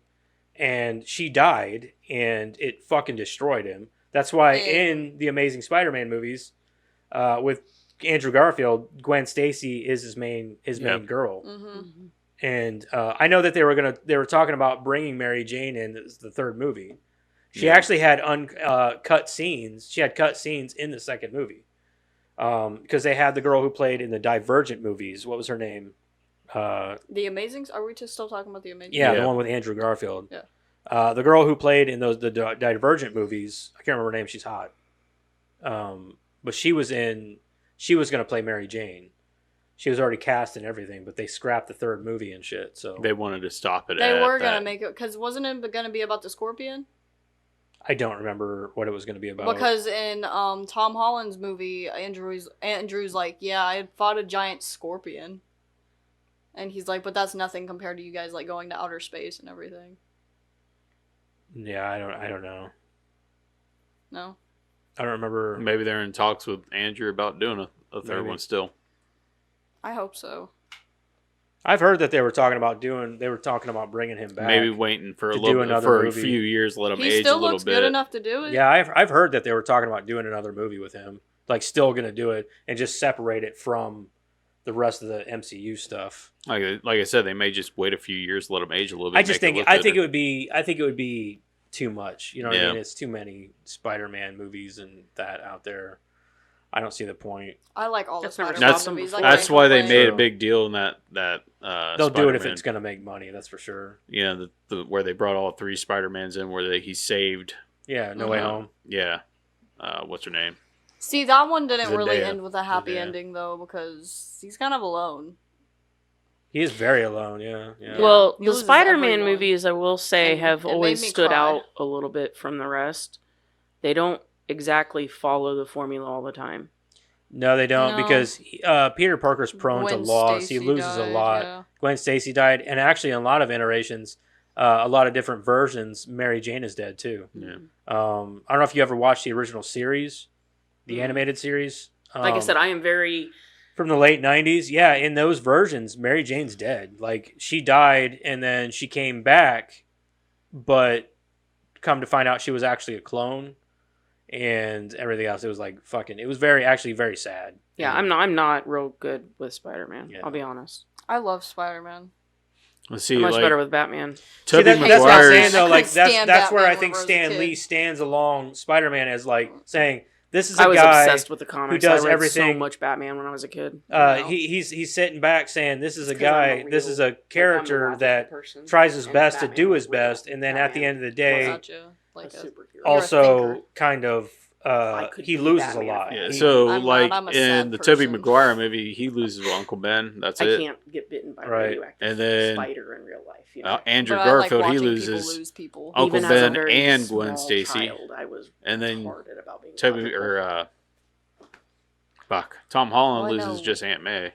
Speaker 3: and she died and it fucking destroyed him. That's why in the Amazing Spider-Man movies with Andrew Garfield, Gwen Stacy is his main girl.
Speaker 1: Mm-hmm.
Speaker 3: And I know that they were talking about bringing Mary Jane in as the third movie, She
Speaker 5: Yeah.
Speaker 3: actually had cut scenes. She had cut scenes in the second movie. Because they had the girl who played in the Divergent movies. What was her name?
Speaker 1: The Amazings? Are we just still talking about the Amazings?
Speaker 3: Yeah,
Speaker 5: Yeah.
Speaker 3: the one with Andrew Garfield.
Speaker 1: Yeah.
Speaker 3: The girl who played in the Divergent movies. I can't remember her name. She's hot. But she was going to play Mary Jane. She was already cast and everything, but they scrapped the third movie and shit. So
Speaker 5: They wanted to stop it.
Speaker 1: They
Speaker 5: at
Speaker 1: were going
Speaker 5: that.
Speaker 1: to make it, because wasn't it going to be about the Scorpion?
Speaker 3: I don't remember what it was going to be about.
Speaker 1: Because in Tom Holland's movie, Andrew's like, yeah, I fought a giant scorpion. And he's like, but that's nothing compared to you guys like going to outer space and everything.
Speaker 3: Yeah, I don't know.
Speaker 1: No?
Speaker 3: I don't remember.
Speaker 5: Maybe they're in talks with Andrew about doing a third
Speaker 3: Maybe.
Speaker 5: one still.
Speaker 1: I hope so.
Speaker 3: I've heard that they were talking about bringing him back.
Speaker 5: Maybe waiting for
Speaker 3: to do another
Speaker 5: for
Speaker 3: movie.
Speaker 5: a few years, let him
Speaker 1: He
Speaker 5: age a
Speaker 1: still
Speaker 5: little
Speaker 1: looks
Speaker 5: bit.
Speaker 1: good enough to do it.
Speaker 3: Yeah, I've heard that they were talking about doing another movie with him. Like, still going to do it and just separate it from the rest of the MCU stuff.
Speaker 5: Like I said, they may just wait a few years, let him age a little bit.
Speaker 3: I just think
Speaker 5: make
Speaker 3: I
Speaker 5: look
Speaker 3: think it
Speaker 5: better.
Speaker 3: would be too much. You know what I
Speaker 5: Yeah.
Speaker 3: mean? It's too many Spider-Man movies and that out there. I don't see the point.
Speaker 1: I like all the
Speaker 2: That's never
Speaker 1: Spider-Man
Speaker 2: stopped
Speaker 1: movies.
Speaker 2: them
Speaker 1: I
Speaker 5: That's
Speaker 1: can't
Speaker 5: why they
Speaker 1: complain.
Speaker 5: made a
Speaker 3: True.
Speaker 5: big deal in that
Speaker 3: They'll do it if
Speaker 5: Spider-Man.
Speaker 3: it's going to make money. That's for sure.
Speaker 5: Yeah, the where they brought all three Spider-Mans in, where he saved.
Speaker 3: Yeah, No Way Home.
Speaker 5: Yeah, what's her name?
Speaker 1: See, that one didn't really
Speaker 3: Zendaya.
Speaker 1: end with a happy
Speaker 3: Zendaya.
Speaker 1: ending, though, because he's kind of alone.
Speaker 3: He is very alone. Yeah.
Speaker 2: Well,
Speaker 1: He
Speaker 2: the
Speaker 1: loses
Speaker 2: Spider-Man
Speaker 1: everyone.
Speaker 2: movies, I will say,
Speaker 1: And
Speaker 2: have
Speaker 1: it made
Speaker 2: always
Speaker 1: me
Speaker 2: stood
Speaker 1: cry.
Speaker 2: out a little bit from the rest. They don't exactly follow the formula all the time.
Speaker 3: No, they don't
Speaker 1: No.
Speaker 3: because Peter Parker's prone to
Speaker 1: Gwen
Speaker 3: loss.
Speaker 1: Stacy
Speaker 3: He loses a
Speaker 1: died,
Speaker 3: lot.
Speaker 1: yeah.
Speaker 3: Gwen Stacy died, and actually, in a lot of iterations, a lot of different versions, Mary Jane is dead too.
Speaker 5: Yeah.
Speaker 3: I don't know if you ever watched the original series, the
Speaker 1: Mm.
Speaker 3: animated series.
Speaker 2: Like I said, I am very...
Speaker 3: From the late 90s, yeah, in those versions, Mary Jane's dead. Like, she died, and then she came back, but come to find out she was actually a clone, and everything else. It was like fucking... It was actually very sad.
Speaker 2: Yeah,
Speaker 3: And-
Speaker 2: I'm not real good with Spider-Man.
Speaker 3: Yeah.
Speaker 2: I'll be honest.
Speaker 1: I love Spider-Man.
Speaker 5: Let's see,
Speaker 2: I'm much
Speaker 5: like
Speaker 2: better with Batman.
Speaker 3: See,
Speaker 5: Tobey
Speaker 3: that's what I'm
Speaker 1: Maguire's-
Speaker 3: saying though.
Speaker 1: I
Speaker 3: Like
Speaker 1: couldn't
Speaker 3: that's
Speaker 1: stand
Speaker 3: where I
Speaker 1: Batman
Speaker 3: think
Speaker 1: when I was a
Speaker 3: Stan
Speaker 1: kid.
Speaker 3: Lee stands along Spider-Man as like saying this is
Speaker 2: I
Speaker 3: a
Speaker 2: was
Speaker 3: guy.
Speaker 2: obsessed with the comics.
Speaker 3: does
Speaker 2: I read
Speaker 3: everything-
Speaker 2: so much Batman when I was a kid.
Speaker 3: He's sitting back saying this is a
Speaker 2: It's 'cause I'm
Speaker 3: guy.
Speaker 2: a
Speaker 3: This
Speaker 2: real-
Speaker 3: is a character
Speaker 2: logical
Speaker 3: that
Speaker 2: person,
Speaker 3: tries his
Speaker 2: and
Speaker 3: best to
Speaker 2: Batman
Speaker 3: do
Speaker 2: was
Speaker 3: his
Speaker 2: real.
Speaker 3: best, and then at the
Speaker 2: Batman
Speaker 3: end of the day,
Speaker 1: Gotcha. Like
Speaker 2: a
Speaker 1: a
Speaker 2: superhero.
Speaker 1: You're a
Speaker 3: also
Speaker 1: thinker.
Speaker 3: kind of
Speaker 2: I could
Speaker 3: he
Speaker 2: be
Speaker 3: loses
Speaker 2: Batman
Speaker 3: a lot.
Speaker 2: if I
Speaker 5: yeah.
Speaker 2: He-
Speaker 5: So
Speaker 1: I'm not,
Speaker 5: like
Speaker 1: I'm a
Speaker 5: in
Speaker 1: sad
Speaker 5: the Tobey
Speaker 1: person.
Speaker 5: Maguire movie, he loses Uncle Ben. That's
Speaker 2: I
Speaker 5: it.
Speaker 2: can't get bitten by a
Speaker 3: Right.
Speaker 2: radioactive
Speaker 5: And then-
Speaker 2: spider in real life. You know?
Speaker 5: Andrew
Speaker 1: But I like
Speaker 5: Garfield, he
Speaker 1: watching
Speaker 5: loses
Speaker 1: people lose people.
Speaker 5: Uncle
Speaker 2: Even as a
Speaker 5: Ben
Speaker 2: very
Speaker 5: and Gwen
Speaker 2: small
Speaker 5: Stacy.
Speaker 2: child, I was
Speaker 5: And then
Speaker 2: retarded about being
Speaker 5: Toby
Speaker 2: logical.
Speaker 5: or Tom Holland
Speaker 1: Well, I
Speaker 5: loses
Speaker 1: know.
Speaker 5: just Aunt May.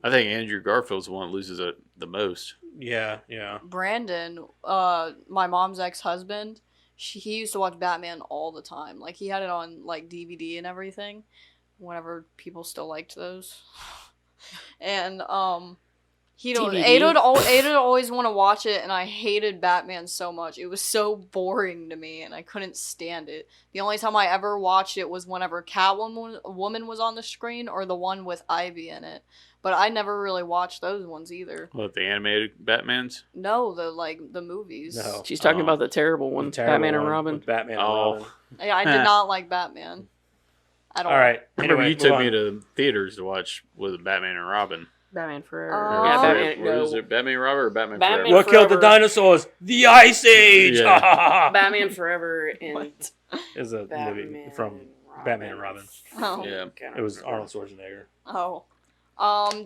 Speaker 5: I think Andrew Garfield's the one that loses it the most.
Speaker 3: Yeah.
Speaker 1: Brandon, my mom's ex-husband, he used to watch Batman all the time. Like, he had it on, like, DVD and everything, whenever people still liked those. And,
Speaker 2: DVD.
Speaker 1: Ada would always want to watch it, and I hated Batman so much. It was so boring to me, and I couldn't stand it. The only time I ever watched it was whenever Catwoman was on the screen, or the one with Ivy in it. But I never really watched those ones either.
Speaker 5: What, the animated Batmans?
Speaker 1: No, the movies.
Speaker 3: No.
Speaker 2: She's talking
Speaker 5: Oh.
Speaker 2: about the terrible one,
Speaker 3: Terrible
Speaker 2: Batman and
Speaker 3: one
Speaker 2: Robin.
Speaker 3: with Batman
Speaker 5: Oh.
Speaker 3: and Robin.
Speaker 1: Yeah, I did not like Batman at all.
Speaker 3: All right.
Speaker 5: I remember
Speaker 3: Anyway,
Speaker 5: you
Speaker 3: move
Speaker 5: took
Speaker 3: on.
Speaker 5: me to theaters to watch with Batman and Robin.
Speaker 2: Batman Forever.
Speaker 1: Oh.
Speaker 2: Yeah,
Speaker 5: Or
Speaker 2: Batman.
Speaker 5: what is
Speaker 2: No,
Speaker 5: it? Batman and Robin or Batman,
Speaker 2: Batman
Speaker 5: Forever?
Speaker 3: What killed the
Speaker 2: Forever.
Speaker 3: dinosaurs? The Ice Age.
Speaker 5: Yeah.
Speaker 2: Batman Forever and
Speaker 3: Is a
Speaker 2: Batman
Speaker 3: movie from
Speaker 2: Robin.
Speaker 3: Batman and Robin.
Speaker 1: Oh.
Speaker 5: Yeah.
Speaker 3: It was Arnold Schwarzenegger.
Speaker 1: Oh.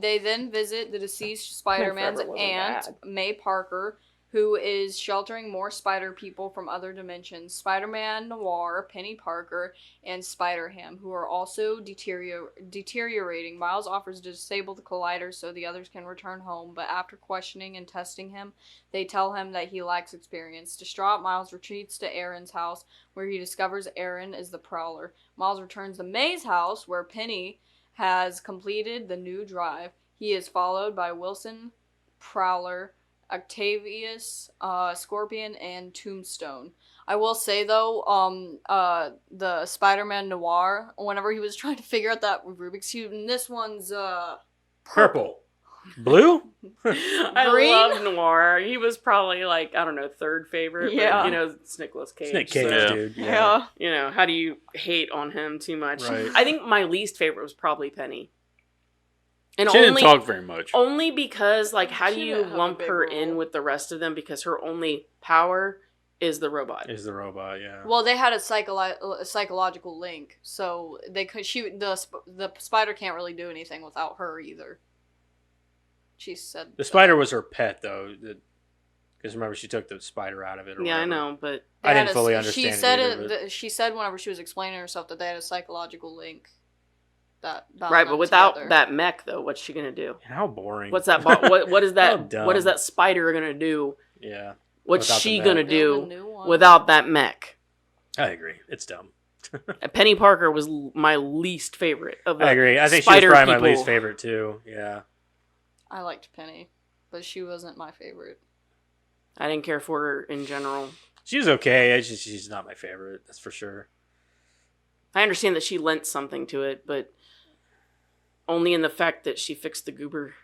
Speaker 1: They then visit the deceased Spider-Man's
Speaker 2: Forever wasn't
Speaker 1: aunt,
Speaker 2: bad.
Speaker 1: May Parker, who is sheltering more spider people from other dimensions. Spider-Man Noir, Penny Parker, and Spider-Ham, who are also deteriorating. Miles offers to disable the collider so the others can return home, but after questioning and testing him, they tell him that he lacks experience. Distraught, Miles retreats to Aaron's house, where he discovers Aaron is the Prowler. Miles returns to May's house, where Penny has completed the new drive. He is followed by Wilson, Prowler, Octavius, Scorpion, and Tombstone. I will say though, the Spider-Man Noir, whenever he was trying to figure out that Rubik's Cube, and this one's
Speaker 3: Purple. Blue?
Speaker 2: I
Speaker 1: Green?
Speaker 2: love Noir. He was probably like, I don't know, third favorite.
Speaker 1: Yeah.
Speaker 2: But, it's Nicolas Cage.
Speaker 3: It's Nick Cage,
Speaker 5: Yeah.
Speaker 3: dude.
Speaker 1: Yeah.
Speaker 2: How do you hate on him too much?
Speaker 3: Right.
Speaker 2: I think my least favorite was probably Penny. And
Speaker 5: She didn't talk very much.
Speaker 2: only because, like, how do
Speaker 1: She
Speaker 2: you
Speaker 1: didn't have a
Speaker 2: lump
Speaker 1: big
Speaker 2: her
Speaker 1: role.
Speaker 2: in with the rest of them? Because her only power is the robot.
Speaker 3: Is the robot, yeah.
Speaker 1: Well, they had a psychological link, so they could. The spider can't really do anything without her either. She said
Speaker 3: The spider was her pet, though. Because remember, she took the spider out of it. Or
Speaker 2: Yeah, I
Speaker 3: whatever.
Speaker 2: know, but
Speaker 1: they
Speaker 3: I
Speaker 1: had
Speaker 3: didn't fully understand
Speaker 1: She
Speaker 3: it
Speaker 1: said
Speaker 3: either, but-
Speaker 1: She said whenever she was explaining herself that they had a psychological link. That bound
Speaker 2: right.
Speaker 1: them
Speaker 2: But without
Speaker 1: together.
Speaker 2: that mech, though, what's she gonna do?
Speaker 3: How boring.
Speaker 2: What's that? What is
Speaker 3: How
Speaker 2: that?
Speaker 3: dumb.
Speaker 2: What is that spider gonna do?
Speaker 3: Yeah,
Speaker 2: What's
Speaker 3: Without the
Speaker 2: she
Speaker 3: mech.
Speaker 2: gonna
Speaker 1: Build a
Speaker 2: do
Speaker 1: new one.
Speaker 2: without that mech?
Speaker 3: I agree. It's dumb.
Speaker 2: Penny Parker was my least favorite of the
Speaker 3: I agree. I think she was
Speaker 2: spider
Speaker 3: probably my
Speaker 2: people.
Speaker 3: least favorite, too. Yeah.
Speaker 1: I liked Penny, but she wasn't my favorite.
Speaker 2: I didn't care for her in general.
Speaker 3: She was okay. She's not my favorite. That's for sure.
Speaker 2: I understand that she lent something to it, but only in the fact that she fixed the goober.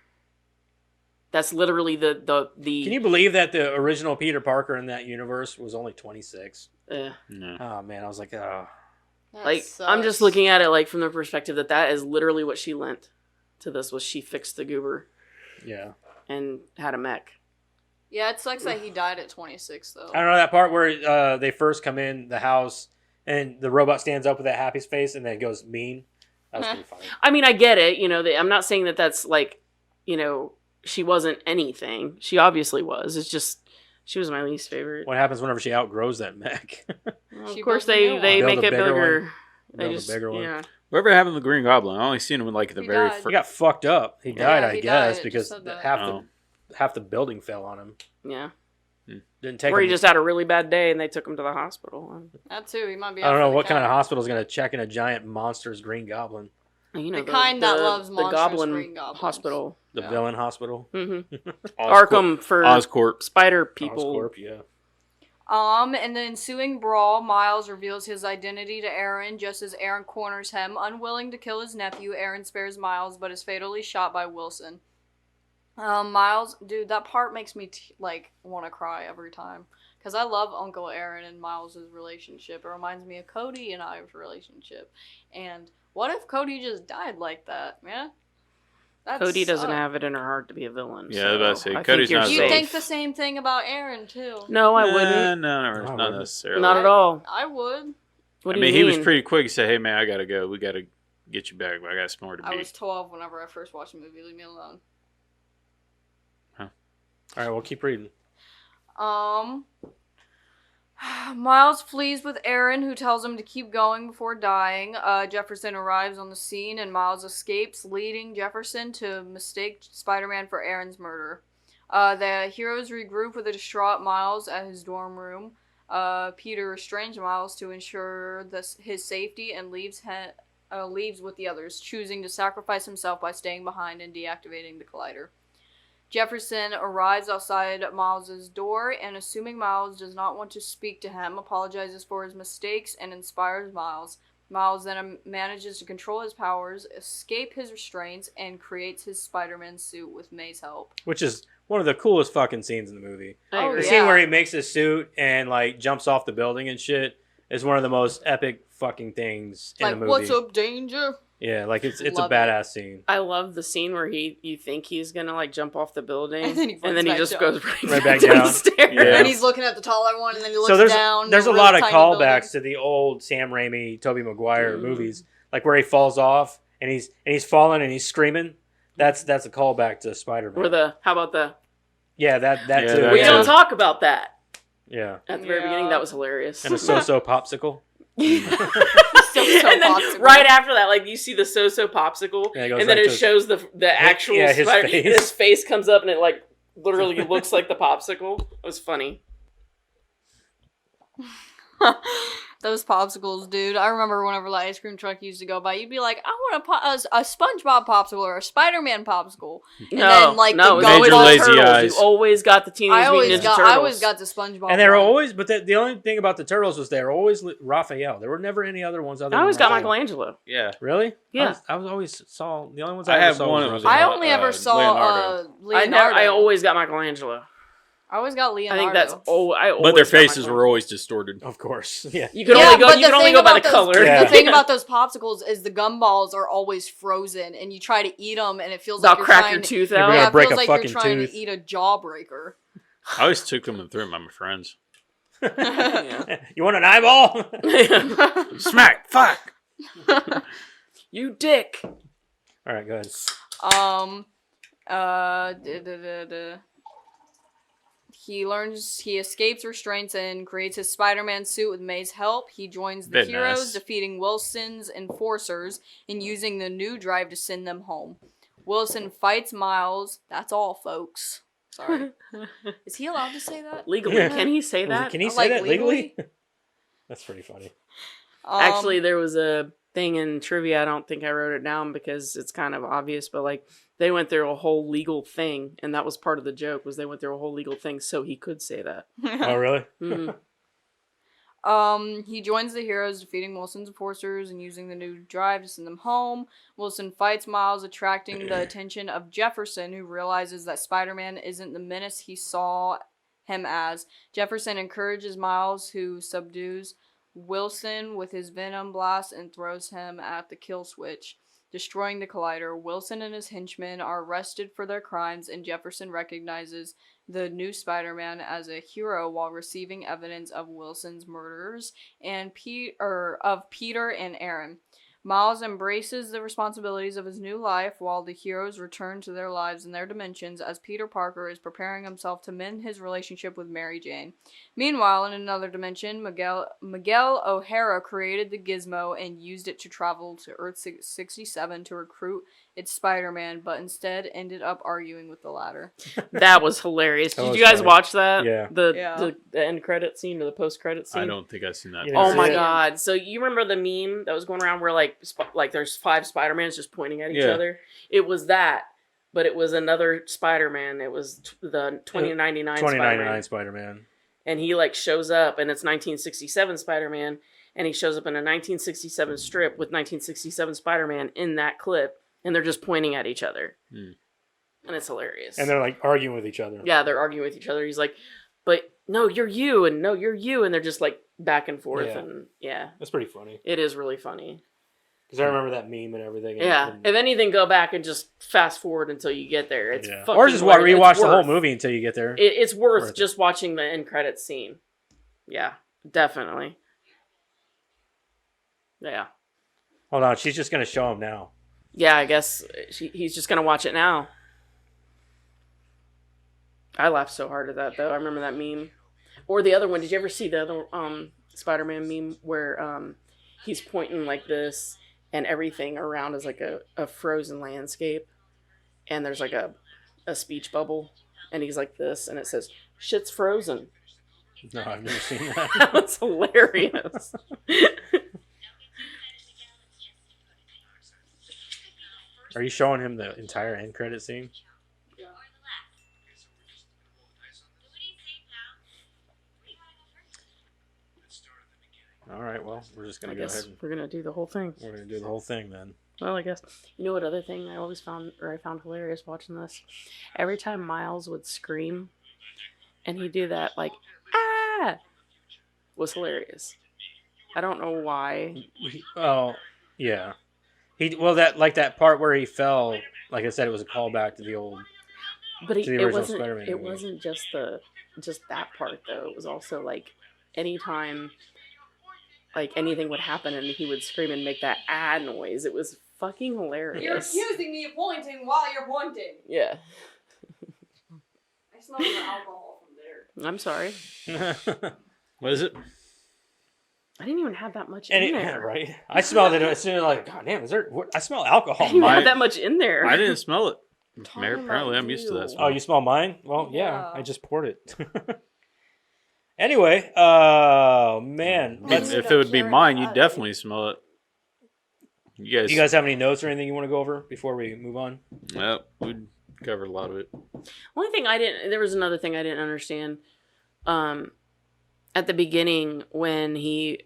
Speaker 2: That's literally the.
Speaker 3: Can you believe that the original Peter Parker in that universe was only 26?
Speaker 2: uh,
Speaker 5: No.
Speaker 3: Oh, man. I was like, oh.
Speaker 1: That
Speaker 2: like I'm just
Speaker 1: sucks.
Speaker 2: looking at it like from the perspective that is literally what she lent to this was she fixed the goober
Speaker 3: Yeah.
Speaker 2: and had a mech.
Speaker 1: Yeah, it sucks that he died at 26, though.
Speaker 3: I don't know that part where they first come in the house and the robot stands up with that happy face and then goes mean. That was pretty funny.
Speaker 2: I mean, I get it. I'm not saying that that's like, she wasn't anything. She obviously was. It's just she was my least favorite.
Speaker 3: What happens whenever she outgrows that mech?
Speaker 2: Well,
Speaker 1: She
Speaker 2: of course,
Speaker 1: builds a new one.
Speaker 2: they
Speaker 3: Build
Speaker 2: make
Speaker 3: a
Speaker 2: it
Speaker 3: bigger
Speaker 2: bigger.
Speaker 3: one.
Speaker 2: They
Speaker 3: Build a
Speaker 2: just
Speaker 3: bigger one.
Speaker 2: yeah.
Speaker 5: Whatever happened to the Green Goblin? I only seen him in like the
Speaker 1: He
Speaker 5: very
Speaker 1: died.
Speaker 3: He
Speaker 5: first.
Speaker 3: got fucked up. He died,
Speaker 1: Yeah,
Speaker 3: I
Speaker 1: he
Speaker 3: guess,
Speaker 1: died. It
Speaker 3: because
Speaker 1: just said that.
Speaker 3: half the building fell on him.
Speaker 2: Yeah.
Speaker 3: Didn't take
Speaker 2: Or he
Speaker 3: him.
Speaker 2: just had a really bad day and they took him to the hospital.
Speaker 1: That too. He might be.
Speaker 3: I don't
Speaker 1: out
Speaker 3: know
Speaker 1: for the
Speaker 3: what kind of
Speaker 1: count.
Speaker 3: hospital is going to check in a giant monster's Green Goblin.
Speaker 1: The kind that loves
Speaker 2: the
Speaker 1: monstrous
Speaker 2: Goblin
Speaker 1: green goblins.
Speaker 2: Hospital.
Speaker 3: The
Speaker 1: Yeah.
Speaker 3: villain hospital.
Speaker 2: Mm-hmm.
Speaker 5: Oscorp.
Speaker 2: Arkham for
Speaker 5: Oscorp.
Speaker 2: spider people.
Speaker 3: Oscorp, yeah.
Speaker 1: In the ensuing brawl, Miles reveals his identity to Aaron just as Aaron corners him. Unwilling to kill his nephew, Aaron spares Miles but is fatally shot by Wilson. Miles, dude, that part makes me want to cry every time. Because I love Uncle Aaron and Miles' relationship. It reminds me of Cody and I's relationship. And what if Cody just died like that, man? That
Speaker 2: Cody doesn't
Speaker 1: sucks.
Speaker 2: have it in her heart to be a villain.
Speaker 5: Yeah, I was about to say,
Speaker 2: I think
Speaker 5: Cody's
Speaker 2: you're
Speaker 5: not a
Speaker 1: You
Speaker 2: safe.
Speaker 1: think the same thing about Aaron, too.
Speaker 2: No, I wouldn't.
Speaker 5: No,
Speaker 3: I
Speaker 5: not
Speaker 3: wouldn't.
Speaker 5: necessarily.
Speaker 2: Not at all.
Speaker 1: I would.
Speaker 2: What
Speaker 5: I
Speaker 2: do
Speaker 5: mean,
Speaker 2: you
Speaker 5: he was
Speaker 2: mean?
Speaker 5: pretty quick. He said, "Hey, man, I gotta go. We gotta get you back. But I got some more to
Speaker 1: I
Speaker 5: be."
Speaker 1: was 12 whenever I first watched the movie. Leave me alone.
Speaker 3: All right, we'll keep reading.
Speaker 1: Miles flees with Aaron, who tells him to keep going before dying. Jefferson arrives on the scene, and Miles escapes, leading Jefferson to mistake Spider-Man for Aaron's murder. The heroes regroup with a distraught Miles at his dorm room. Peter restrains Miles to ensure his safety and leaves with the others, choosing to sacrifice himself by staying behind and deactivating the collider. Jefferson arrives outside Miles' door and, assuming Miles does not want to speak to him, apologizes for his mistakes and inspires Miles. Miles then manages to control his powers, escape his restraints, and creates his Spider-Man suit with May's help.
Speaker 3: Which is one of the coolest fucking scenes in the movie.
Speaker 2: I
Speaker 1: Oh,
Speaker 2: agree.
Speaker 3: The
Speaker 1: yeah.
Speaker 3: scene where he makes his suit and like jumps off the building and shit is one of the most epic fucking things in the movie.
Speaker 1: What's up, danger?
Speaker 3: Yeah, like it's a
Speaker 1: Love it.
Speaker 3: badass scene.
Speaker 2: I love the scene where you think he's gonna like jump off the building
Speaker 1: And then he falls back
Speaker 2: just
Speaker 1: down.
Speaker 2: goes
Speaker 3: Right
Speaker 2: back
Speaker 3: back
Speaker 2: down
Speaker 3: down.
Speaker 2: the stairs.
Speaker 3: Yeah.
Speaker 1: And he's looking at the taller one, and then he looks
Speaker 3: So
Speaker 1: down.
Speaker 3: there's a
Speaker 1: really
Speaker 3: lot of
Speaker 1: tiny
Speaker 3: callbacks
Speaker 1: building.
Speaker 3: to the old Sam Raimi, Tobey Maguire
Speaker 2: Mm.
Speaker 3: movies, like where he falls off and he's falling and he's screaming. That's a callback to Spider-Man.
Speaker 2: Or how about the
Speaker 3: yeah, that
Speaker 5: Yeah,
Speaker 3: too.
Speaker 5: that
Speaker 2: we
Speaker 5: too.
Speaker 2: don't talk about that
Speaker 3: Yeah,
Speaker 2: at the very
Speaker 1: Yeah.
Speaker 2: beginning. That was hilarious.
Speaker 3: and a so-so popsicle.
Speaker 1: So-so
Speaker 2: and then
Speaker 1: popsicle.
Speaker 2: right after that, like you see the so-so popsicle,
Speaker 3: Yeah, it goes
Speaker 2: and then
Speaker 3: right
Speaker 2: it
Speaker 3: to-
Speaker 2: shows the actual
Speaker 3: yeah, his
Speaker 2: spider,
Speaker 3: face.
Speaker 2: and his face comes up, and it like literally looks like the popsicle. It was funny.
Speaker 1: Those popsicles, dude. I remember whenever the ice cream truck used to go by, you'd be like, I want a SpongeBob popsicle or a Spider-Man popsicle. And then, like,
Speaker 2: no,
Speaker 1: the
Speaker 2: it was
Speaker 5: Major
Speaker 2: always
Speaker 5: Lazy
Speaker 2: turtles.
Speaker 5: Eyes.
Speaker 2: You always got the Teenage Mutant Ninja Turtles.
Speaker 1: I always got the SpongeBob.
Speaker 3: And they were
Speaker 1: one.
Speaker 3: always, but the only thing about the turtles was they were always Raphael. There were never any other ones other.
Speaker 2: I always got
Speaker 3: Raphael.
Speaker 2: Michelangelo.
Speaker 5: Yeah.
Speaker 3: Really?
Speaker 2: Yeah.
Speaker 3: I was always saw the only ones
Speaker 5: I
Speaker 3: I, ever
Speaker 5: have
Speaker 3: saw
Speaker 5: one
Speaker 3: was
Speaker 5: of
Speaker 3: Raphael.
Speaker 1: I only ever saw
Speaker 5: Leonardo.
Speaker 1: Leonardo.
Speaker 2: I always got Michelangelo.
Speaker 1: I always got
Speaker 2: I
Speaker 1: Leonardo.
Speaker 2: think that's I always
Speaker 5: But their
Speaker 2: got
Speaker 5: faces were
Speaker 2: Michelangelo.
Speaker 5: always distorted.
Speaker 3: Of course. Yeah.
Speaker 2: You can
Speaker 1: Yeah,
Speaker 2: only go.
Speaker 1: but
Speaker 2: You can only go by the color.
Speaker 3: Yeah.
Speaker 1: The thing about those popsicles is the gumballs are always frozen, and you try to eat them, and it feels
Speaker 2: They'll
Speaker 1: like you're
Speaker 2: crack
Speaker 1: trying
Speaker 2: your
Speaker 1: to,
Speaker 2: tooth
Speaker 3: You're
Speaker 2: out.
Speaker 3: gonna
Speaker 1: yeah, it
Speaker 3: break
Speaker 1: feels
Speaker 3: a
Speaker 1: like you're
Speaker 3: fucking
Speaker 1: trying
Speaker 3: tooth.
Speaker 1: to eat a jawbreaker.
Speaker 5: I always took them and threw them at my friends.
Speaker 3: You want an eyeball?
Speaker 5: Smack! Fuck!
Speaker 2: You dick.
Speaker 3: All right, go ahead.
Speaker 1: He escapes restraints and creates his Spider-Man suit with May's help. He joins the
Speaker 5: Very
Speaker 1: heroes,
Speaker 5: nice.
Speaker 1: defeating Wilson's enforcers and using the new drive to send them home. Wilson fights Miles. That's all, folks. Sorry. Is he allowed to say that?
Speaker 2: Legally,
Speaker 3: Yeah.
Speaker 2: can he say that?
Speaker 3: Can he say
Speaker 1: Like,
Speaker 3: that legally?
Speaker 1: legally?
Speaker 3: That's pretty funny.
Speaker 2: Actually, there was a thing in trivia. I don't think I wrote it down because it's kind of obvious, but like they went through a whole legal thing, and that was part of the joke. Was they went through a whole legal thing so he could say that.
Speaker 3: Oh, really?
Speaker 2: Mhm.
Speaker 1: He joins the heroes, defeating Wilson's enforcers and using the new drive to send them home. Wilson fights Miles, attracting the attention of Jefferson, who realizes that Spider-Man isn't the menace he saw him as. Jefferson encourages Miles, who subdues Wilson with his venom blast and throws him at the kill switch, destroying the collider. Wilson and his henchmen are arrested for their crimes, and Jefferson recognizes the new Spider-Man as a hero while receiving evidence of Wilson's murders and of Peter and Aaron. Miles embraces the responsibilities of his new life while the heroes return to their lives in their dimensions as Peter Parker is preparing himself to mend his relationship with Mary Jane. Meanwhile, in another dimension, Miguel O'Hara created the Gizmo and used it to travel to Earth 67 to recruit its Spider-Man, but instead ended up arguing with the latter.
Speaker 2: That was hilarious.
Speaker 3: That
Speaker 2: Did
Speaker 3: was
Speaker 2: you guys
Speaker 3: funny.
Speaker 2: watch that?
Speaker 3: Yeah.
Speaker 2: The end credit scene or the post credit scene?
Speaker 5: I don't think I've seen that.
Speaker 3: You
Speaker 2: Oh
Speaker 3: didn't
Speaker 2: my
Speaker 3: see it?
Speaker 2: god! So you remember the meme that was going around where like there's 5 Spider-Mans just pointing at each
Speaker 5: Yeah.
Speaker 2: other? It was that, but it was another Spider-Man. It was the 2099
Speaker 3: 2099
Speaker 2: Spider-Man,
Speaker 3: Spider-Man.
Speaker 2: and he like shows up, and it's 1967 Spider-Man, and he shows up in a 1967 strip with 1967 Spider-Man in that clip, and they're just pointing at each other, and it's hilarious.
Speaker 3: And they're like arguing with each other.
Speaker 2: Yeah, they're arguing with each other. He's like, but no, you're you, and no, you're you, and they're just like back and forth,
Speaker 3: Yeah.
Speaker 2: and yeah,
Speaker 3: That's pretty funny.
Speaker 2: it is really funny.
Speaker 3: Because I remember that meme and everything.
Speaker 2: Yeah,
Speaker 3: And,
Speaker 2: if anything, go back and just fast forward until you get there. It's
Speaker 3: yeah.
Speaker 2: fucking
Speaker 3: Or just
Speaker 2: hilarious.
Speaker 3: rewatch
Speaker 2: It's
Speaker 3: the whole
Speaker 2: worth-
Speaker 3: movie until you get there.
Speaker 2: It's worth
Speaker 3: Worth it.
Speaker 2: just watching the end credits scene. Yeah, definitely. Yeah.
Speaker 3: Hold on, she's just going to show him now.
Speaker 2: Yeah, I guess he's just gonna watch it now. I laughed so hard at that though. I remember that meme. Or the other one. Did you ever see the other Spider-Man meme where he's pointing like this and everything around is like a frozen landscape, and there's like a speech bubble, and he's like this, and it says "shit's frozen."
Speaker 3: No, I've never seen that.
Speaker 2: That was hilarious.
Speaker 3: Are you showing him the entire end credit scene? All right, well, we're just
Speaker 2: I
Speaker 3: going to go
Speaker 2: guess
Speaker 3: ahead and
Speaker 2: we're gonna do the whole thing.
Speaker 3: we're going to do the whole thing then.
Speaker 2: Well, I guess you know what other thing I found hilarious watching this. Every time Miles would scream, and he'd do that like ah, was hilarious. I don't know why.
Speaker 3: Oh, yeah. That part where he fell, like I said, it was a callback to the old.
Speaker 2: But
Speaker 3: To the
Speaker 2: it
Speaker 3: original
Speaker 2: wasn't.
Speaker 3: Spider-Man
Speaker 2: It
Speaker 3: movie.
Speaker 2: wasn't just that part though. It was also like anytime like anything would happen and he would scream and make that ah noise. It was fucking hilarious.
Speaker 1: me of pointing while you're pointing.
Speaker 2: Yeah.
Speaker 1: I smell the alcohol from there.
Speaker 2: I'm sorry.
Speaker 5: What is it?
Speaker 2: I didn't even have that much
Speaker 3: And
Speaker 2: in
Speaker 3: it,
Speaker 2: there.
Speaker 3: right? I smelled it as soon as like, God damn, is there? What, I smell alcohol.
Speaker 2: I didn't even
Speaker 5: My-
Speaker 2: have that much in there.
Speaker 5: I didn't smell it.
Speaker 2: Talking
Speaker 5: Apparently,
Speaker 2: about
Speaker 5: I'm used to that
Speaker 2: you.
Speaker 5: smell.
Speaker 3: Oh, you smell mine? Well, yeah,
Speaker 1: Yeah.
Speaker 3: I just poured it. Anyway, man,
Speaker 1: Let's-
Speaker 5: If it would be
Speaker 1: Karen
Speaker 5: mine, you'd
Speaker 1: Hailee.
Speaker 5: definitely smell it.
Speaker 3: do you guys have any notes or anything you want to go over before we move on?
Speaker 5: Yep, we covered a lot of it.
Speaker 2: Only thing there was another thing I didn't understand. At the beginning when he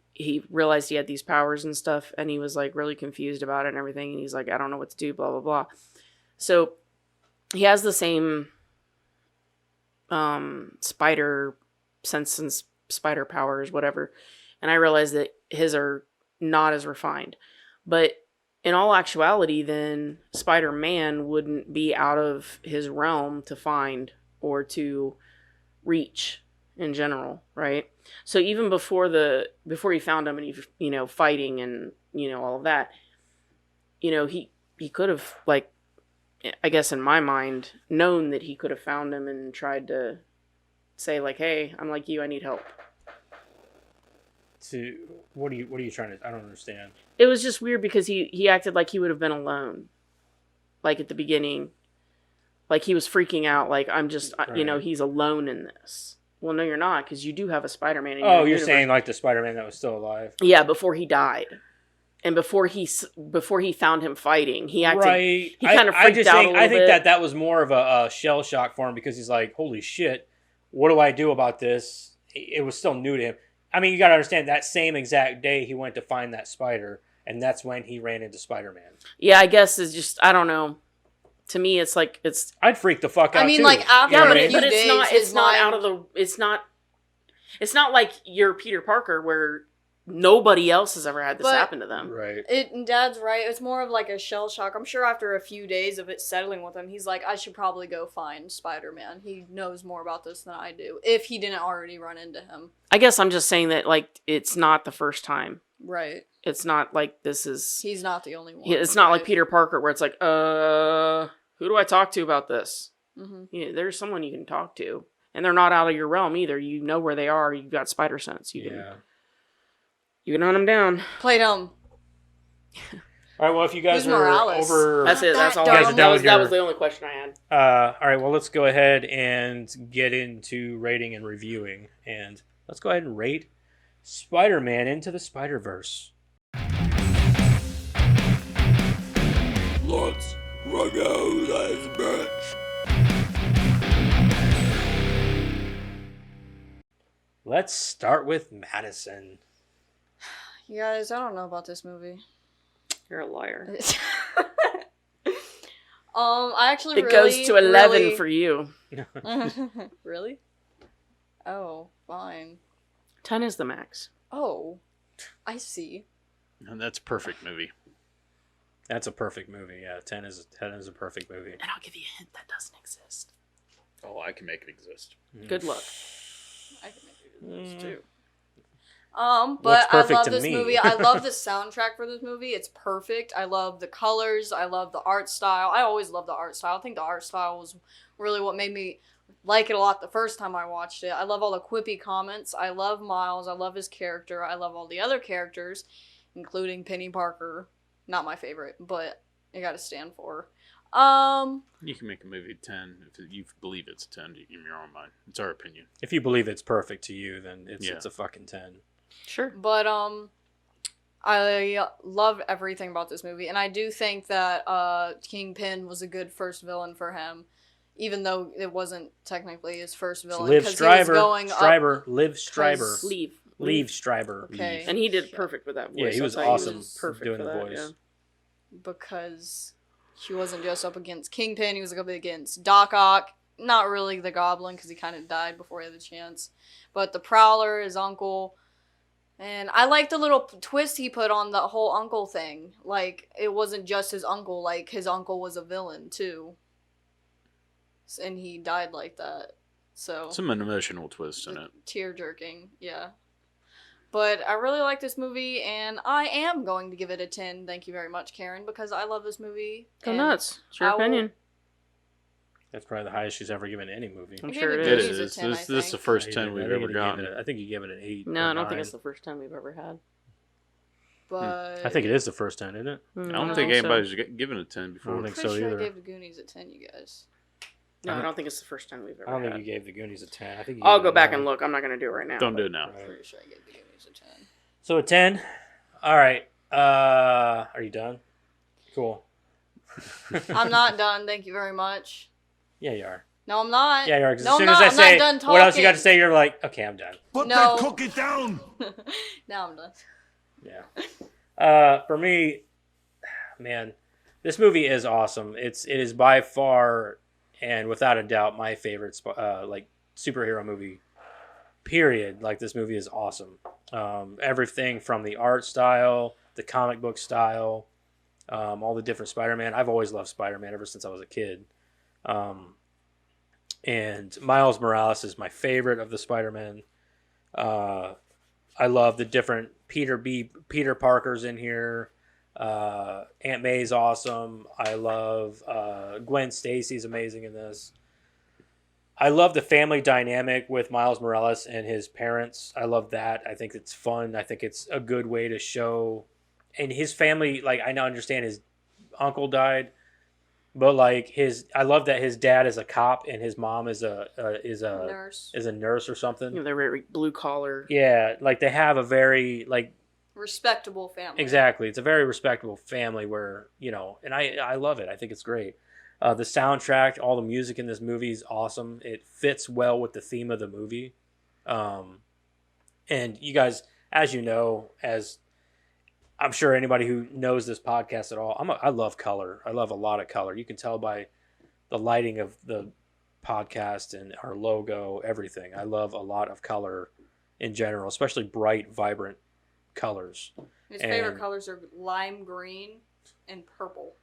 Speaker 2: realized he had these powers and stuff, and he was like really confused about it and everything, and he's like, I don't know what to do, blah blah blah. So he has the same spider sense and spider powers, whatever, and I realized that his are not as refined. But in all actuality, then Spider-Man wouldn't be out of his realm to find or to reach in general, right? So even before he found him and he fighting and all of that, he could have, like, I guess in my mind, known that he could have found him and tried to say like, hey, I'm like you, I need help.
Speaker 3: What are you trying to? I don't understand.
Speaker 2: It was just weird because he acted like he would have been alone, like at the beginning, like he was freaking out, like I'm just
Speaker 3: Right.
Speaker 2: he's alone in this. Well, no, you're not, because you do have a Spider-Man in your
Speaker 3: Oh, you're
Speaker 2: universe.
Speaker 3: saying like the Spider-Man that was still alive?
Speaker 2: Yeah, before he died, and before he found him fighting, he acted.
Speaker 3: Right.
Speaker 2: He kind of freaked out a little
Speaker 3: I think
Speaker 2: bit.
Speaker 3: that was more of a shell shock for him because he's like, holy shit, what do I do about this? It was still new to him. I mean, you got to understand that same exact day he went to find that spider, and that's when he ran into Spider-Man.
Speaker 2: Yeah, I guess it's just, I don't know. To me, it's like
Speaker 3: I'd freak the fuck out.
Speaker 1: I mean,
Speaker 3: too.
Speaker 1: like, after
Speaker 3: You know
Speaker 1: a
Speaker 3: what I mean?
Speaker 1: few
Speaker 2: but
Speaker 1: days,
Speaker 2: it's
Speaker 1: his
Speaker 2: not
Speaker 1: mind-
Speaker 2: out of the. It's not like you're Peter Parker where nobody else has ever had this
Speaker 1: But-
Speaker 2: happen to them.
Speaker 3: Right.
Speaker 1: Dad's right. It's more of like a shell shock. I'm sure after a few days of it settling with him, he's like, I should probably go find Spider-Man. He knows more about this than I do. If he didn't already run into him.
Speaker 2: I guess I'm just saying that, like, it's not the first time.
Speaker 1: Right.
Speaker 2: It's not like this is.
Speaker 1: He's not the only one.
Speaker 2: It's not like
Speaker 1: right?
Speaker 2: Peter Parker where it's like, who do I talk to about this?
Speaker 1: Mm-hmm.
Speaker 2: There's someone you can talk to, and they're not out of your realm either. You know where they are. You've got spider sense. You can hunt them down.
Speaker 1: Play dumb.
Speaker 3: All right. Well, if you guys
Speaker 1: Who's
Speaker 3: are
Speaker 1: Morales?
Speaker 3: over,
Speaker 2: That's it. That's all.
Speaker 1: You guys
Speaker 3: are done with
Speaker 2: That
Speaker 3: your-
Speaker 2: was the only question I had.
Speaker 3: all right. Well, let's go ahead and get into rating and reviewing, and let's go ahead and rate Spider-Man Into the Spider-Verse.
Speaker 7: Let's rock out as bitch.
Speaker 3: Let's start with Madison.
Speaker 1: You guys, I don't know about this movie.
Speaker 2: You're a liar.
Speaker 1: I actually
Speaker 2: It
Speaker 1: really,
Speaker 2: goes to 11
Speaker 1: really...
Speaker 2: for you.
Speaker 1: Really? Oh, fine.
Speaker 2: 10 is the max.
Speaker 1: Oh, I see.
Speaker 5: And that's a perfect movie.
Speaker 3: That's a perfect movie. Yeah, 10 is a perfect movie.
Speaker 2: And I'll give you a hint that doesn't exist.
Speaker 5: Oh, I can make it exist.
Speaker 2: Good luck.
Speaker 1: I can make it too.
Speaker 3: What's
Speaker 1: But I
Speaker 3: perfect
Speaker 1: love
Speaker 3: to
Speaker 1: this
Speaker 3: me?
Speaker 1: movie. I love the soundtrack for this movie. It's perfect. I love the colors. I love the art style. I always love the art style. I think the art style was really what made me like it a lot the first time I watched it. I love all the quippy comments. I love Miles. I love his character. I love all the other characters, including Penny Parker. Not my favorite, but I gotta stand for.
Speaker 5: You can make a movie 10 if you believe it's 10 in your own mind. It's our opinion.
Speaker 3: If you believe it's perfect to you, then it's
Speaker 5: Yeah.
Speaker 3: it's a fucking 10.
Speaker 2: Sure.
Speaker 1: But I love everything about this movie, and I do think that Kingpin was a good first villain for him, even though it wasn't technically his first villain.
Speaker 3: Liv
Speaker 1: 'cause he was
Speaker 3: Stryber,
Speaker 1: going up-
Speaker 3: Stryber, Liv Stryber,
Speaker 1: 'cause-
Speaker 3: Leave Stryber.
Speaker 1: Okay.
Speaker 2: And he did perfect with that voice.
Speaker 3: Yeah, he
Speaker 2: I
Speaker 3: was
Speaker 2: thought
Speaker 3: awesome
Speaker 2: perfect
Speaker 3: doing
Speaker 2: for
Speaker 3: the
Speaker 2: that,
Speaker 3: voice.
Speaker 2: yeah.
Speaker 1: because he wasn't just up against Kingpin, he was up against Doc Ock. Not really the Goblin, because he kind of died before he had the chance. But the Prowler, his uncle. And I like the little twist he put on the whole uncle thing. Like, it wasn't just his uncle. Like, his uncle was a villain, too. And he died like that. So,
Speaker 5: Some emotional twist in it.
Speaker 1: tear-jerking, yeah. But I really like this movie, and I am going to give it a 10. Thank you very much, Karen, because I love this movie.
Speaker 2: Go
Speaker 1: and
Speaker 2: nuts. It's your
Speaker 1: I will-
Speaker 2: opinion.
Speaker 3: That's probably the highest she's ever given any movie.
Speaker 2: I'm
Speaker 1: I
Speaker 2: sure
Speaker 1: gave
Speaker 2: it
Speaker 5: It
Speaker 1: Goonies
Speaker 5: is.
Speaker 1: a 10, I
Speaker 5: This is the
Speaker 1: think.
Speaker 5: first
Speaker 3: I
Speaker 5: 10
Speaker 3: think
Speaker 5: we've
Speaker 3: you
Speaker 5: ever
Speaker 3: gave
Speaker 5: gotten.
Speaker 3: it I think you gave it an 8.
Speaker 2: No,
Speaker 3: or
Speaker 2: I don't think
Speaker 3: 9.
Speaker 2: it's the first time we've ever had.
Speaker 1: But
Speaker 3: I think it is the first 10, isn't it?
Speaker 5: I don't
Speaker 1: I
Speaker 5: think
Speaker 1: think
Speaker 2: so.
Speaker 5: anybody's given a 10 before.
Speaker 3: I don't think
Speaker 1: pretty
Speaker 3: so
Speaker 1: sure
Speaker 3: either.
Speaker 1: I gave the Goonies a 10, you guys.
Speaker 2: No, I don't think it's the first time we've ever
Speaker 3: I don't
Speaker 2: had.
Speaker 3: think you gave the Goonies a 10. I think you
Speaker 2: I'll
Speaker 3: gave it
Speaker 2: go
Speaker 3: a
Speaker 2: back
Speaker 3: 9.
Speaker 2: and look. I'm not going to do it right now.
Speaker 5: Don't do it now.
Speaker 3: Right.
Speaker 1: Pretty sure I gave the Goonies a 10.
Speaker 3: So a 10. All right. Are you done? Cool.
Speaker 1: I'm not done. Thank you very much.
Speaker 3: Yeah, you are.
Speaker 1: No, I'm not.
Speaker 3: Yeah, you are. 'Cause
Speaker 1: No,
Speaker 3: as soon
Speaker 1: I'm
Speaker 3: as
Speaker 1: not.
Speaker 3: I
Speaker 1: I'm
Speaker 3: say
Speaker 1: not done talking.
Speaker 3: what else you got to say, you're like, okay, I'm done.
Speaker 7: Put
Speaker 1: No.
Speaker 7: that cookie down!
Speaker 1: Now I'm done.
Speaker 3: Yeah. For me, man, this movie is awesome. It is by far and without a doubt my favorite like superhero movie. Period. Like, this movie is awesome. Everything from the art style, the comic book style, all the different Spider-Man. I've always loved Spider-Man ever since I was a kid. And Miles Morales is my favorite of the Spider-Man. I love the different Peter Parkers in here. Aunt May's awesome. I love Gwen Stacy's amazing in this. I love the family dynamic with Miles Morales and his parents. I love that. I think it's fun. I think it's a good way to show. And his family, like, I now understand his uncle died, but like I love that his dad is a cop and his mom is a nurse or something.
Speaker 2: You know, they're very blue collar.
Speaker 3: Yeah, like they have a very like
Speaker 1: Respectable family.
Speaker 3: exactly. It's a very respectable family where, and I love it. I think it's great. The soundtrack, all the music in this movie is awesome. It fits well with the theme of the movie. And you guys, as you know, as I'm sure anybody who knows this podcast at all, I love color. I love a lot of color. You can tell by the lighting of the podcast and our logo, everything. I love a lot of color in general, especially bright, vibrant colors.
Speaker 1: His favorite colors are lime green and purple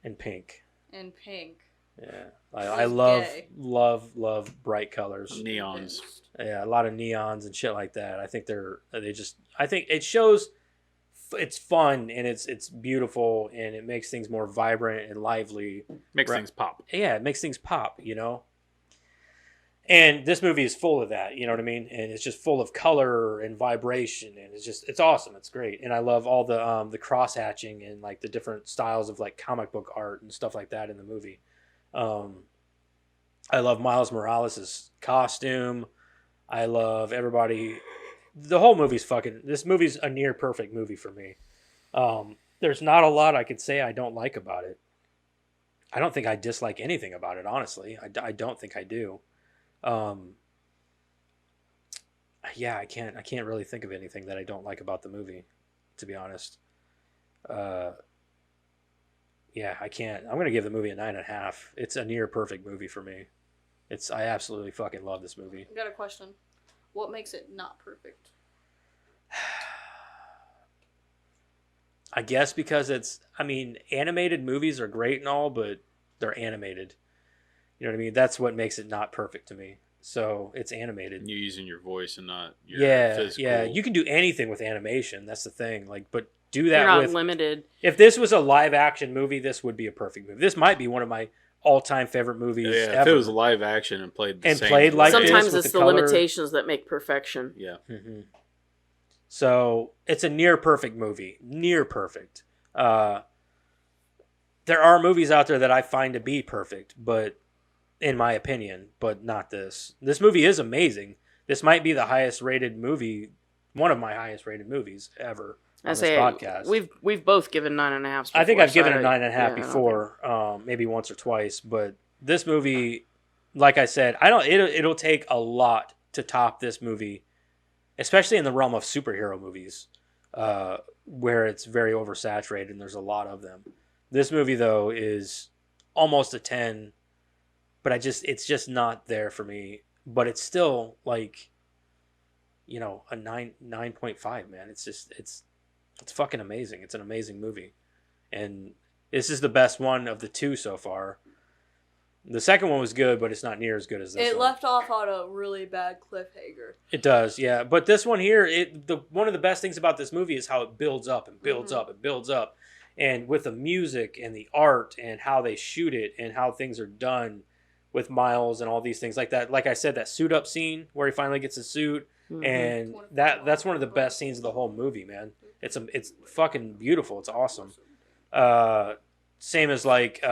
Speaker 3: And pink.
Speaker 1: and pink.
Speaker 3: Yeah. I love bright colors.
Speaker 5: Neons.
Speaker 3: Yeah, a lot of neons and shit like that. I think I think it shows it's fun and it's beautiful and it makes things more vibrant and lively.
Speaker 5: Makes things pop.
Speaker 3: Yeah, it makes things pop, And this movie is full of that, you know what I mean? And it's just full of color and vibration, and it's awesome. It's great, and I love all the cross hatching and like the different styles of like comic book art and stuff like that in the movie. I love Miles Morales' costume. I love everybody. The whole movie's this movie's a near perfect movie for me. There's not a lot I could say I don't like about it. I don't think I dislike anything about it, honestly. I don't think I do. Yeah, I can't really think of anything that I don't like about the movie, to be honest. Yeah, I can't. I'm going to give the movie a 9.5. It's a near perfect movie for me. I absolutely fucking love this movie.
Speaker 1: I got a question. What makes it not perfect?
Speaker 3: I guess because animated movies are great and all, but they're animated. You know what I mean? That's what makes it not perfect to me. So it's animated.
Speaker 5: And you're using your voice and not your physical.
Speaker 3: Yeah. You can do anything with animation. That's the thing. Like, but do that
Speaker 2: You're not
Speaker 3: with
Speaker 2: limited.
Speaker 3: If this was a live action movie, this would be a perfect movie. This might be one of my all-time favorite movies
Speaker 5: Yeah,
Speaker 3: ever.
Speaker 5: if it was live action and played the same
Speaker 3: played like
Speaker 5: way.
Speaker 3: this
Speaker 2: Sometimes
Speaker 3: with
Speaker 2: it's
Speaker 3: the
Speaker 2: the
Speaker 3: color.
Speaker 2: limitations that make perfection.
Speaker 5: Yeah.
Speaker 3: Mm-hmm. So it's a near perfect movie. Near perfect. There are movies out there that I find to be perfect, but in my opinion, but not this. This movie is amazing. This might be the highest rated movie, one of my highest rated movies ever on this podcast.
Speaker 2: We've both given 9.5.
Speaker 3: I think I've given a 9.5 before, maybe once or twice. But this movie, like I said, it'll take a lot to top this movie, especially in the realm of superhero movies, where it's very oversaturated and there's a lot of them. This movie though is almost a 10, but it's just not there for me. But it's still like, a 9.5, man. It's fucking amazing. It's an amazing movie. And this is the best one of the two so far. The second one was good, but it's not near as good as this
Speaker 1: It
Speaker 3: one.
Speaker 1: left off on a really bad cliffhanger.
Speaker 3: It does, yeah. But this one here, one of the best things about this movie is how it builds up and builds up and builds up. And with the music and the art and how they shoot it and how things are done with Miles and all these things like that. Like I said, that suit up scene where he finally gets his suit. And that's one of the best scenes of the whole movie, man. It's fucking beautiful. It's awesome. Same as like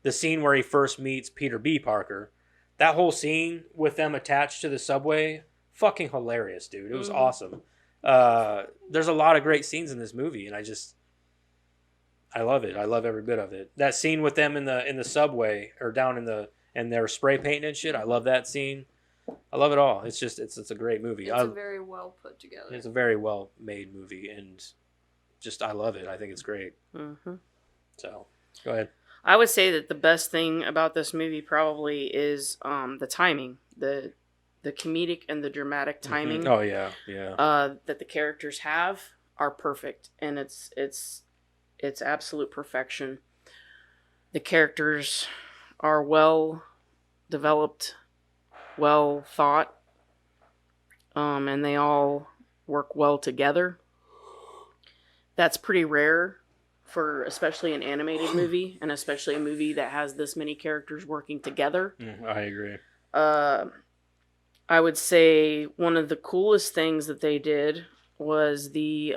Speaker 3: the scene where he first meets Peter B. Parker, that whole scene with them attached to the subway, fucking hilarious, dude. It was awesome. There's a lot of great scenes in this movie, and I love it. I love every bit of it. That scene with them in the subway or down and they're spray painting and shit. I love that scene. I love it all. It's just it's a great movie.
Speaker 1: It's a very well put together.
Speaker 3: It's a very well made movie, and just I love it. I think it's great.
Speaker 2: Mm-hmm.
Speaker 3: So go ahead.
Speaker 2: I would say that the best thing about this movie probably is the timing, the comedic and the dramatic timing.
Speaker 3: Mm-hmm. Oh yeah, yeah.
Speaker 2: That the characters have are perfect, and it's absolute perfection. The characters are well developed, well thought, and they all work well together. That's pretty rare for especially an animated movie, and especially a movie that has this many characters working together.
Speaker 3: I agree.
Speaker 2: I would say one of the coolest things that they did was the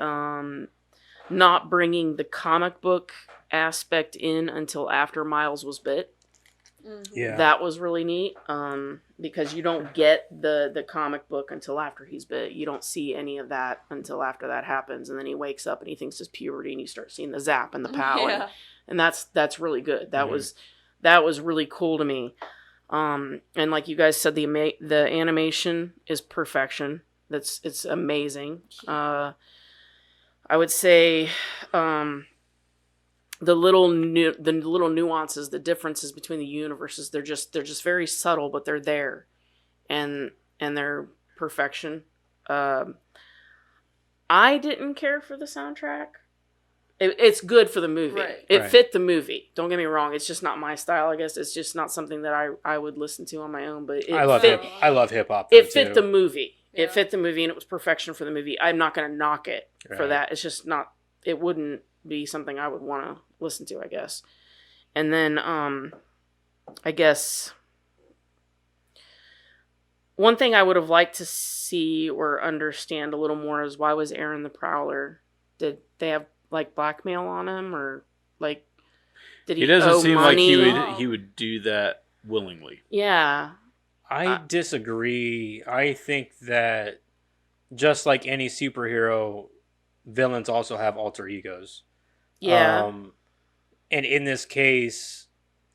Speaker 2: not bringing the comic book aspect in until after Miles was bit.
Speaker 3: Yeah,
Speaker 2: That was really neat, because you don't get the comic book until after he's bit. You don't see any of that until after that happens, and then he wakes up and he thinks it's puberty, and you start seeing the zap and the pow, and that's really good. That was really cool to me. And like you guys said, the animation is perfection. It's amazing. I would say the little nuances, the differences between the universes, they're just very subtle, but they're there, and they're perfection. I didn't care for the soundtrack. It's good for the movie.
Speaker 1: Right.
Speaker 2: It fit the movie. Don't get me wrong. It's just not my style. I guess it's just not something that I would listen to on my own. But
Speaker 3: I love hip hop.
Speaker 2: It fit the movie.
Speaker 1: Yeah.
Speaker 2: It fit the movie, and it was perfection for the movie. I'm not going to knock it for
Speaker 3: Right.
Speaker 2: that. It's just not. It wouldn't be something I would want to listen to, I guess. And then I guess one thing I would have liked to see or understand a little more is, why was Aaron the Prowler? Did they have like blackmail on him, or like did he?
Speaker 5: He doesn't
Speaker 2: owe
Speaker 5: seem
Speaker 2: money?
Speaker 5: like he would do that willingly.
Speaker 2: Yeah.
Speaker 3: I disagree. I think that just like any superhero, villains also have alter egos.
Speaker 2: Yeah.
Speaker 3: And in this case,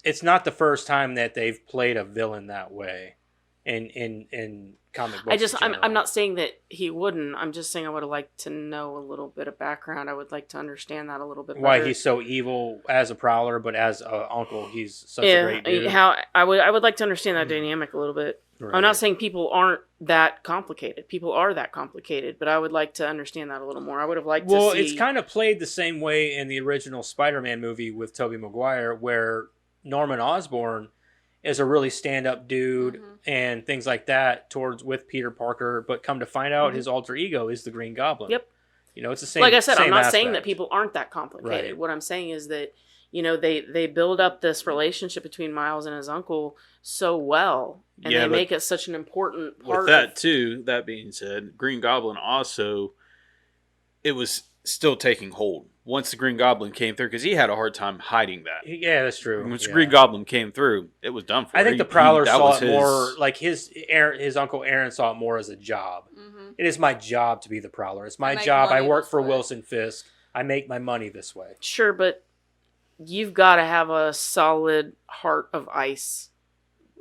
Speaker 3: it's not the first time that they've played a villain that way in comic books.
Speaker 2: I'm not saying that he wouldn't. I'm just saying I would have liked to know a little bit of background. I would like to understand that a little bit better.
Speaker 3: Why he's so evil as a prowler, but as a uncle, he's such a great dude.
Speaker 2: How I would like to understand that dynamic a little bit.
Speaker 3: Right.
Speaker 2: I'm not saying people aren't that complicated. People are that complicated, but I would like to understand that a little more. I would have liked to see...
Speaker 3: Well, it's kind of played the same way in the original Spider-Man movie with Tobey Maguire, where Norman Osborn is a really stand-up dude and things like that with Peter Parker, but come to find out his alter ego is the Green Goblin.
Speaker 2: Yep.
Speaker 3: You know, it's the same.
Speaker 2: Like I said, I'm not
Speaker 3: aspect.
Speaker 2: saying that people aren't that complicated.
Speaker 3: Right.
Speaker 2: What I'm saying is that, they build up this relationship between Miles and his uncle so well, and they make it such an important part.
Speaker 5: With that too, that being said, Green Goblin also, it was still taking hold once the Green Goblin came through, because he had a hard time hiding that.
Speaker 3: Yeah, that's true.
Speaker 5: Once the Green Goblin came through, it was done for.
Speaker 3: I think the Prowler saw it more like his uncle Aaron saw it more as a job. It is my job to be the Prowler. It's my job. I work for Wilson Fisk. I make my money this way.
Speaker 2: Sure, but you've got to have a solid heart of ice.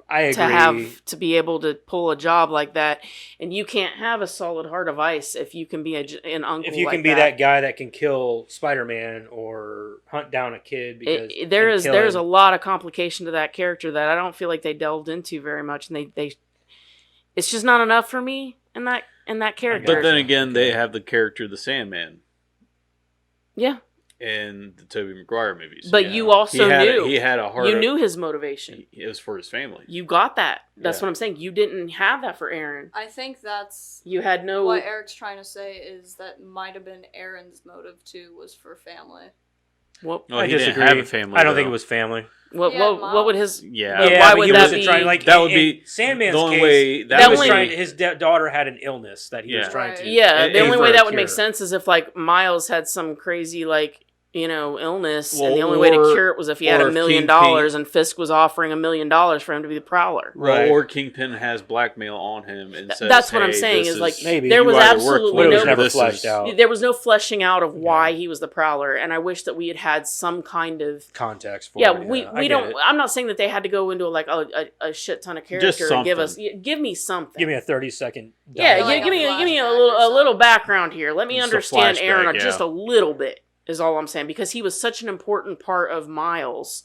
Speaker 3: I agree.
Speaker 2: To be able to pull a job like that, and you can't have a solid heart of ice if you can be an uncle.
Speaker 3: If you can be that guy that can kill Spider-Man or hunt down a kid, because
Speaker 2: there's a lot of complication to that character that I don't feel like they delved into very much, and they it's just not enough for me in that character.
Speaker 5: But then again, they have the character the Sandman.
Speaker 2: Yeah.
Speaker 5: In the Tobey Maguire movies.
Speaker 2: But you also knew.
Speaker 5: He had a heart.
Speaker 2: You knew his motivation.
Speaker 5: It was for his family.
Speaker 2: You got that. That's what I'm saying. You didn't have that for Aaron.
Speaker 1: I think that's...
Speaker 2: You had no...
Speaker 1: What Eric's trying to say is that might have been Aaron's motive, too, was for family.
Speaker 5: Well,
Speaker 3: I
Speaker 5: he
Speaker 3: disagree.
Speaker 5: didn't have a family.
Speaker 3: I don't think it was family.
Speaker 2: What would his...
Speaker 5: Yeah.
Speaker 2: Why would that be...
Speaker 5: That would be...
Speaker 3: Sandman's
Speaker 5: the only
Speaker 3: case,
Speaker 5: way...
Speaker 3: his daughter had an illness that he was trying to...
Speaker 2: Yeah, the only way that would
Speaker 3: cure.
Speaker 2: make sense is if, like, Miles had some crazy, like... illness,
Speaker 5: Well,
Speaker 2: and the only way to
Speaker 5: or-
Speaker 2: cure it was if he had
Speaker 5: or
Speaker 2: $1
Speaker 5: if
Speaker 2: million,
Speaker 5: Kingpin-
Speaker 2: and Fisk was offering $1 million for him to be the Prowler.
Speaker 3: Right.
Speaker 5: Or Kingpin has blackmail on him and says,
Speaker 2: That's what I'm
Speaker 5: "Hey,
Speaker 2: saying,
Speaker 5: this
Speaker 2: is like,
Speaker 3: maybe
Speaker 2: there
Speaker 5: you
Speaker 2: was
Speaker 5: either work
Speaker 2: absolutely
Speaker 5: for
Speaker 3: But it was
Speaker 5: me or
Speaker 3: never
Speaker 5: this
Speaker 3: fleshed
Speaker 5: is-
Speaker 3: out.
Speaker 2: There was no fleshing out of why he was the Prowler, and I wish that we had had some kind of
Speaker 3: Context for
Speaker 2: yeah.
Speaker 3: it.
Speaker 2: We
Speaker 3: I get
Speaker 2: don't.
Speaker 3: it.
Speaker 2: I'm not saying that they had to go into like a shit ton of character and give us
Speaker 5: something.
Speaker 2: give me something.
Speaker 3: Give me a 30-second.
Speaker 2: yeah,
Speaker 1: Yeah, like
Speaker 2: give
Speaker 1: a
Speaker 2: me a
Speaker 1: flashback
Speaker 2: little
Speaker 1: or something.
Speaker 2: background here. Let me
Speaker 5: Just a
Speaker 2: understand Aaron
Speaker 5: flashback,
Speaker 2: just
Speaker 5: yeah.
Speaker 2: a little bit is all I'm saying, because he was such an important part of Miles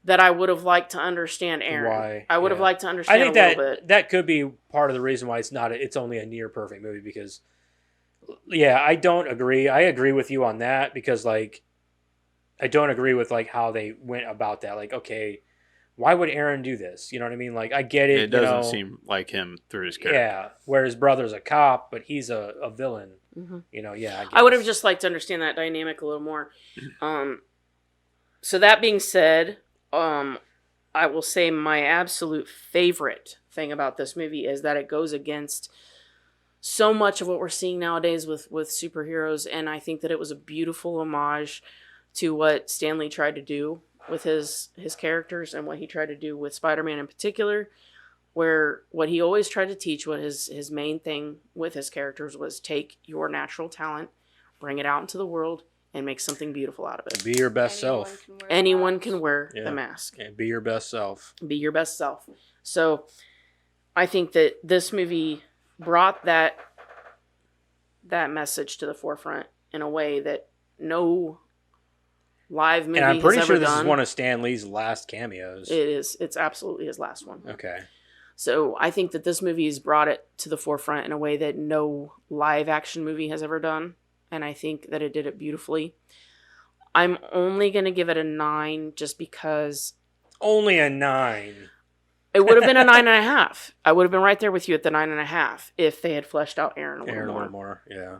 Speaker 2: that I would have liked to understand Aaron.
Speaker 3: Why,
Speaker 2: I would have
Speaker 3: yeah.
Speaker 2: liked to understand
Speaker 3: I think
Speaker 2: a little
Speaker 3: that
Speaker 2: bit.
Speaker 3: that could be part of the reason why it's only a near perfect movie, because yeah, I don't agree. I agree with you on that, because like I don't agree with like how they went about that. Like, okay, why would Aaron do this? You know what I mean? Like, I get it.
Speaker 5: It doesn't
Speaker 3: you know,
Speaker 5: seem like him through his character.
Speaker 3: yeah. Where his brother's a cop, but he's a villain.
Speaker 2: Mhm.
Speaker 3: Yeah.
Speaker 2: I would have
Speaker 3: guess.
Speaker 2: just liked to understand that dynamic a little more. So that being said, I will say my absolute favorite thing about this movie is that it goes against so much of what we're seeing nowadays with superheroes, and I think that it was a beautiful homage to what Stan Lee tried to do with his characters and what he tried to do with Spider-Man in particular, where what he always tried to teach, what his main thing with his characters was, take your natural talent, bring it out into the world, and make something beautiful out of it.
Speaker 3: Be your best self.
Speaker 2: Anyone can wear
Speaker 3: Yeah.
Speaker 2: the mask.
Speaker 3: And be your best self.
Speaker 2: Be your best self. So I think that this movie brought that message to the forefront in a way that no live movie
Speaker 3: And I'm pretty
Speaker 2: has
Speaker 3: sure
Speaker 2: ever
Speaker 3: this
Speaker 2: done.
Speaker 3: is one of Stan Lee's last cameos.
Speaker 2: It is. It's absolutely his last one.
Speaker 3: Okay.
Speaker 2: So I think that this movie has brought it to the forefront in a way that no live action movie has ever done. And I think that it did it beautifully. I'm only going to give it a 9 just because
Speaker 3: Only a 9.
Speaker 2: it would have been a 9.5. I would have been right there with you at the 9.5 if they had fleshed out Aaron a little more.
Speaker 3: Yeah.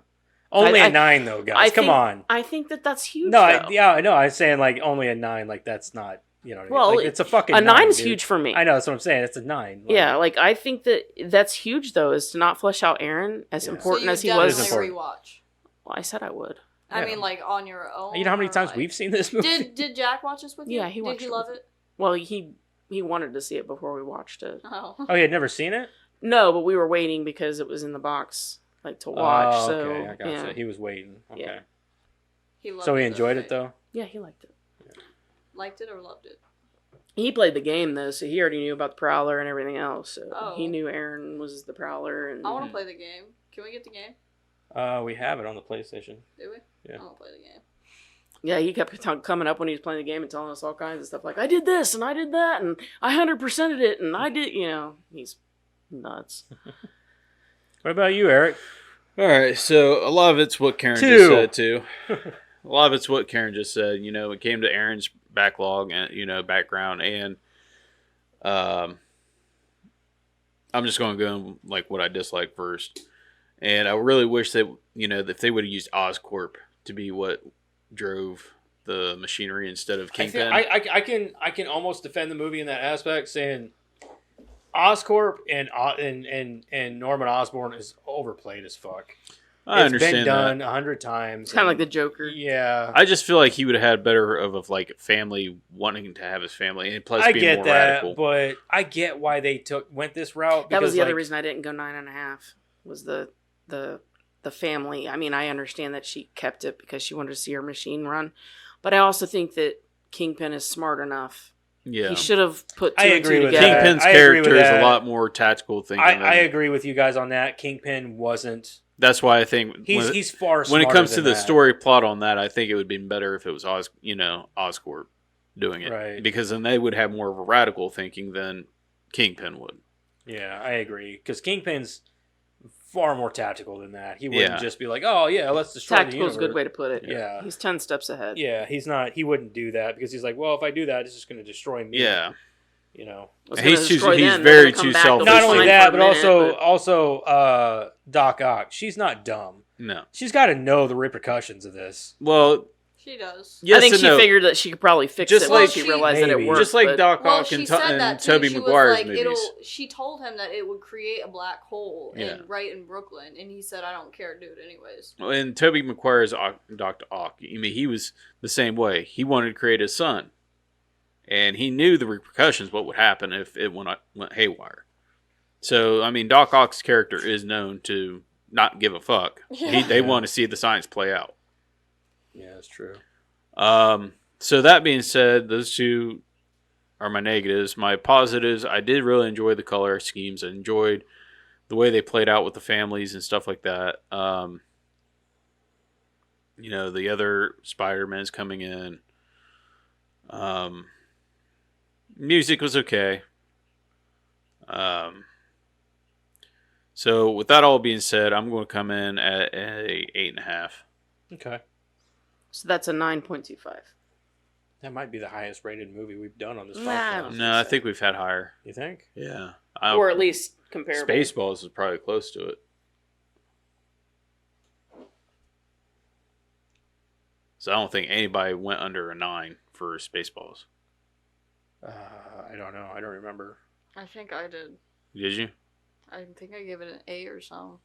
Speaker 3: Only
Speaker 2: I-
Speaker 3: a 9 though, guys. Come on.
Speaker 2: I think that that's huge.
Speaker 3: No,
Speaker 2: though.
Speaker 3: I know. I'm saying like only a 9. Like that's not. You know what I mean?
Speaker 2: Well,
Speaker 3: Like, it's a fucking
Speaker 2: a 9 is
Speaker 3: dude.
Speaker 2: huge for me.
Speaker 3: I know. That's what I'm saying. It's a 9. Like,
Speaker 2: Yeah, like I think that's huge though, is to not flesh out Aaron as
Speaker 3: Yeah.
Speaker 2: important as he
Speaker 3: It is
Speaker 2: was.
Speaker 3: important.
Speaker 1: Rewatch.
Speaker 2: Well, I said I would.
Speaker 1: I
Speaker 3: Yeah.
Speaker 1: mean, like on your own.
Speaker 3: You know how many
Speaker 1: or,
Speaker 3: times
Speaker 1: like-
Speaker 3: we've seen this movie?
Speaker 1: Did Jack watch this with you?
Speaker 2: Yeah, he watched
Speaker 1: Did he
Speaker 2: it
Speaker 1: love
Speaker 2: with-
Speaker 1: it?
Speaker 2: Well, he wanted to see it before we watched it.
Speaker 1: Oh.
Speaker 3: Oh, you had never seen it?
Speaker 2: No, but we were waiting because it was in the box, like to watch.
Speaker 3: Oh,
Speaker 2: so
Speaker 3: okay. I gotcha.
Speaker 2: yeah,
Speaker 3: He was waiting. Okay.
Speaker 2: Yeah.
Speaker 1: He loved
Speaker 3: So he
Speaker 1: it,
Speaker 3: enjoyed
Speaker 1: though,
Speaker 3: it though.
Speaker 1: right?
Speaker 2: yeah, he liked it.
Speaker 1: Liked it or loved it?
Speaker 2: He played the game though, so he already knew about the Prowler and everything else. So
Speaker 1: Oh.
Speaker 2: he knew Aaron was the Prowler, and
Speaker 1: I want to play the game. Can we get the game?
Speaker 3: We have it on the PlayStation.
Speaker 1: Do we?
Speaker 3: Yeah.
Speaker 1: I want to play the game.
Speaker 2: yeah, he kept coming up when he was playing the game and telling us all kinds of stuff like, I did this and I did that and I 100%ed it and I did, he's nuts.
Speaker 3: What about you, Eric?
Speaker 5: All right, so a lot of it's what Karen
Speaker 3: 2.
Speaker 5: just said too. A lot of it's what Karen just said. It came to Aaron's backlog and background, and I'm just going to go like what I dislike first. And I really wish that if they would have used Oscorp to be what drove the machinery instead of Kingpin.
Speaker 3: I can almost defend the movie in that aspect, saying Oscorp and Norman Osborn is overplayed as fuck.
Speaker 5: I
Speaker 3: It's
Speaker 5: understand
Speaker 3: been done
Speaker 5: that.
Speaker 3: 100 times.
Speaker 2: It's kind of like the Joker.
Speaker 3: Yeah.
Speaker 5: I just feel like he would have had better of like family wanting to have his family, and plus
Speaker 3: I
Speaker 5: being
Speaker 3: get
Speaker 5: more
Speaker 3: that,
Speaker 5: radical.
Speaker 3: but I get why they went this route.
Speaker 2: That was
Speaker 3: because,
Speaker 2: the other
Speaker 3: like,
Speaker 2: reason I didn't go 9.5 was the family. I mean, I understand that she kept it because she wanted to see her machine run, but I also think that Kingpin is smart enough.
Speaker 5: Yeah,
Speaker 2: He should have put two
Speaker 3: I
Speaker 2: and two
Speaker 3: agree with
Speaker 2: together.
Speaker 3: that.
Speaker 5: Kingpin's
Speaker 3: I agree with
Speaker 5: character is a
Speaker 3: that.
Speaker 5: lot more tactical thinking.
Speaker 3: I agree with you guys on that. Kingpin wasn't.
Speaker 5: That's why I think
Speaker 3: He's far
Speaker 5: when it
Speaker 3: smarter
Speaker 5: comes to
Speaker 3: than
Speaker 5: the
Speaker 3: that.
Speaker 5: story plot on that, I think it would have been better if it was Oscorp doing it,
Speaker 3: Right.
Speaker 5: because then they would have more of a radical thinking than Kingpin would.
Speaker 3: Yeah, I agree. Because Kingpin's far more tactical than that. He wouldn't
Speaker 5: Yeah.
Speaker 3: just be like, "Oh yeah, let's destroy the
Speaker 2: Tactical
Speaker 3: universe."
Speaker 2: is a good way to put it.
Speaker 3: Yeah.
Speaker 2: He's 10 steps ahead.
Speaker 3: Yeah, he's not. He wouldn't do that because he's like, "Well, if I do that, it's just going to destroy me."
Speaker 5: Yeah,
Speaker 3: You know.
Speaker 2: What's
Speaker 5: He's
Speaker 2: gonna
Speaker 5: too-
Speaker 2: destroy
Speaker 5: he's
Speaker 2: them?
Speaker 5: very
Speaker 2: They're gonna come
Speaker 5: too
Speaker 2: back,
Speaker 5: selfish.
Speaker 2: they'll be
Speaker 3: Not only
Speaker 2: fine
Speaker 3: that,
Speaker 2: for a
Speaker 3: but
Speaker 2: minute,
Speaker 3: also Doc Ock. She's not dumb.
Speaker 5: no.
Speaker 3: She's got to know the repercussions of this.
Speaker 5: Well,
Speaker 1: She does.
Speaker 5: Yes
Speaker 2: I think
Speaker 5: and
Speaker 2: she
Speaker 5: no.
Speaker 2: figured that she could probably fix
Speaker 5: Just
Speaker 2: it once
Speaker 5: like-
Speaker 2: she realized that it
Speaker 3: Maybe.
Speaker 2: worked.
Speaker 5: Just like
Speaker 2: but-
Speaker 5: Doc
Speaker 1: Well,
Speaker 5: Ock
Speaker 1: she
Speaker 5: and,
Speaker 1: said that
Speaker 5: and
Speaker 1: too.
Speaker 5: Tobey
Speaker 1: She was
Speaker 5: Maguire's
Speaker 1: like,
Speaker 5: movies.
Speaker 1: she told him that it would create a black hole
Speaker 5: Yeah.
Speaker 1: right in Brooklyn, and he said, "I don't care, do it anyways."
Speaker 5: And Tobey Maguire's Dr. Ock, I mean, he was the same way. He wanted to create his son, and he knew the repercussions, what would happen if it went haywire. So, I mean, Doc Ock's character is known to not give a fuck. They want to see the science play out.
Speaker 3: Yeah, that's true.
Speaker 5: So that being said, those two are my negatives. My positives, I did really enjoy the color schemes. I enjoyed the way they played out with the families and stuff like that. You know, the other Spider-Man's coming in. Music was okay. So with that all being said, I'm going to come in at a 8.5.
Speaker 3: Okay.
Speaker 2: So that's a 9.25.
Speaker 3: That might be the highest rated movie we've done on this
Speaker 2: Nah, I
Speaker 3: podcast.
Speaker 2: don't
Speaker 5: No, I think we've had higher.
Speaker 3: You think?
Speaker 5: Yeah.
Speaker 2: Or at least comparable.
Speaker 5: Spaceballs is probably close to it. So I don't think anybody went under a 9 for Spaceballs.
Speaker 3: I don't know. I don't remember.
Speaker 1: I think I did.
Speaker 5: Did you?
Speaker 1: I think I gave it an 8 or something.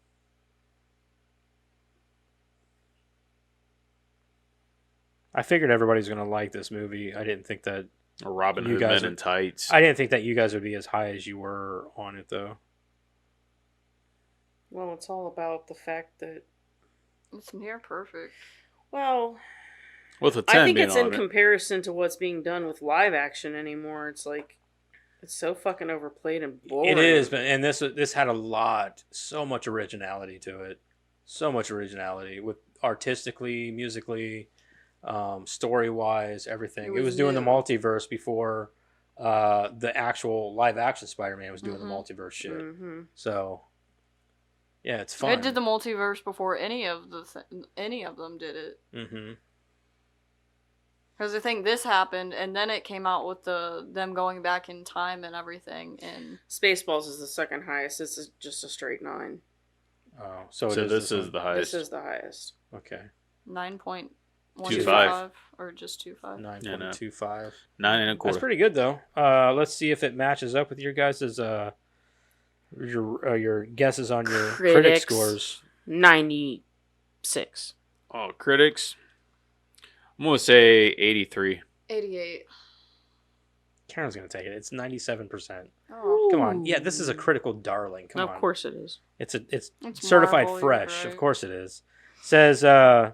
Speaker 3: I figured everybody's gonna like this movie. I didn't think that.
Speaker 5: Or Robin
Speaker 3: You
Speaker 5: Hood
Speaker 3: guys
Speaker 5: Men
Speaker 3: are-
Speaker 5: in Tights.
Speaker 3: I didn't think that you guys would be as high as you were on it, though.
Speaker 2: Well, it's all about the fact that,
Speaker 1: It's near perfect.
Speaker 2: well,
Speaker 5: With a 10
Speaker 2: I think
Speaker 5: being
Speaker 2: it's in
Speaker 5: on it.
Speaker 2: comparison to what's being done with live action anymore. It's like, it's so fucking overplayed and boring.
Speaker 3: It is, but and this had so much originality to it, so much originality with artistically, musically, story wise, everything. It
Speaker 1: was
Speaker 3: was doing the
Speaker 1: new.
Speaker 3: multiverse before the actual live action Spider-Man was doing the
Speaker 1: Mhm.
Speaker 3: multiverse shit.
Speaker 2: Mm-hmm.
Speaker 3: So yeah, it's fun.
Speaker 1: It did the multiverse before any of them did it.
Speaker 3: Mm-hmm.
Speaker 1: Because I think this happened, and then it came out with them going back in time and everything. And
Speaker 2: Spaceballs is the second highest. This is just a straight 9.
Speaker 3: Oh,
Speaker 5: So this is
Speaker 3: one.
Speaker 5: the highest.
Speaker 2: This is the highest.
Speaker 3: Okay.
Speaker 1: 9.125 or just 2.5.
Speaker 3: 9.25.
Speaker 5: 9 and a
Speaker 3: That's
Speaker 5: quarter.
Speaker 3: pretty good though. Let's see if it matches up with your guys' your guesses on your critic
Speaker 2: Critics.
Speaker 3: scores.
Speaker 2: 96.
Speaker 5: Oh, critics. I'm going to say 83.
Speaker 1: 88.
Speaker 3: Karen's gonna take it. It's 97%.
Speaker 1: Oh,
Speaker 3: Come on, yeah, this is a critical darling. Come
Speaker 2: Of
Speaker 3: on,
Speaker 2: course it is.
Speaker 3: it's
Speaker 1: It's
Speaker 3: certified
Speaker 1: Marvel, you're
Speaker 3: fresh.
Speaker 1: right.
Speaker 3: Of course it is. Says, hold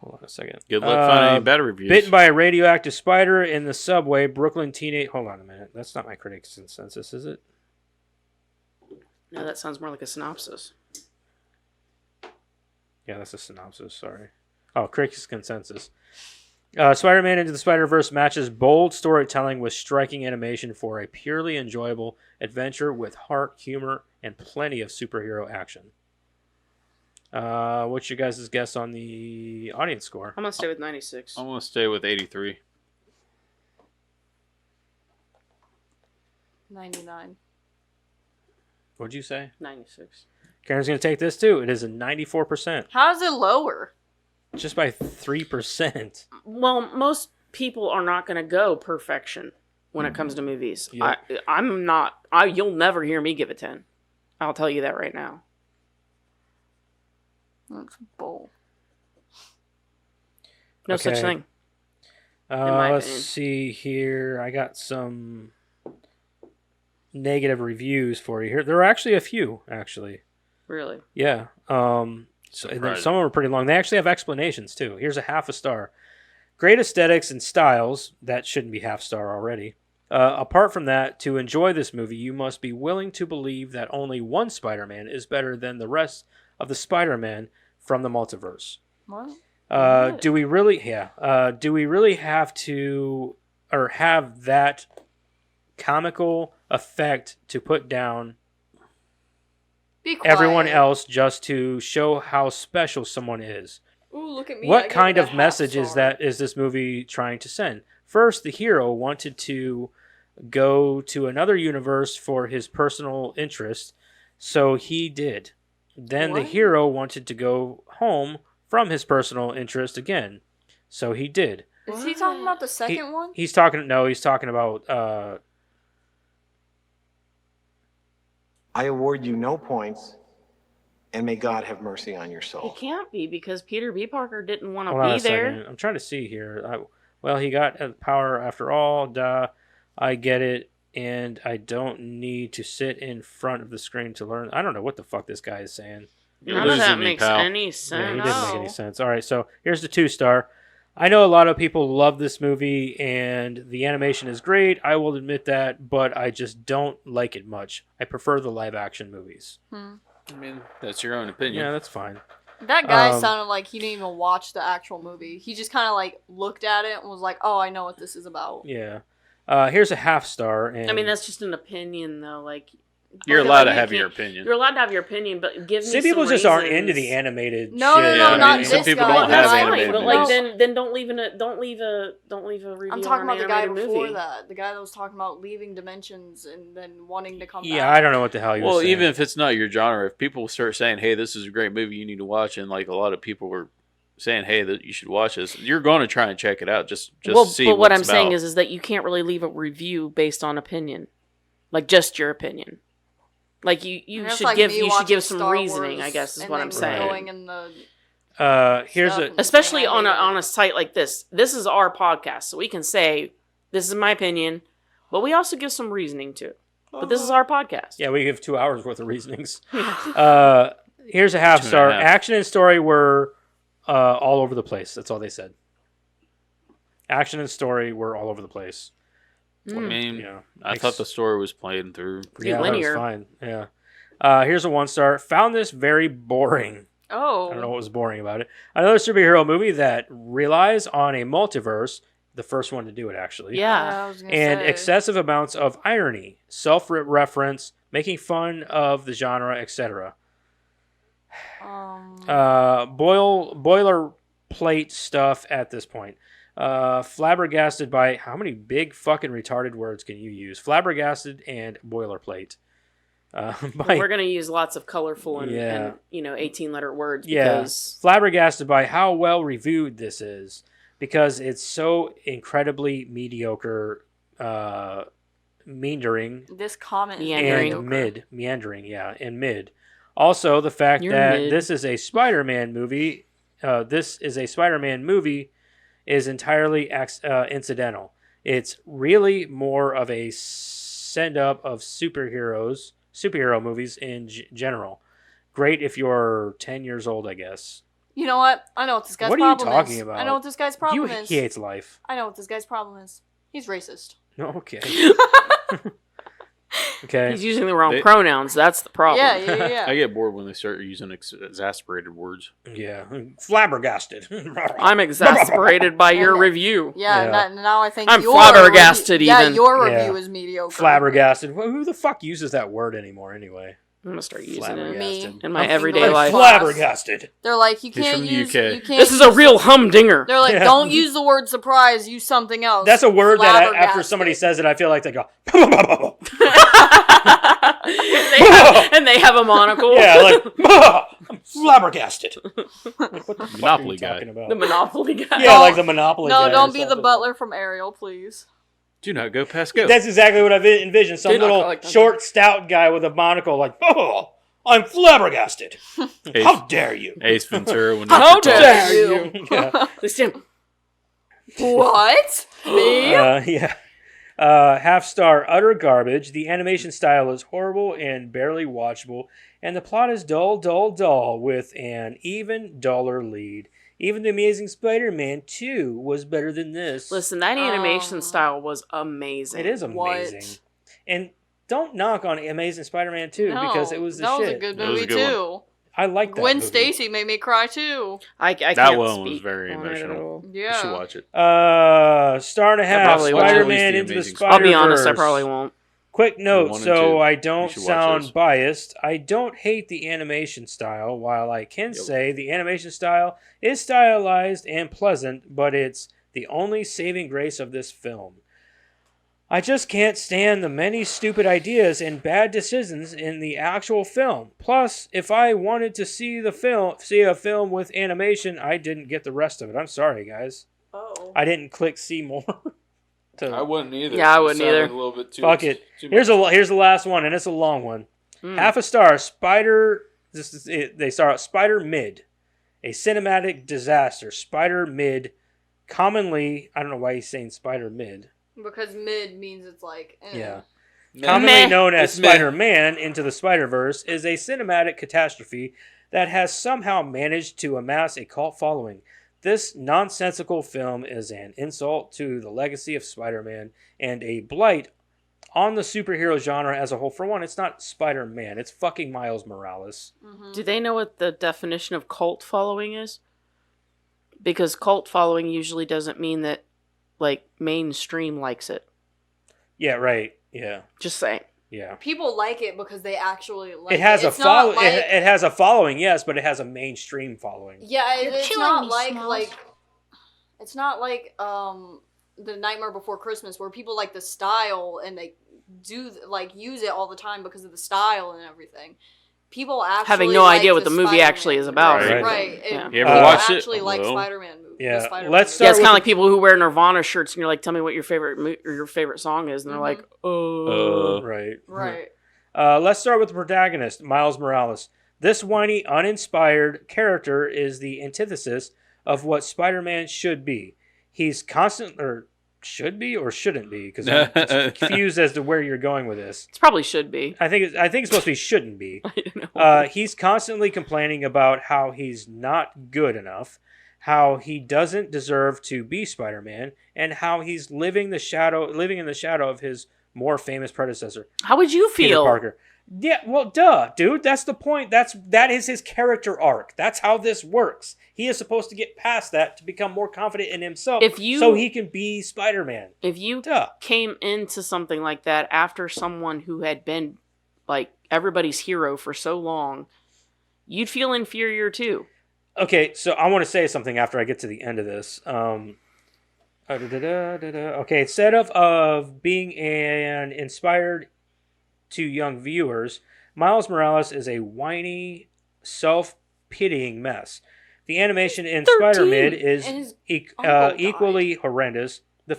Speaker 3: on a second.
Speaker 5: Good luck finding any better reviews.
Speaker 3: Bitten by a radioactive spider in the subway. Brooklyn teenage. Hold on a minute. That's not my critics' consensus, is it?
Speaker 2: No, that sounds more like a synopsis.
Speaker 3: Yeah, that's a synopsis. Sorry. Oh, critics' consensus. Spider-Man Into the Spider-Verse matches bold storytelling with striking animation for a purely enjoyable adventure with heart, humor, and plenty of superhero action. What's your guys' guess on the audience score?
Speaker 2: I'm going to stay with 96.
Speaker 5: I'm going to stay with 83.
Speaker 1: 99.
Speaker 3: What'd you say?
Speaker 2: 96.
Speaker 3: Karen's going to take this too. It is a 94%.
Speaker 1: How is it lower?
Speaker 3: Just by 3%.
Speaker 2: Well, most people are not going to go perfection when it comes to movies.
Speaker 3: Yeah.
Speaker 2: I'm not. You'll never hear me give a 10. I'll tell you that right now.
Speaker 1: That's bull.
Speaker 2: No such
Speaker 3: Okay.
Speaker 2: thing. my
Speaker 3: Let's
Speaker 2: opinion.
Speaker 3: see here. I got some negative reviews for you here. There are actually a few, actually.
Speaker 2: Really.
Speaker 3: Yeah. So, and then some of them are pretty long. They actually have explanations too. Here's a half a star. Great aesthetics and styles. That shouldn't be half star already. Apart from that, to enjoy this movie, you must be willing to believe that only one Spider-Man is better than the rest of the Spider-Man from the multiverse.
Speaker 1: What?
Speaker 3: Do we really? Yeah. Do we really have to, or have that comical effect to put down
Speaker 1: Be quiet.
Speaker 3: everyone else just to show how special someone is?
Speaker 1: Ooh, look at me. I
Speaker 3: What
Speaker 1: gave
Speaker 3: kind
Speaker 1: it a
Speaker 3: of
Speaker 1: half
Speaker 3: message is
Speaker 1: star.
Speaker 3: that? Is this movie trying to send? First, the hero wanted to go to another universe for his personal interest, so he did. Then the
Speaker 1: What?
Speaker 3: hero wanted to go home from his personal interest again, So he did.
Speaker 1: Is he talking about the second one?
Speaker 3: He's talking about
Speaker 8: I award you no points, and may God have mercy on your
Speaker 2: He
Speaker 8: soul.
Speaker 2: can't be because Peter B. Parker didn't want
Speaker 3: hold on
Speaker 2: to
Speaker 3: a
Speaker 2: be there.
Speaker 3: second. I'm trying to see here. Well, he got power after all. Duh. I get it. And I don't need to sit in front of the screen to learn. I don't know what the fuck this guy is saying.
Speaker 5: You're
Speaker 2: None of that
Speaker 5: losing me,
Speaker 2: makes
Speaker 5: pal.
Speaker 2: any
Speaker 3: Yeah,
Speaker 2: sense.
Speaker 3: he didn't make any sense. All right, so here's the 2-star. I know a lot of people love this movie, and the animation is great. I will admit that, but I just don't like it much. I prefer the live-action movies.
Speaker 5: I mean, that's your own opinion.
Speaker 3: Yeah, that's fine.
Speaker 1: That guy
Speaker 3: Um,
Speaker 1: sounded like he didn't even watch the actual movie. He just kind of like looked at it and was like, "Oh, I know what this is about."
Speaker 3: Yeah. Here's a 1/2-star. And
Speaker 2: I mean, that's just an opinion, though. Like,
Speaker 5: You're
Speaker 2: like,
Speaker 5: allowed to
Speaker 2: you
Speaker 5: have your
Speaker 2: can't-
Speaker 5: opinion.
Speaker 2: You're allowed to have your opinion, but give me
Speaker 3: some people
Speaker 2: some
Speaker 3: just aren't
Speaker 2: reasons.
Speaker 3: into the animated
Speaker 1: No,
Speaker 3: shit.
Speaker 1: no,
Speaker 5: Yeah,
Speaker 1: not
Speaker 5: I mean, some
Speaker 1: this
Speaker 5: people
Speaker 1: guy.
Speaker 5: don't
Speaker 2: That's
Speaker 5: have
Speaker 2: fine,
Speaker 5: animated
Speaker 2: but like
Speaker 5: movies.
Speaker 2: then don't leave a review.
Speaker 1: I'm
Speaker 2: on
Speaker 1: talking
Speaker 2: an
Speaker 1: about the guy
Speaker 2: animated
Speaker 1: before
Speaker 2: movie.
Speaker 1: that. The guy that was talking about leaving dimensions and then wanting to come
Speaker 3: Yeah,
Speaker 1: back.
Speaker 3: I don't know what the hell you
Speaker 5: Well,
Speaker 3: were saying.
Speaker 5: even if it's not your genre, if people start saying, "Hey, this is a great movie, you need to watch," and like a lot of people were saying, "Hey, that you should watch this," you're going to try and check it out just
Speaker 2: Well,
Speaker 5: to see.
Speaker 2: but what I'm
Speaker 5: it's
Speaker 2: saying
Speaker 5: about.
Speaker 2: is that you can't really leave a review based on opinion, like just your opinion. Like you
Speaker 1: And that's
Speaker 2: should
Speaker 1: like
Speaker 2: give
Speaker 1: me
Speaker 2: you should
Speaker 1: watching
Speaker 2: give some
Speaker 1: Star
Speaker 2: reasoning.
Speaker 1: Wars
Speaker 2: I guess is
Speaker 1: and
Speaker 2: what
Speaker 1: then
Speaker 2: I'm saying.
Speaker 1: Going in the
Speaker 3: here's
Speaker 1: stuff
Speaker 3: a
Speaker 1: and
Speaker 2: Especially
Speaker 1: saying,
Speaker 2: on
Speaker 1: "I
Speaker 2: a
Speaker 1: hate
Speaker 2: on
Speaker 1: it."
Speaker 2: a site like this. This is our podcast, so we can say this is my opinion, but we also give some reasoning too. But this is our podcast.
Speaker 3: yeah, we give 2 hours worth of reasonings. Here's a 1/2-star.
Speaker 5: 2.5.
Speaker 3: Action and story were all over the place. That's all they said. Action and story were all over the place.
Speaker 5: I mean,
Speaker 3: You know,
Speaker 5: I thought the story was playing through.
Speaker 2: Pretty
Speaker 3: yeah, that was
Speaker 2: linear.
Speaker 3: fine. Yeah. Here's a 1-star. Found this very boring.
Speaker 1: Oh,
Speaker 3: I don't know what was boring about it. Another superhero movie that relies on a multiverse. The first one to do it, actually.
Speaker 2: Yeah.
Speaker 1: I was gonna
Speaker 3: And
Speaker 1: say.
Speaker 3: excessive amounts of irony, self-reference, making fun of the genre, etc. Boilerplate stuff at this point. Flabbergasted by how many big fucking retarded words can you use? Flabbergasted and boilerplate.
Speaker 2: We're gonna use lots of colorful and,
Speaker 3: Yeah.
Speaker 2: and 18-letter words
Speaker 3: Yeah,
Speaker 2: because
Speaker 3: flabbergasted by how well reviewed this is because it's so incredibly mediocre, meandering
Speaker 1: This comment is
Speaker 2: Meandering.
Speaker 3: and
Speaker 1: mediocre.
Speaker 3: meandering, yeah, and mid. Also, the fact
Speaker 2: You're
Speaker 3: that
Speaker 2: mid.
Speaker 3: this is a Spider-Man movie, is entirely incidental. It's really more of a send-up of superhero movies in general. Great if you're 10 years old, I guess.
Speaker 1: You know what? I know what this guy's
Speaker 3: What are you
Speaker 1: problem
Speaker 3: talking
Speaker 1: is.
Speaker 3: about?
Speaker 1: I know what this guy's problem
Speaker 3: You
Speaker 1: is.
Speaker 3: he hates life.
Speaker 1: I know what this guy's problem is. He's racist.
Speaker 3: Okay. Okay.
Speaker 2: he's using the wrong
Speaker 5: They-
Speaker 2: pronouns. That's the problem.
Speaker 1: Yeah.
Speaker 5: I get bored when they start using exasperated words.
Speaker 3: Yeah. Flabbergasted.
Speaker 2: I'm exasperated by your review.
Speaker 1: Yeah,
Speaker 3: Yeah.
Speaker 1: now I think
Speaker 2: I'm
Speaker 1: your
Speaker 2: flabbergasted
Speaker 1: review, Yeah,
Speaker 2: even.
Speaker 1: your
Speaker 3: Yeah.
Speaker 1: review is mediocre.
Speaker 3: Flabbergasted. Well, who the fuck uses that word anymore anyway?
Speaker 2: I'm gonna start using it
Speaker 3: Flabbergasted.
Speaker 2: in my
Speaker 1: I'm
Speaker 2: everyday
Speaker 1: English
Speaker 2: life.
Speaker 1: class.
Speaker 3: Flabbergasted.
Speaker 1: They're like, you
Speaker 5: He's
Speaker 1: can't
Speaker 5: from the
Speaker 1: use.
Speaker 5: UK.
Speaker 1: You can't
Speaker 2: This is a
Speaker 1: use-
Speaker 2: real humdinger.
Speaker 1: They're like,
Speaker 3: Yeah.
Speaker 1: don't use the word surprise. Use something else.
Speaker 3: That's a word that after
Speaker 1: Flabbergasted.
Speaker 3: somebody says it, I feel like they go.
Speaker 2: they have a monocle.
Speaker 3: Yeah, like I'm flabbergasted. Like, what the fuck
Speaker 5: Monopoly
Speaker 3: are you
Speaker 5: guy.
Speaker 3: talking about?
Speaker 2: The Monopoly guy.
Speaker 3: Yeah, like the Monopoly.
Speaker 1: No,
Speaker 3: guy or
Speaker 1: don't be the
Speaker 3: something.
Speaker 1: butler from Ariel, please.
Speaker 5: Do not go past go.
Speaker 3: That's exactly what I've envisioned. Some
Speaker 2: Do not
Speaker 3: little
Speaker 2: collect them.
Speaker 3: short, stout guy with a monocle, like, oh, I'm flabbergasted.
Speaker 5: Ace,
Speaker 3: How dare you?
Speaker 5: Ace Ventura. When
Speaker 2: How
Speaker 5: Dr.
Speaker 2: dare
Speaker 5: Talks.
Speaker 2: you?
Speaker 3: Yeah.
Speaker 2: Listen,
Speaker 1: What? Me?
Speaker 3: Yeah. Half-star, utter garbage. The animation style is horrible and barely watchable, and the plot is dull, with an even duller lead. Even The Amazing Spider-Man 2 was better than this.
Speaker 2: listen. That animation
Speaker 1: Um,
Speaker 2: style was amazing.
Speaker 3: It is amazing. And don't knock on Amazing Spider-Man 2 because it was the
Speaker 1: that
Speaker 3: shit.
Speaker 1: was a good
Speaker 5: That was a
Speaker 1: movie
Speaker 5: good
Speaker 1: too.
Speaker 3: I like that
Speaker 1: Gwen
Speaker 3: movie.
Speaker 1: Stacy made me cry too.
Speaker 2: I can't
Speaker 5: That one was
Speaker 2: speak
Speaker 5: very
Speaker 2: on it at
Speaker 5: emotional.
Speaker 2: all.
Speaker 5: You
Speaker 1: Yeah.
Speaker 5: should watch it.
Speaker 3: Star and a half.
Speaker 2: probably won't.
Speaker 3: Spider-Man
Speaker 5: At least
Speaker 3: into
Speaker 5: the
Speaker 3: the
Speaker 5: Amazing
Speaker 3: Spider-Verse.
Speaker 2: I'll be honest. I probably won't.
Speaker 3: Quick note,
Speaker 5: one and
Speaker 3: so
Speaker 5: two.
Speaker 3: I
Speaker 5: You
Speaker 3: don't
Speaker 5: should watch
Speaker 3: sound
Speaker 5: those.
Speaker 3: biased. I don't hate the animation style. While I can
Speaker 5: Yep.
Speaker 3: say the animation style is stylized and pleasant, but it's the only saving grace of this film. I just can't stand the many stupid ideas and bad decisions in the actual film. Plus, if I wanted to see a film with animation, I didn't get the rest of it. I'm sorry, guys.
Speaker 1: No.
Speaker 3: I didn't click see more.
Speaker 5: I wouldn't either.
Speaker 2: Yeah, I wouldn't
Speaker 5: It sounded
Speaker 2: either.
Speaker 5: A little bit too.
Speaker 3: Fuck it.
Speaker 5: Too
Speaker 3: Here's
Speaker 5: much.
Speaker 3: here's the last one, and it's a long one. Half a star. Spider. This is it. They start out Spider Mid, a cinematic disaster. Spider Mid, commonly I don't know why he's saying Spider Mid.
Speaker 1: Because mid means it's like.
Speaker 3: Yeah.
Speaker 5: Meh.
Speaker 3: Commonly known as
Speaker 5: It's meh.
Speaker 3: Spider-Man Into the Spider-Verse, is a cinematic catastrophe that has somehow managed to amass a cult following. This nonsensical film is an insult to the legacy of Spider-Man and a blight on the superhero genre as a whole. For one, it's not Spider-Man, it's fucking Miles Morales.
Speaker 2: Do they know what the definition of cult following is? Because cult following usually doesn't mean that, like, mainstream likes it.
Speaker 3: Yeah, right. Yeah.
Speaker 2: Just saying.
Speaker 3: Yeah.
Speaker 1: People like it because they actually like
Speaker 3: It has
Speaker 1: it.
Speaker 3: a
Speaker 1: It's not like,
Speaker 3: it has a following, yes, but it has a mainstream following.
Speaker 1: Yeah, it's
Speaker 9: killing
Speaker 1: not
Speaker 9: me,
Speaker 1: like
Speaker 9: Smalls.
Speaker 1: it's not like the Nightmare Before Christmas where people like the style and they do like use it all the time because of the style and everything. People actually
Speaker 2: Having no
Speaker 1: like
Speaker 2: idea what the movie
Speaker 1: Spider-Man
Speaker 2: actually is
Speaker 1: movie.
Speaker 2: about.
Speaker 3: Right.
Speaker 1: Right.
Speaker 3: Yeah.
Speaker 5: You ever
Speaker 1: People
Speaker 5: watch it?
Speaker 1: actually like
Speaker 5: Hello?
Speaker 1: Spider-Man movie.
Speaker 3: Yeah.
Speaker 1: The Spider-Man
Speaker 3: Let's
Speaker 1: movie.
Speaker 3: start
Speaker 2: Yeah, it's kind
Speaker 3: with
Speaker 2: of like people who wear Nirvana shirts and you're like, tell me what your favorite or your favorite song is. And they're like,
Speaker 3: Right.
Speaker 1: Right.
Speaker 3: Let's start with the protagonist, Miles Morales. This whiny, uninspired character is the antithesis of what Spider-Man should be. He's constant, or should be, or shouldn't be, because I'm confused as to where you're going with this.
Speaker 2: it probably should be.
Speaker 3: I think it's supposed to be shouldn't be.
Speaker 2: I don't know.
Speaker 3: He's constantly complaining about how he's not good enough, how he doesn't deserve to be Spider-Man, and how he's living in the shadow of his more famous predecessor,
Speaker 2: How would you
Speaker 3: Peter
Speaker 2: feel?
Speaker 3: Parker. Yeah, well, duh, dude. That's the point. That is his character arc. That's how this works. He is supposed to get past that to become more confident in himself, so he can be Spider-Man.
Speaker 2: If you
Speaker 3: Duh.
Speaker 2: came into something like that after someone who had been like everybody's hero for so long, you'd feel inferior too.
Speaker 3: Okay, so I want to say something after I get to the end of this. Okay, instead of being an inspired to young viewers, Miles Morales is a whiny, self-pitying mess. The animation in
Speaker 2: 13,
Speaker 3: Spider-Man
Speaker 1: and
Speaker 3: is
Speaker 1: his uncle died.
Speaker 3: equally horrendous. The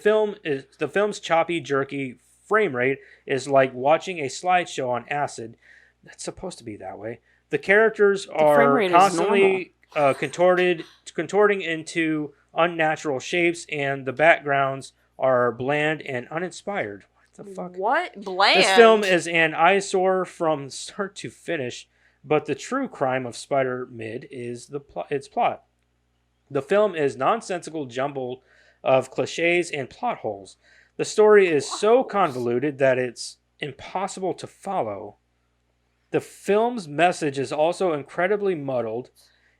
Speaker 3: film's choppy, jerky frame rate is like watching a slideshow on acid. That's supposed to be that way. The characters
Speaker 2: frame
Speaker 3: are
Speaker 2: rate is
Speaker 3: constantly contorting into unnatural shapes, and the backgrounds are bland and uninspired. What the fuck?
Speaker 1: What? Bland.
Speaker 3: This film is an eyesore from start to finish, but the true crime of Spider-Mid is its plot. The film is nonsensical jumble of cliches and plot holes. The story is so convoluted that it's impossible to follow. The film's message is also incredibly muddled.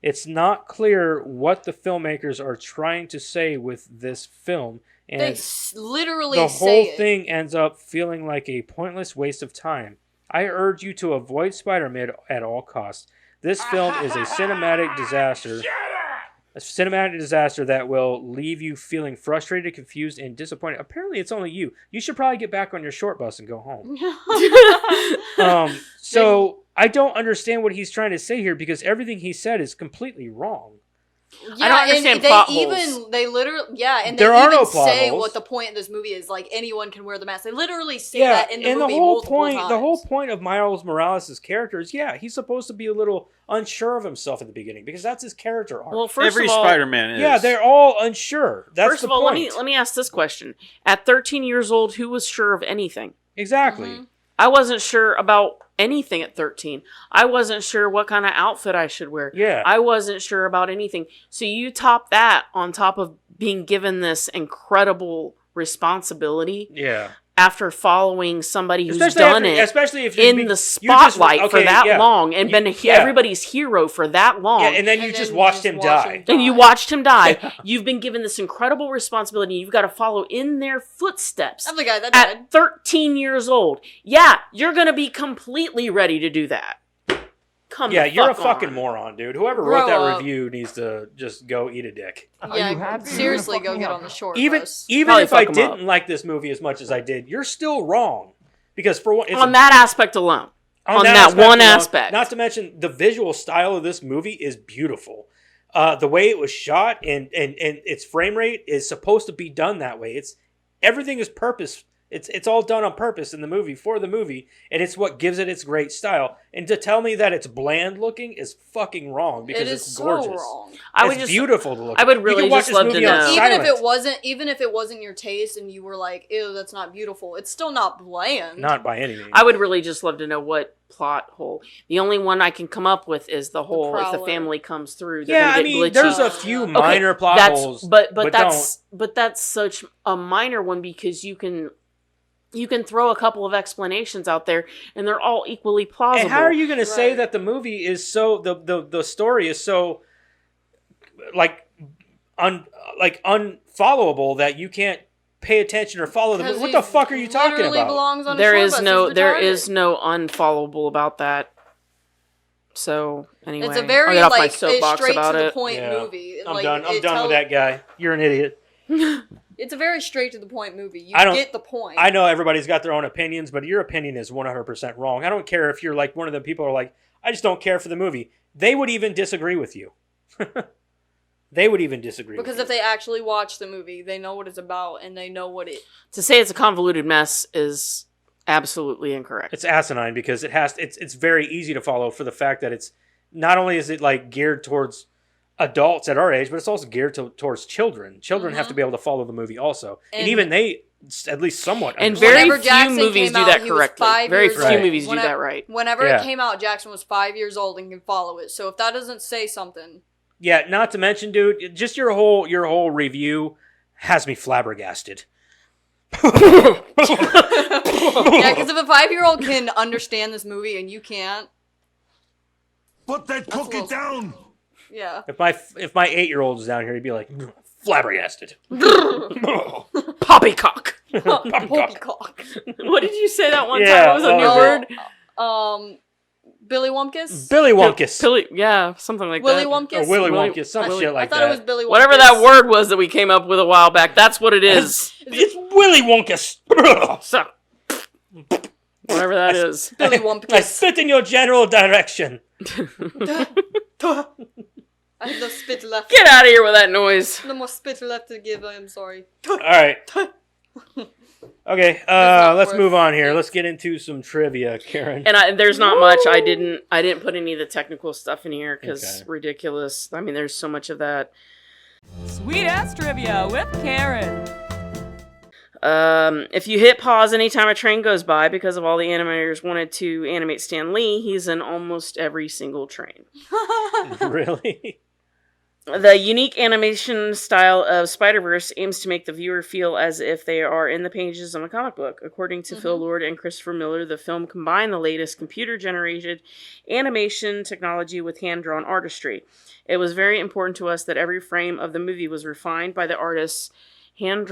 Speaker 3: It's not clear what the filmmakers are trying to say with this film, and
Speaker 1: They literally
Speaker 3: the
Speaker 1: say
Speaker 3: whole
Speaker 1: it.
Speaker 3: thing ends up feeling like a pointless waste of time. I urge you to avoid Spider-Man at all costs. This film is a cinematic disaster. A cinematic disaster that will leave you feeling frustrated, confused, and disappointed. Apparently, it's only you. You should probably get back on your short bus and go home. So I don't understand what he's trying to say here because everything he said is completely wrong.
Speaker 1: Yeah,
Speaker 2: I don't understand
Speaker 1: and they
Speaker 2: plot
Speaker 1: even
Speaker 2: holes.
Speaker 1: they literally and
Speaker 3: There
Speaker 1: they
Speaker 3: are
Speaker 1: even
Speaker 3: no plot
Speaker 1: say
Speaker 3: holes.
Speaker 1: what the point of this movie is. Like anyone can wear the mask. They literally say
Speaker 3: Yeah,
Speaker 1: that in the
Speaker 3: and
Speaker 1: movie
Speaker 3: the whole
Speaker 1: multiple
Speaker 3: point,
Speaker 1: times.
Speaker 3: the whole point of Miles Morales' character is, he's supposed to be a little unsure of himself at the beginning because that's his character arc.
Speaker 2: Well, first
Speaker 5: Every
Speaker 2: of all,
Speaker 5: Spider-Man is.
Speaker 3: yeah, they're all unsure. That's
Speaker 2: first
Speaker 3: the
Speaker 2: of all,
Speaker 3: point.
Speaker 2: let me ask this question: at 13 years old, who was sure of anything?
Speaker 3: Exactly.
Speaker 1: Mm-hmm.
Speaker 2: I wasn't sure about anything at 13. I wasn't sure what kind of outfit I should wear.
Speaker 3: Yeah.
Speaker 2: I wasn't sure about anything. So you top that on top of being given this incredible responsibility
Speaker 3: Yeah.
Speaker 2: after following somebody who's
Speaker 3: Especially
Speaker 2: done
Speaker 3: after-
Speaker 2: it
Speaker 3: especially if
Speaker 2: in
Speaker 3: you
Speaker 2: the
Speaker 3: just-
Speaker 2: spotlight for
Speaker 3: okay,
Speaker 2: that
Speaker 3: yeah.
Speaker 2: long and been
Speaker 3: Yeah.
Speaker 2: everybody's hero for that long.
Speaker 3: Yeah, and then you just watched him die.
Speaker 2: And you watched him die. You've been given this incredible responsibility. You've got to follow in their footsteps.
Speaker 1: I'm the guy that died.
Speaker 2: At 13 years old. Yeah, you're going to be completely ready to do that. Come
Speaker 3: Yeah,
Speaker 2: the
Speaker 3: you're a
Speaker 2: fuck
Speaker 3: fucking
Speaker 2: on.
Speaker 3: moron, dude. Whoever
Speaker 1: Grow
Speaker 3: wrote that
Speaker 1: up.
Speaker 3: review needs to just go eat a dick.
Speaker 1: Yeah, seriously, go get on the short
Speaker 3: Even
Speaker 1: bus.
Speaker 2: Probably
Speaker 3: if I
Speaker 2: fuck 'em
Speaker 3: didn't
Speaker 2: up.
Speaker 3: like this movie as much as I did, you're still wrong. Because for one, it's
Speaker 2: On that aspect alone. On that
Speaker 3: aspect
Speaker 2: one
Speaker 3: alone,
Speaker 2: aspect.
Speaker 3: Not to mention the visual style of this movie is beautiful. the way it was shot and its frame rate is supposed to be done that way. Everything is purpose. It's all done on purpose in the movie for the movie, and it's what gives it its great style. And to tell me that it's bland looking is fucking wrong because it's gorgeous.
Speaker 1: So wrong.
Speaker 3: It's beautiful to look.
Speaker 2: I would really just love to know.
Speaker 1: Even if it wasn't your taste, and you were like, "Ew, that's not beautiful," it's still not bland.
Speaker 3: Not by any means.
Speaker 2: I would really just love to know what plot hole. The only one I can come up with is the whole if the family comes through.
Speaker 3: Yeah, I mean, there's a few minor plot holes,
Speaker 2: but that's such a minor one because you can throw a couple of explanations out there, and they're all equally plausible.
Speaker 3: And how are you going to say that the movie is so the story is so unfollowable that you can't pay attention or follow the movie? What the fuck are you talking about?
Speaker 2: There is no unfollowable about that. So anyway,
Speaker 1: it's a very
Speaker 2: I'll get off my soapbox
Speaker 1: straight
Speaker 2: about
Speaker 1: to the
Speaker 2: it.
Speaker 1: point movie.
Speaker 3: I'm done. I'm done with that guy. You're an idiot.
Speaker 1: It's a very straight to the point movie. You get the point.
Speaker 3: I know everybody's got their own opinions, but your opinion is 100% wrong. I don't care if you're like one of the people who are like, I just don't care for the movie. They would even disagree with you. They would even disagree
Speaker 1: because if they actually watch the movie, they know what it's about and they know what it.
Speaker 2: To say it's a convoluted mess is absolutely incorrect.
Speaker 3: It's asinine because it's very easy to follow for the fact that it's not only is it like geared towards adults at our age, but it's also geared towards children. Children have to be able to follow the movie also, and even they at least somewhat.
Speaker 2: And very few movies do that correctly. Very few movies do that right.
Speaker 1: Whenever it came out, Jackson was 5 years old and can follow it. So if that doesn't say something,
Speaker 3: yeah. Not to mention, dude, just your whole review has me flabbergasted.
Speaker 1: Yeah, because if a 5-year-old can understand this movie and you can't,
Speaker 7: put that cookie down.
Speaker 1: Yeah.
Speaker 3: If my 8-year-old is down here, he'd be like flabbergasted.
Speaker 2: Poppycock.
Speaker 1: Poppycock.
Speaker 2: What did you say that one time? What was a new word?
Speaker 1: Billy Wumpkus?
Speaker 3: Billy Wumpkus.
Speaker 2: Yeah, something like
Speaker 1: Willy
Speaker 2: that.
Speaker 1: Wumpkus?
Speaker 3: Or Willy Wumpkus, some shit like that.
Speaker 1: I thought it was Billy Wumpkus.
Speaker 2: Whatever that word was that we came up with a while back, that's what it is.
Speaker 3: It's Willy Wumpkus.
Speaker 2: So, whatever that is.
Speaker 1: Billy Wumpkus.
Speaker 3: I spit in your general direction.
Speaker 1: I have no spit left.
Speaker 2: Get out of here with that noise.
Speaker 1: No more spit left to give. I'm sorry.
Speaker 3: All right. Okay, let's move on here. Let's get into some trivia, Karen.
Speaker 2: And there's not much. I didn't put any of the technical stuff in here because ridiculous. I mean, there's so much of that.
Speaker 9: Sweet ass trivia with Karen.
Speaker 2: If you hit pause anytime a train goes by because of all the animators wanted to animate Stan Lee, he's in almost every single train.
Speaker 3: Really?
Speaker 2: The unique animation style of Spider-Verse aims to make the viewer feel as if they are in the pages of a comic book. According to Phil Lord and Christopher Miller, the film combined the latest computer-generated animation technology with hand-drawn artistry. It was very important to us that every frame of the movie was refined by the artist's hand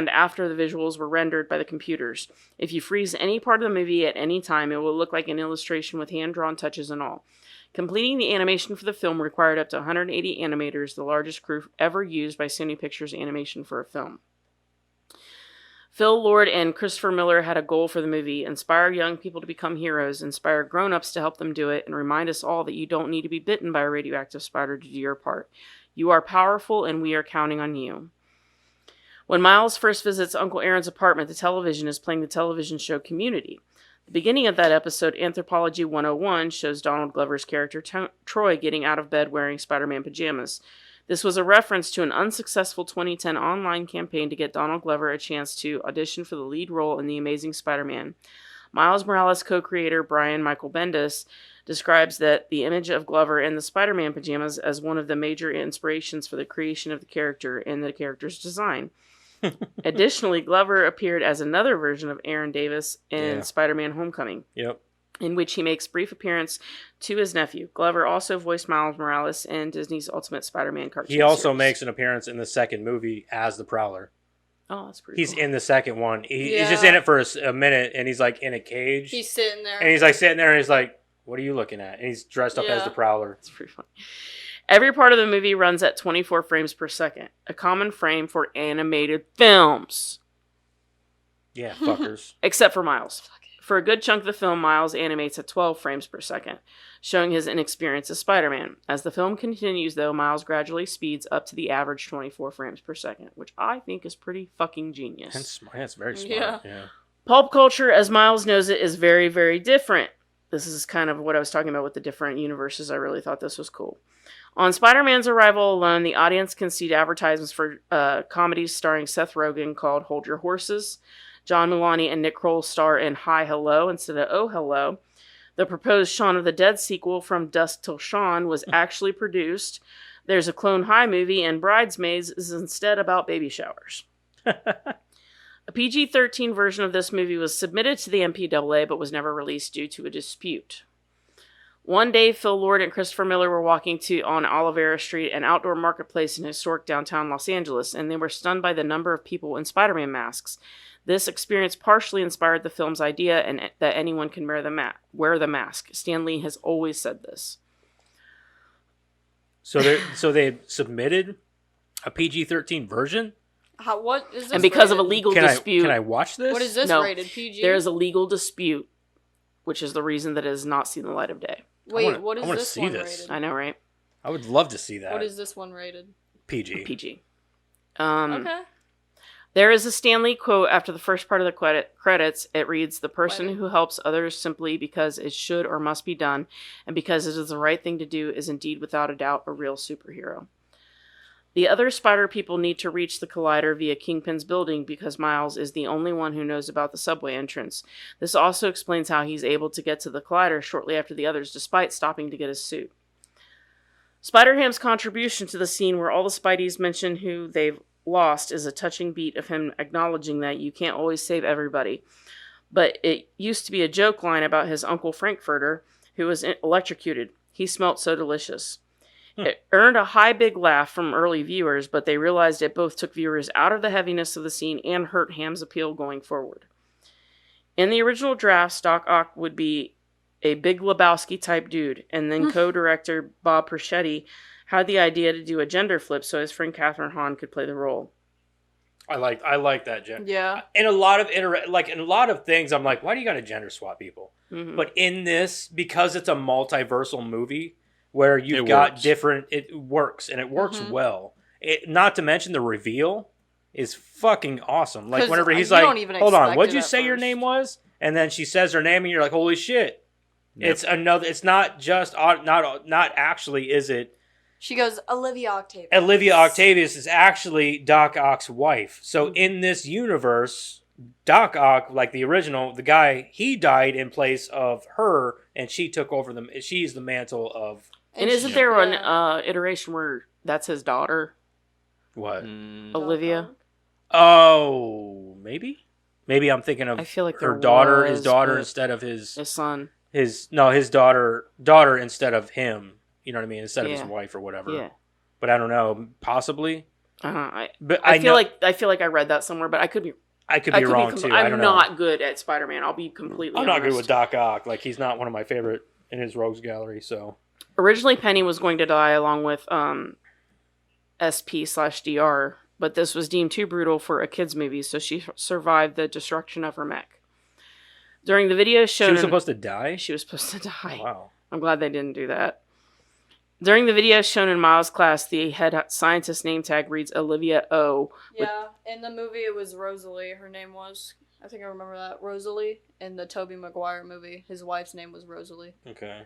Speaker 2: after the visuals were rendered by the computers. If you freeze any part of the movie at any time, it will look like an illustration with hand-drawn touches and all. Completing the animation for the film required up to 180 animators, the largest crew ever used by Sony Pictures Animation for a film. Phil Lord and Christopher Miller had a goal for the movie: inspire young people to become heroes, inspire grown-ups to help them do it, and remind us all that you don't need to be bitten by a radioactive spider to do your part. You are powerful, and we are counting on you. When Miles first visits Uncle Aaron's apartment, the television is playing the television show Community. The beginning of that episode, Anthropology 101, shows Donald Glover's character Troy getting out of bed wearing Spider-Man pajamas. This was a reference to an unsuccessful 2010 online campaign to get Donald Glover a chance to audition for the lead role in The Amazing Spider-Man. Miles Morales co-creator Brian Michael Bendis describes that the image of Glover in the Spider-Man pajamas as one of the major inspirations for the creation of the character and the character's design. Additionally, Glover appeared as another version of Aaron Davis in Spider-Man Homecoming, in which he makes brief appearance to his nephew. Glover also voiced Miles Morales in Disney's Ultimate Spider-Man cartoon
Speaker 3: He also
Speaker 2: series.
Speaker 3: makes an appearance in the second movie as the Prowler.
Speaker 2: Oh, that's pretty
Speaker 3: He's
Speaker 2: cool.
Speaker 3: in the second one. He's just in it for a minute, and he's like in a cage.
Speaker 1: He's sitting there.
Speaker 3: And he's like sitting there, and he's like, what are you looking at? And he's dressed up as the Prowler.
Speaker 2: It's pretty funny. Every part of the movie runs at 24 frames per second, a common frame for animated films.
Speaker 3: Yeah, fuckers.
Speaker 2: Except for Miles. For a good chunk of the film, Miles animates at 12 frames per second, showing his inexperience as Spider-Man. As the film continues, though, Miles gradually speeds up to the average 24 frames per second, which I think is pretty fucking genius.
Speaker 3: That's very smart. Yeah.
Speaker 2: Pulp culture, as Miles knows it, is very, very different. This is kind of what I was talking about with the different universes. I really thought this was cool. On Spider-Man's arrival alone, the audience can see advertisements for comedies starring Seth Rogen called Hold Your Horses. John Mulaney and Nick Kroll star in Hi Hello instead of Oh Hello. The proposed Shaun of the Dead sequel, From Dusk Till Dawn, was actually produced. There's a Clone High movie, and Bridesmaids is instead about baby showers. A PG-13 version of this movie was submitted to the MPAA but was never released due to a dispute. One day, Phil Lord and Christopher Miller were walking on Olivera Street, an outdoor marketplace in historic downtown Los Angeles, and they were stunned by the number of people in Spider-Man masks. This experience partially inspired the film's idea and that anyone can wear the mask. Stan Lee has always said this.
Speaker 3: So they submitted a PG-13 version?
Speaker 1: What is this?
Speaker 2: And because
Speaker 1: rated?
Speaker 2: of a legal dispute...
Speaker 3: Can I watch this?
Speaker 1: What is this
Speaker 2: No,
Speaker 1: rated? PG?
Speaker 2: There is a legal dispute, which is the reason that it has not seen the light of day.
Speaker 1: Wait, what is
Speaker 3: I wanna
Speaker 1: this
Speaker 3: see
Speaker 1: one
Speaker 3: this.
Speaker 1: rated?
Speaker 2: I know, right?
Speaker 3: I would love to see that.
Speaker 1: What is this one rated?
Speaker 3: PG.
Speaker 2: PG.
Speaker 1: Okay.
Speaker 2: There is a Stan Lee quote after the first part of the credits. It reads, "The person who helps others simply because it should or must be done, and because it is the right thing to do, is indeed without a doubt a real superhero." The other Spider people need to reach the Collider via Kingpin's building because Miles is the only one who knows about the subway entrance. This also explains how he's able to get to the Collider shortly after the others, despite stopping to get his suit. Spider-Ham's contribution to the scene where all the Spideys mention who they've lost is a touching beat of him acknowledging that you can't always save everybody. But it used to be a joke line about his Uncle Frankfurter, who was electrocuted. He smelt so delicious. It earned a high big laugh from early viewers, but they realized it both took viewers out of the heaviness of the scene and hurt Ham's appeal going forward. In the original draft, Doc Ock would be a Big Lebowski type dude, and then co-director Bob Persichetti had the idea to do a gender flip so his friend Catherine Hahn could play the role.
Speaker 3: I like that gender.
Speaker 1: Yeah.
Speaker 3: In a lot of in a lot of things, I'm like, why do you got to gender swap people?
Speaker 2: Mm-hmm.
Speaker 3: But in this, because it's a multiversal movie where you've it works and it works well. Not to mention the reveal is fucking awesome. Like whenever he's like, "Hold on, what'd you say your name was?" And then she says her name, and you're like, "Holy shit!" Yep. It's another. It's not just not actually. Is it?
Speaker 1: She goes, Olivia Octavius.
Speaker 3: Olivia Octavius is actually Doc Ock's wife. So in this universe, Doc Ock, like the original, the guy, he died in place of her, and she took over she's the mantle of.
Speaker 2: And isn't there an iteration where that's his daughter?
Speaker 3: What?
Speaker 2: Olivia?
Speaker 3: Oh, maybe? Maybe I'm thinking of
Speaker 2: I feel like
Speaker 3: his daughter instead of his
Speaker 2: son.
Speaker 3: His daughter instead of him. You know what I mean? Instead of his wife or whatever.
Speaker 2: Yeah.
Speaker 3: But I don't know. Possibly.
Speaker 2: I feel like I read that somewhere, but I could be
Speaker 3: wrong too.
Speaker 2: I'm not good at Spider-Man. I'll be completely honest.
Speaker 3: I'm not good with Doc Ock. Like, he's not one of my favorite in his rogues gallery, so.
Speaker 2: Originally, Penny was going to die along with SP/DR, but this was deemed too brutal for a kid's movie, so she survived the destruction of her mech. During the video shown...
Speaker 3: She was supposed to die?
Speaker 2: She was supposed to die.
Speaker 3: Oh, wow.
Speaker 2: I'm glad they didn't do that. During the video shown in Miles' class, the head scientist name tag reads Olivia O.
Speaker 1: Yeah, in the movie it was Rosalie, her name was. I think I remember that. Rosalie. In the Tobey Maguire movie, his wife's name was Rosalie.
Speaker 3: Okay.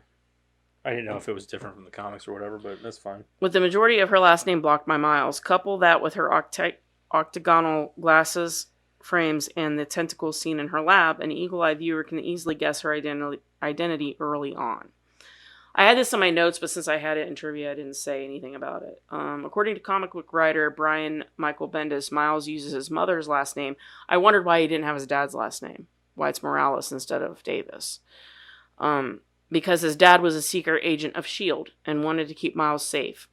Speaker 3: I didn't know if it was different from the comics or whatever, but that's fine.
Speaker 2: With the majority of her last name blocked by Miles, couple that with her octagonal glasses, frames, and the tentacles seen in her lab, an eagle-eyed viewer can easily guess her identity early on. I had this in my notes, but since I had it in trivia, I didn't say anything about it. According to comic book writer Brian Michael Bendis, Miles uses his mother's last name. I wondered why he didn't have his dad's last name, why it's Morales instead of Davis. Because his dad was a secret agent of S.H.I.E.L.D. and wanted to keep Miles safe.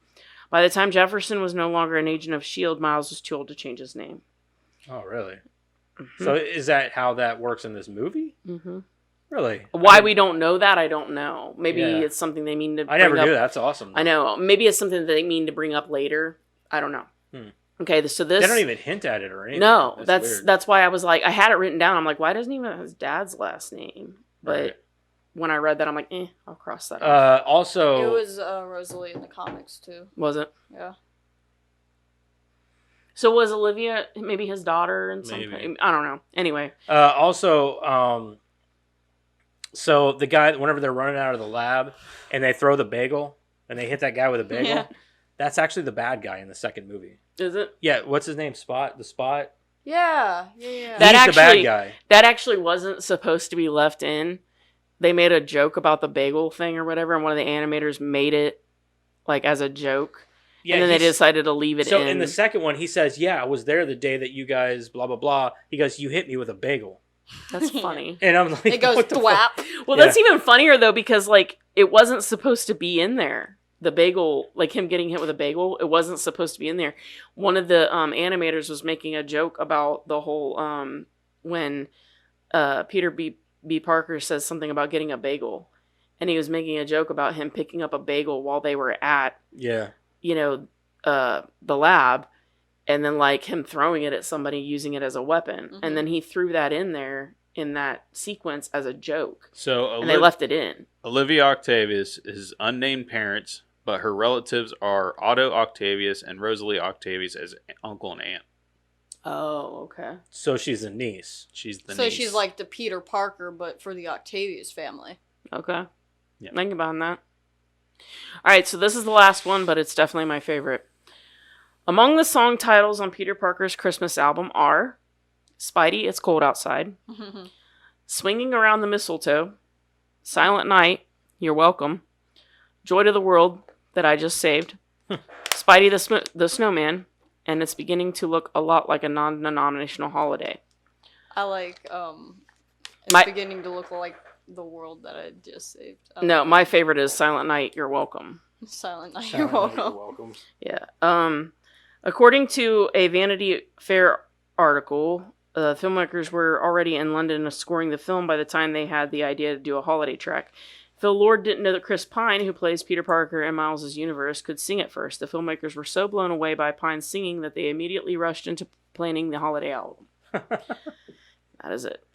Speaker 2: By the time Jefferson was no longer an agent of S.H.I.E.L.D., Miles was too old to change his name.
Speaker 3: Oh, really? Mm-hmm. So is that how that works in this movie?
Speaker 2: Mm-hmm.
Speaker 3: Really?
Speaker 2: Why we don't know that, I don't know. Maybe it's something they mean to bring up.
Speaker 3: I never knew that. That's awesome.
Speaker 2: I know. Maybe it's something that they mean to bring up later. I don't know. Okay, so this
Speaker 3: They don't even hint at it or anything.
Speaker 2: no,
Speaker 3: weird.
Speaker 2: that's why I was like, I had it written down. I'm like, why doesn't he even have his dad's last name? But
Speaker 3: Right.
Speaker 2: when I read that, I'm like, I'll cross that off.
Speaker 3: Also,
Speaker 1: It was Rosalie in the comics too.
Speaker 2: Was it?
Speaker 1: Yeah.
Speaker 2: So was Olivia maybe his daughter and something?
Speaker 3: Maybe.
Speaker 2: I don't know. Anyway,
Speaker 3: so the guy, whenever they're running out of the lab and they throw the bagel and they hit that guy with a bagel,
Speaker 1: Yeah.
Speaker 3: that's actually the bad guy in the second movie.
Speaker 2: is it?
Speaker 3: Yeah, what's his name? Spot? The Spot?
Speaker 1: Yeah.
Speaker 2: That
Speaker 3: He's the
Speaker 2: actually-
Speaker 3: bad guy.
Speaker 2: That actually wasn't supposed to be left in. They made a joke about the bagel thing or whatever, and one of the animators made it like as a joke.
Speaker 3: Yeah,
Speaker 2: and then they
Speaker 3: he's-
Speaker 2: decided to leave it
Speaker 3: So
Speaker 2: in.
Speaker 3: in the second one, he says, "Yeah, I was there the day that you guys blah blah blah." He goes, "You hit me with a bagel,"
Speaker 2: That's funny.
Speaker 3: and I'm like,
Speaker 1: It goes
Speaker 3: "What the
Speaker 1: thwap.
Speaker 3: fuck?"
Speaker 2: Well,
Speaker 3: Yeah.
Speaker 2: that's even funnier though because like it wasn't supposed to be in there. The bagel, like him getting hit with a bagel, it wasn't supposed to be in there. One of the animators was making a joke about the whole when Peter B. Parker says something about getting a bagel, and he was making a joke about him picking up a bagel while they were at
Speaker 3: Yeah,
Speaker 2: the lab, and then like him throwing it at somebody using it as a weapon,
Speaker 1: Mhm.
Speaker 2: and then he threw that in there in that sequence as a joke,
Speaker 5: So
Speaker 2: and they left it in.
Speaker 5: Olivia Octavius is unnamed parents, but her relatives are Otto Octavius and Rosalie Octavius as uncle and aunt.
Speaker 2: Oh, okay.
Speaker 3: so she's a niece.
Speaker 5: She's the
Speaker 1: So
Speaker 5: niece.
Speaker 1: she's like the Peter Parker, but for the Octavius family.
Speaker 2: Okay.
Speaker 5: Yeah.
Speaker 2: Think about that. All right, so this is the last one, but it's definitely my favorite. Among the song titles on Peter Parker's Christmas album are Spidey, It's Cold Outside, Swinging Around the Mistletoe, Silent Night, You're Welcome, Joy to the World, That I Just Saved, Spidey the Snowman, and It's Beginning to Look a Lot Like a Non-Denominational Holiday.
Speaker 1: I like it's
Speaker 2: My-
Speaker 1: beginning to look like the world that I just saved. I
Speaker 2: No,
Speaker 1: like
Speaker 2: my favorite is Silent Night, You're Welcome.
Speaker 1: Silent Night. You're welcome.
Speaker 3: welcome.
Speaker 2: Yeah. According to a Vanity Fair article, filmmakers were already in London scoring the film by the time they had the idea to do a holiday track. Phil Lord didn't know that Chris Pine, who plays Peter Parker in Miles' universe, could sing at first. The filmmakers were so blown away by Pine's singing that they immediately rushed into planning the holiday album. That is it.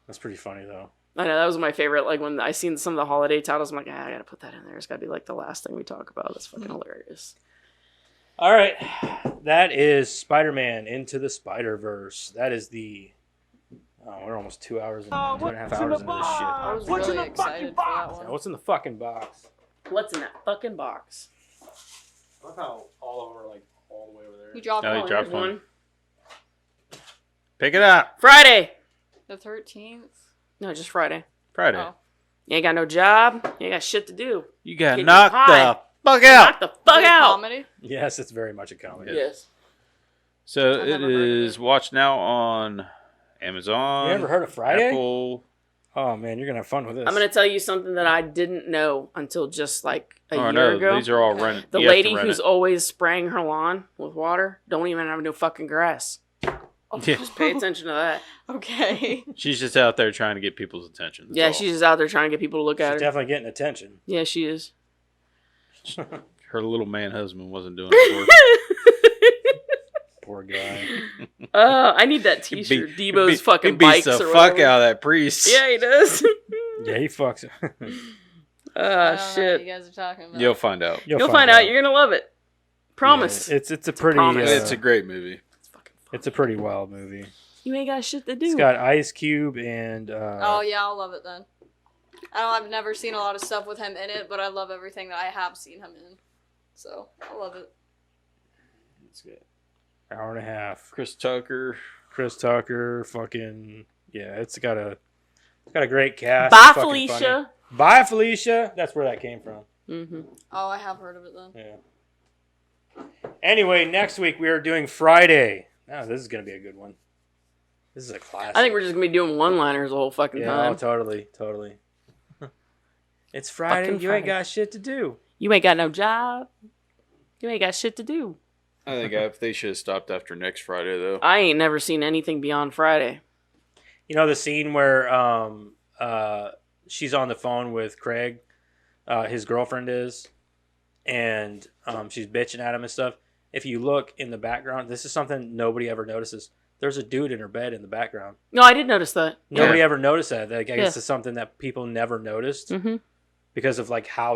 Speaker 3: That's pretty funny though.
Speaker 2: I know, that was my favorite. Like, when I seen some of the holiday titles, I'm like, I gotta put that in there. It's gotta be, like, the last thing we talk about. That's fucking hilarious.
Speaker 3: All right, that is Spider-Man Into the Spider-Verse. That is the. Oh, we're almost 2 hours and 2.5 hours into this shit.
Speaker 1: I was really excited for that one.
Speaker 3: What's in the fucking box?
Speaker 2: What's in that fucking box?
Speaker 3: I love how all of them are like all the way over there.
Speaker 1: You dropped
Speaker 5: Oh, you
Speaker 1: one.
Speaker 5: dropped
Speaker 2: There's
Speaker 5: one. Pick it up.
Speaker 2: Friday!
Speaker 1: The 13th.
Speaker 2: No, just Friday.
Speaker 5: Friday.
Speaker 1: Oh.
Speaker 2: You ain't got no job. You ain't got shit to do.
Speaker 5: You got
Speaker 2: Getting
Speaker 5: knocked
Speaker 2: high.
Speaker 5: the fuck out.
Speaker 2: Knock the
Speaker 1: Is
Speaker 2: fuck
Speaker 1: it a
Speaker 2: out!
Speaker 1: comedy?
Speaker 3: Yes, it's very much a comedy.
Speaker 2: Yes.
Speaker 5: So
Speaker 1: I've
Speaker 5: it
Speaker 1: never heard of
Speaker 5: is
Speaker 1: it.
Speaker 5: watched now on Amazon.
Speaker 3: You ever heard of Friday?
Speaker 5: Apple.
Speaker 3: Oh man, you're gonna have fun with this.
Speaker 2: I'm going to tell you something that I didn't know until just like a
Speaker 5: Oh,
Speaker 2: year
Speaker 5: no,
Speaker 2: ago.
Speaker 5: these are all running.
Speaker 2: The
Speaker 5: you have to
Speaker 2: lady
Speaker 5: rent
Speaker 2: who's
Speaker 5: it.
Speaker 2: always spraying her lawn with water don't even have no fucking grass.
Speaker 5: Yeah.
Speaker 2: Just pay attention to that.
Speaker 1: Okay.
Speaker 5: She's just out there trying to get people's attention. that's
Speaker 2: Yeah,
Speaker 5: all.
Speaker 2: she's just out there trying to get people to look
Speaker 3: She's
Speaker 2: at her.
Speaker 3: definitely getting attention.
Speaker 2: Yeah, she is.
Speaker 5: Her little man husband wasn't doing it
Speaker 3: Poor guy.
Speaker 2: I need that
Speaker 5: for her.
Speaker 2: T-shirt.
Speaker 5: He
Speaker 2: Debo's fucking
Speaker 5: he beats
Speaker 2: bikes
Speaker 5: the
Speaker 2: or
Speaker 5: fuck
Speaker 2: whatever.
Speaker 5: out of that priest.
Speaker 2: Yeah, he does.
Speaker 3: Yeah, he fucks.
Speaker 1: I don't know
Speaker 2: Ah,
Speaker 1: what
Speaker 2: shit.
Speaker 1: you guys are talking about.
Speaker 5: You'll find out.
Speaker 2: You'll find out. You're gonna love it. Promise.
Speaker 3: Yeah, it's a pretty.
Speaker 2: promise.
Speaker 5: It's a great movie.
Speaker 2: It's fucking fun.
Speaker 3: It's a pretty wild movie.
Speaker 2: You ain't got shit to do.
Speaker 3: It's got Ice Cube and.
Speaker 1: Oh yeah, I'll love it then. I've never seen a lot of stuff with him in it, but I love everything that I have seen him in. So I love it.
Speaker 5: It's good.
Speaker 3: Hour and a half.
Speaker 5: Chris Tucker.
Speaker 3: Chris Tucker, fucking yeah, it's got a great cast.
Speaker 2: Bye,
Speaker 3: It's fucking
Speaker 2: Felicia.
Speaker 3: funny. Bye, Felicia. That's where that came from.
Speaker 2: Mm-hmm.
Speaker 1: Oh, I have heard of it then.
Speaker 3: Yeah. Anyway, next week we are doing Friday. Now this is gonna be a good one. This is a classic.
Speaker 2: I think we're just gonna be doing one-liners the whole fucking
Speaker 3: yeah,
Speaker 2: time.
Speaker 3: oh, totally. It's Friday.
Speaker 2: Fucking
Speaker 3: You ain't
Speaker 2: Friday.
Speaker 3: got shit to do.
Speaker 2: You ain't got no job. You ain't got shit to do.
Speaker 5: I think they should have stopped after next Friday though.
Speaker 2: I ain't never seen anything beyond Friday.
Speaker 3: You know the scene where she's on the phone with Craig, his girlfriend is, and she's bitching at him and stuff, if you look in the background, this is something nobody ever notices. There's a dude in her bed in the background.
Speaker 2: No, I did notice that.
Speaker 3: Nobody ever noticed that. Like, I guess it's something that people never noticed
Speaker 2: Mm-hmm.
Speaker 3: because of like how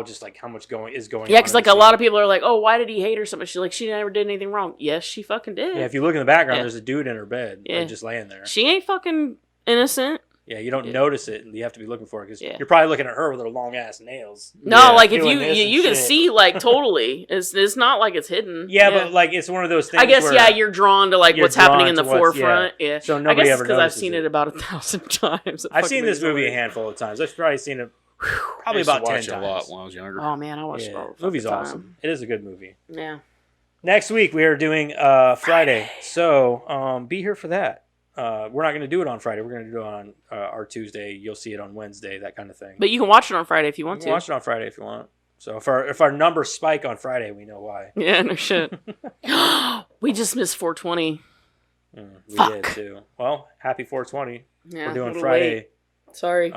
Speaker 3: much going on.
Speaker 2: Yeah, because like a lot of people are like, "Oh, why did he hate her so much?" She's like, "She never did anything wrong." Yes, she fucking did.
Speaker 3: Yeah, if you look in the background, there's a dude in her bed, like, just laying there.
Speaker 2: She ain't fucking innocent.
Speaker 3: Yeah, you don't notice it, and you have to be looking for it because
Speaker 2: Yeah.
Speaker 3: you're probably looking at her with her long ass nails.
Speaker 2: No, like if
Speaker 3: doing
Speaker 2: you
Speaker 3: this and
Speaker 2: you can
Speaker 3: shit.
Speaker 2: see like totally. It's not like it's hidden.
Speaker 3: Yeah, but like it's one of those things.
Speaker 2: I guess
Speaker 3: where
Speaker 2: you're drawn to like
Speaker 3: you're
Speaker 2: what's happening
Speaker 3: drawn
Speaker 2: in the
Speaker 3: to what's-
Speaker 2: forefront. Yeah.
Speaker 3: So
Speaker 2: I
Speaker 3: nobody
Speaker 2: guess
Speaker 3: ever
Speaker 2: because I've
Speaker 3: notices
Speaker 2: seen it about 1,000 times.
Speaker 3: I've seen this movie a handful of times. I've probably seen it probably
Speaker 5: I used to
Speaker 3: about 10
Speaker 5: watch it
Speaker 3: times.
Speaker 5: a lot when I was younger.
Speaker 2: Oh man, I watched it all the
Speaker 3: The movie's
Speaker 2: fucking
Speaker 3: awesome.
Speaker 2: time.
Speaker 3: It is a good movie.
Speaker 2: Yeah.
Speaker 3: Next week we are doing Friday. So be here for that. We're not going to do it on Friday. We're going to do it on our Tuesday. You'll see it on Wednesday, that kind of thing.
Speaker 2: But you can watch it on Friday if you want
Speaker 3: You
Speaker 2: to.
Speaker 3: can watch it on Friday if you want. So if our numbers spike on Friday, we know why.
Speaker 2: Yeah, no shit. We just missed 420.
Speaker 3: We
Speaker 2: Fuck.
Speaker 3: did too. Well, happy 420.
Speaker 2: Yeah,
Speaker 3: We're doing
Speaker 2: little
Speaker 3: Friday.
Speaker 2: late. Sorry.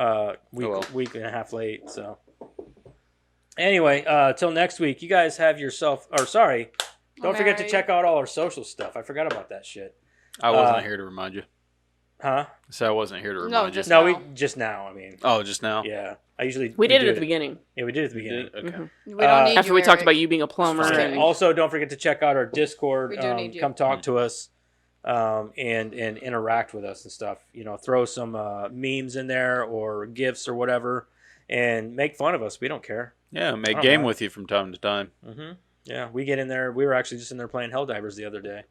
Speaker 3: Week and a half late. So anyway, till next week, you guys have yourself. Or sorry, don't forget to check out all our social stuff. I forgot about that shit.
Speaker 5: I wasn't here to remind you.
Speaker 3: Huh?
Speaker 5: So I wasn't here to remind you.
Speaker 3: No, we just now. I mean.
Speaker 5: Oh, just now.
Speaker 3: Yeah, I usually
Speaker 2: we did it at the beginning.
Speaker 3: Yeah, we did it at the beginning.
Speaker 5: Okay.
Speaker 2: Mm-hmm.
Speaker 1: We don't need
Speaker 2: after
Speaker 1: you,
Speaker 2: we talked
Speaker 1: Eric.
Speaker 2: about you being a plumber.
Speaker 3: Okay. Also, don't forget to check out our Discord.
Speaker 1: We do need you.
Speaker 3: Come talk to us, and interact with us and stuff. You know, throw some memes in there or gifs or whatever, and make fun of us. We don't care.
Speaker 5: Yeah, make
Speaker 3: I don't
Speaker 5: game
Speaker 3: mind.
Speaker 5: with you from time to time.
Speaker 3: Mm-hmm. Yeah, we get in there. We were actually just in there playing Helldivers the other day.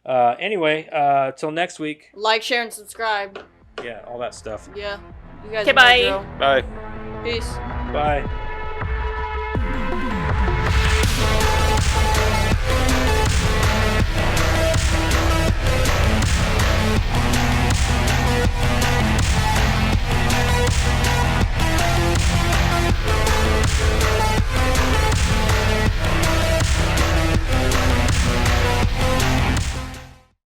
Speaker 3: Anyway, till next week.
Speaker 1: Like, share, and subscribe.
Speaker 3: Yeah, all that stuff.
Speaker 1: Yeah. You guys
Speaker 2: Okay,
Speaker 1: know the
Speaker 2: bye.
Speaker 1: drill.
Speaker 5: Bye.
Speaker 1: Peace.
Speaker 3: Bye.